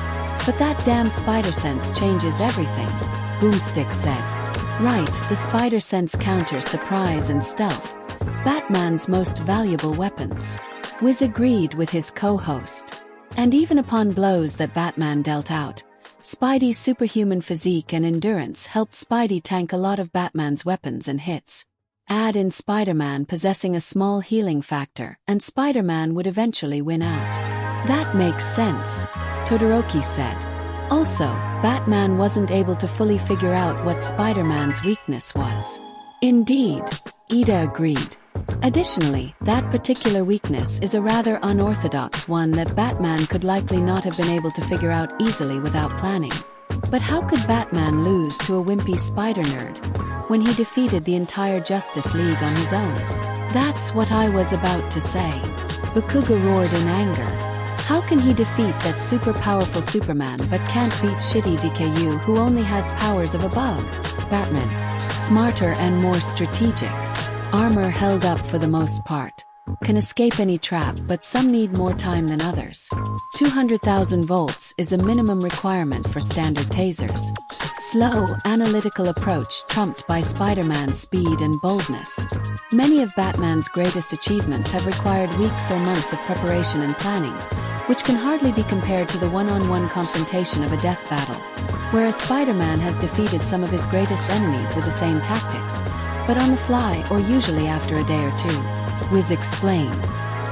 But that damn spider sense changes everything, Boomstick said. Right, the spider sense counters surprise and stealth, Batman's most valuable weapons. Wiz agreed with his co-host. And even upon blows that Batman dealt out, Spidey's superhuman physique and endurance helped Spidey tank a lot of Batman's weapons and hits. Add in Spider-Man possessing a small healing factor, and Spider-Man would eventually win out. That makes sense, Todoroki said. Also, Batman wasn't able to fully figure out what Spider-Man's weakness was. Indeed, Ida agreed. Additionally, that particular weakness is a rather unorthodox one that Batman could likely not have been able to figure out easily without planning. But how could Batman lose to a wimpy spider nerd when he defeated the entire Justice League on his own? That's what I was about to say. Bakugo roared in anger. How can he defeat that super powerful Superman but can't beat shitty DKU who only has powers of a bug? Batman. Smarter and more strategic. Armor held up for the most part. Can escape any trap, but some need more time than others. 200,000 volts is a minimum requirement for standard tasers. Slow, analytical approach trumped by Spider-Man's speed and boldness. Many of Batman's greatest achievements have required weeks or months of preparation and planning, which can hardly be compared to the one-on-one confrontation of a death battle, whereas Spider-Man has defeated some of his greatest enemies with the same tactics, but on the fly or usually after a day or two. Wiz explained.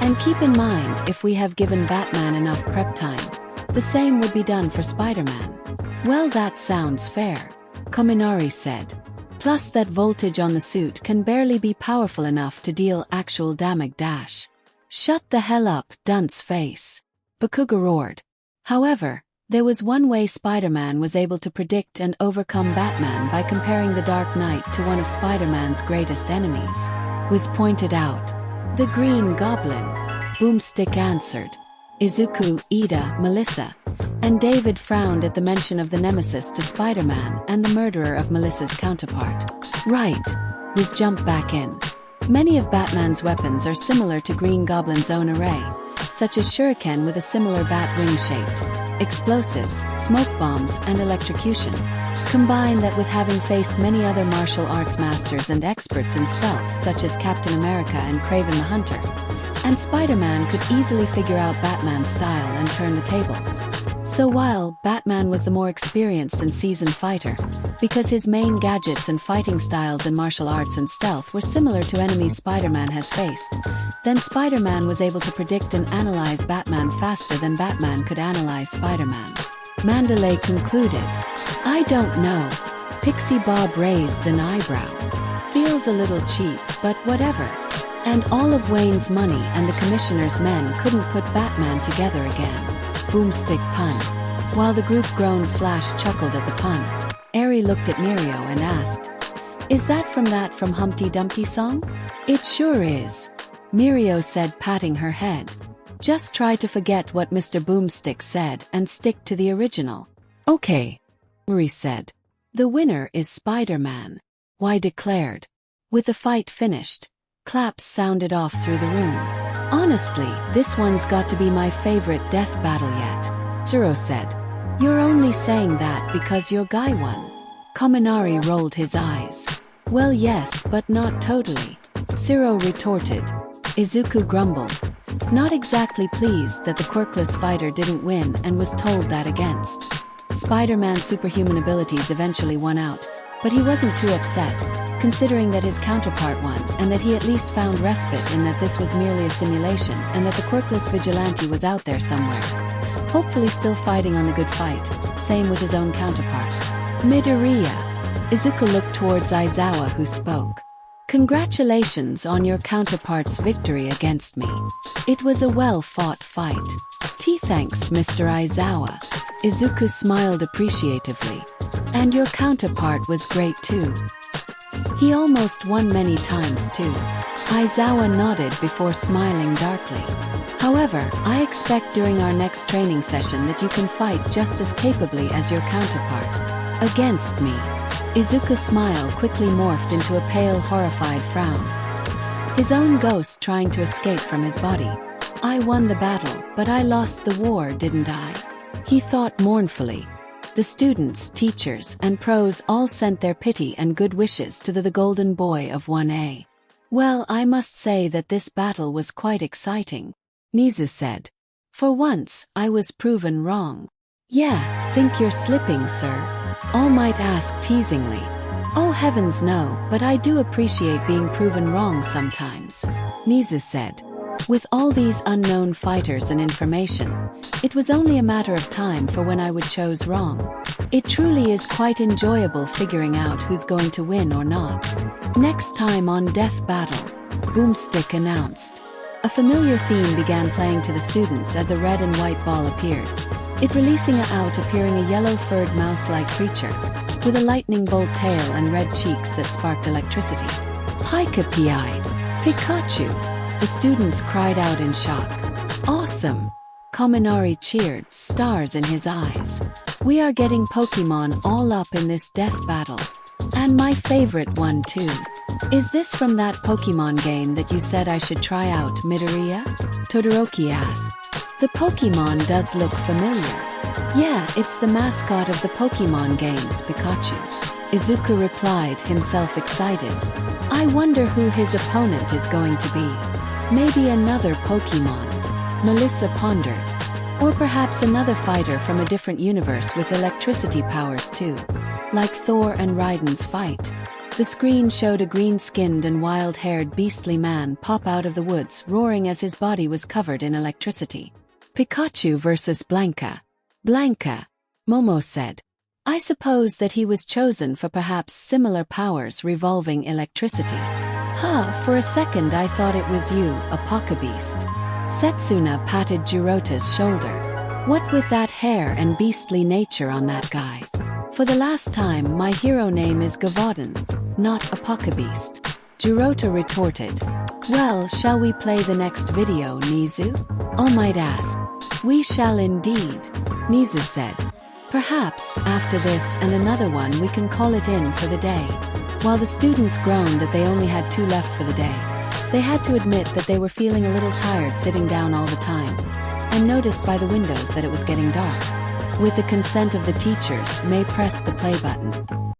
And keep in mind, if we have given Batman enough prep time, the same would be done for Spider-Man. Well, that sounds fair, Kaminari said. Plus that voltage on the suit can barely be powerful enough to deal actual damage. Shut the hell up, dunce face. Bakuga roared. However, there was one way Spider-Man was able to predict and overcome Batman by comparing the Dark Knight to one of Spider-Man's greatest enemies. Wiz pointed out. The Green Goblin. Boomstick answered. Izuku, Ida, Melissa, and David frowned at the mention of the nemesis to Spider-Man and the murderer of Melissa's counterpart. Right. Wiz jumped back in. Many of Batman's weapons are similar to Green Goblin's own array, such as shuriken with a similar bat wing shape, explosives, smoke bombs, and electrocution. Combine that with having faced many other martial arts masters and experts in stealth such as Captain America and Kraven the Hunter, and Spider-Man could easily figure out Batman's style and turn the tables. So while Batman was the more experienced and seasoned fighter, because his main gadgets and fighting styles in martial arts and stealth were similar to enemies Spider-Man has faced, then Spider-Man was able to predict and analyze Batman faster than Batman could analyze Spider-Man. Mandalay concluded. I don't know. Pixie Bob raised an eyebrow. Feels a little cheap, but whatever. And all of Wayne's money and the Commissioner's men couldn't put Batman together again. Boomstick punned. While the group groaned/chuckled at the pun, Ari looked at Mirio and asked, Is that from Humpty Dumpty song? It sure is. Mirio said, patting her head. Just try to forget what Mr. Boomstick said and stick to the original. Okay, Uri said. The winner is Spider-Man. Y declared. With the fight finished, claps sounded off through the room. Honestly, this one's got to be my favorite death battle yet, Zero said. You're only saying that because your guy won. Kaminari rolled his eyes. Well, yes, but not totally. Zero retorted. Izuku grumbled. Not exactly pleased that the quirkless fighter didn't win and was told that against. Spider-Man's superhuman abilities eventually won out, but he wasn't too upset, considering that his counterpart won and that he at least found respite in that this was merely a simulation and that the quirkless vigilante was out there somewhere, hopefully still fighting on the good fight, same with his own counterpart. Midoriya. Izuku looked towards Aizawa, who spoke. Congratulations on your counterpart's victory against me. It was a well-fought fight. Thanks, Mr. Aizawa. Izuku smiled appreciatively. And your counterpart was great too. He almost won many times too. Aizawa nodded before smiling darkly. However, I expect during our next training session that you can fight just as capably as your counterpart. Against me. Izuku's smile quickly morphed into a pale, horrified frown. His own ghost trying to escape from his body. I won the battle, but I lost the war, didn't I? He thought mournfully. The students, teachers, and pros all sent their pity and good wishes to the golden boy of 1A. Well, I must say that this battle was quite exciting, Nizu said. For once, I was proven wrong. Yeah, think you're slipping, sir? All might ask teasingly. Oh heavens no, but I do appreciate being proven wrong sometimes, Nizu said. With all these unknown fighters and information, it was only a matter of time for when I would choose wrong. It truly is quite enjoyable figuring out who's going to win or not. Next time on Death Battle, Boomstick announced. A familiar theme began playing to the students as a red and white ball appeared, it releasing appearing a yellow-furred mouse-like creature, with a lightning bolt tail and red cheeks that sparked electricity. Pika-Pi! Pikachu! The students cried out in shock. Awesome! Kaminari cheered, stars in his eyes. We are getting Pokemon all up in this death battle. And my favorite one too. Is this from that Pokemon game that you said I should try out, Midoriya? Todoroki asked. The Pokemon does look familiar. Yeah, it's the mascot of the Pokemon games, Pikachu. Izuku replied, himself excited. I wonder who his opponent is going to be. Maybe another Pokemon. Melissa pondered. Or perhaps another fighter from a different universe with electricity powers too. Like Thor and Raiden's fight. The screen showed a green-skinned and wild-haired beastly man pop out of the woods, roaring as his body was covered in electricity. Pikachu versus Blanca. Blanca, Momo said. I suppose that he was chosen for perhaps similar powers revolving electricity. For a second I thought it was you, a Pokebeast. Setsuna patted Jirota's shoulder. What with that hair and beastly nature on that guy? For the last time, my hero name is Gavaden, not a Pokebeast. Jirota retorted. Well, shall we play the next video, Nizu? All might ask. We shall indeed, Nizu said. Perhaps, after this and another one we can call it in for the day. While the students groaned that they only had 2 left for the day, they had to admit that they were feeling a little tired sitting down all the time, and noticed by the windows that it was getting dark. With the consent of the teachers, May pressed the play button.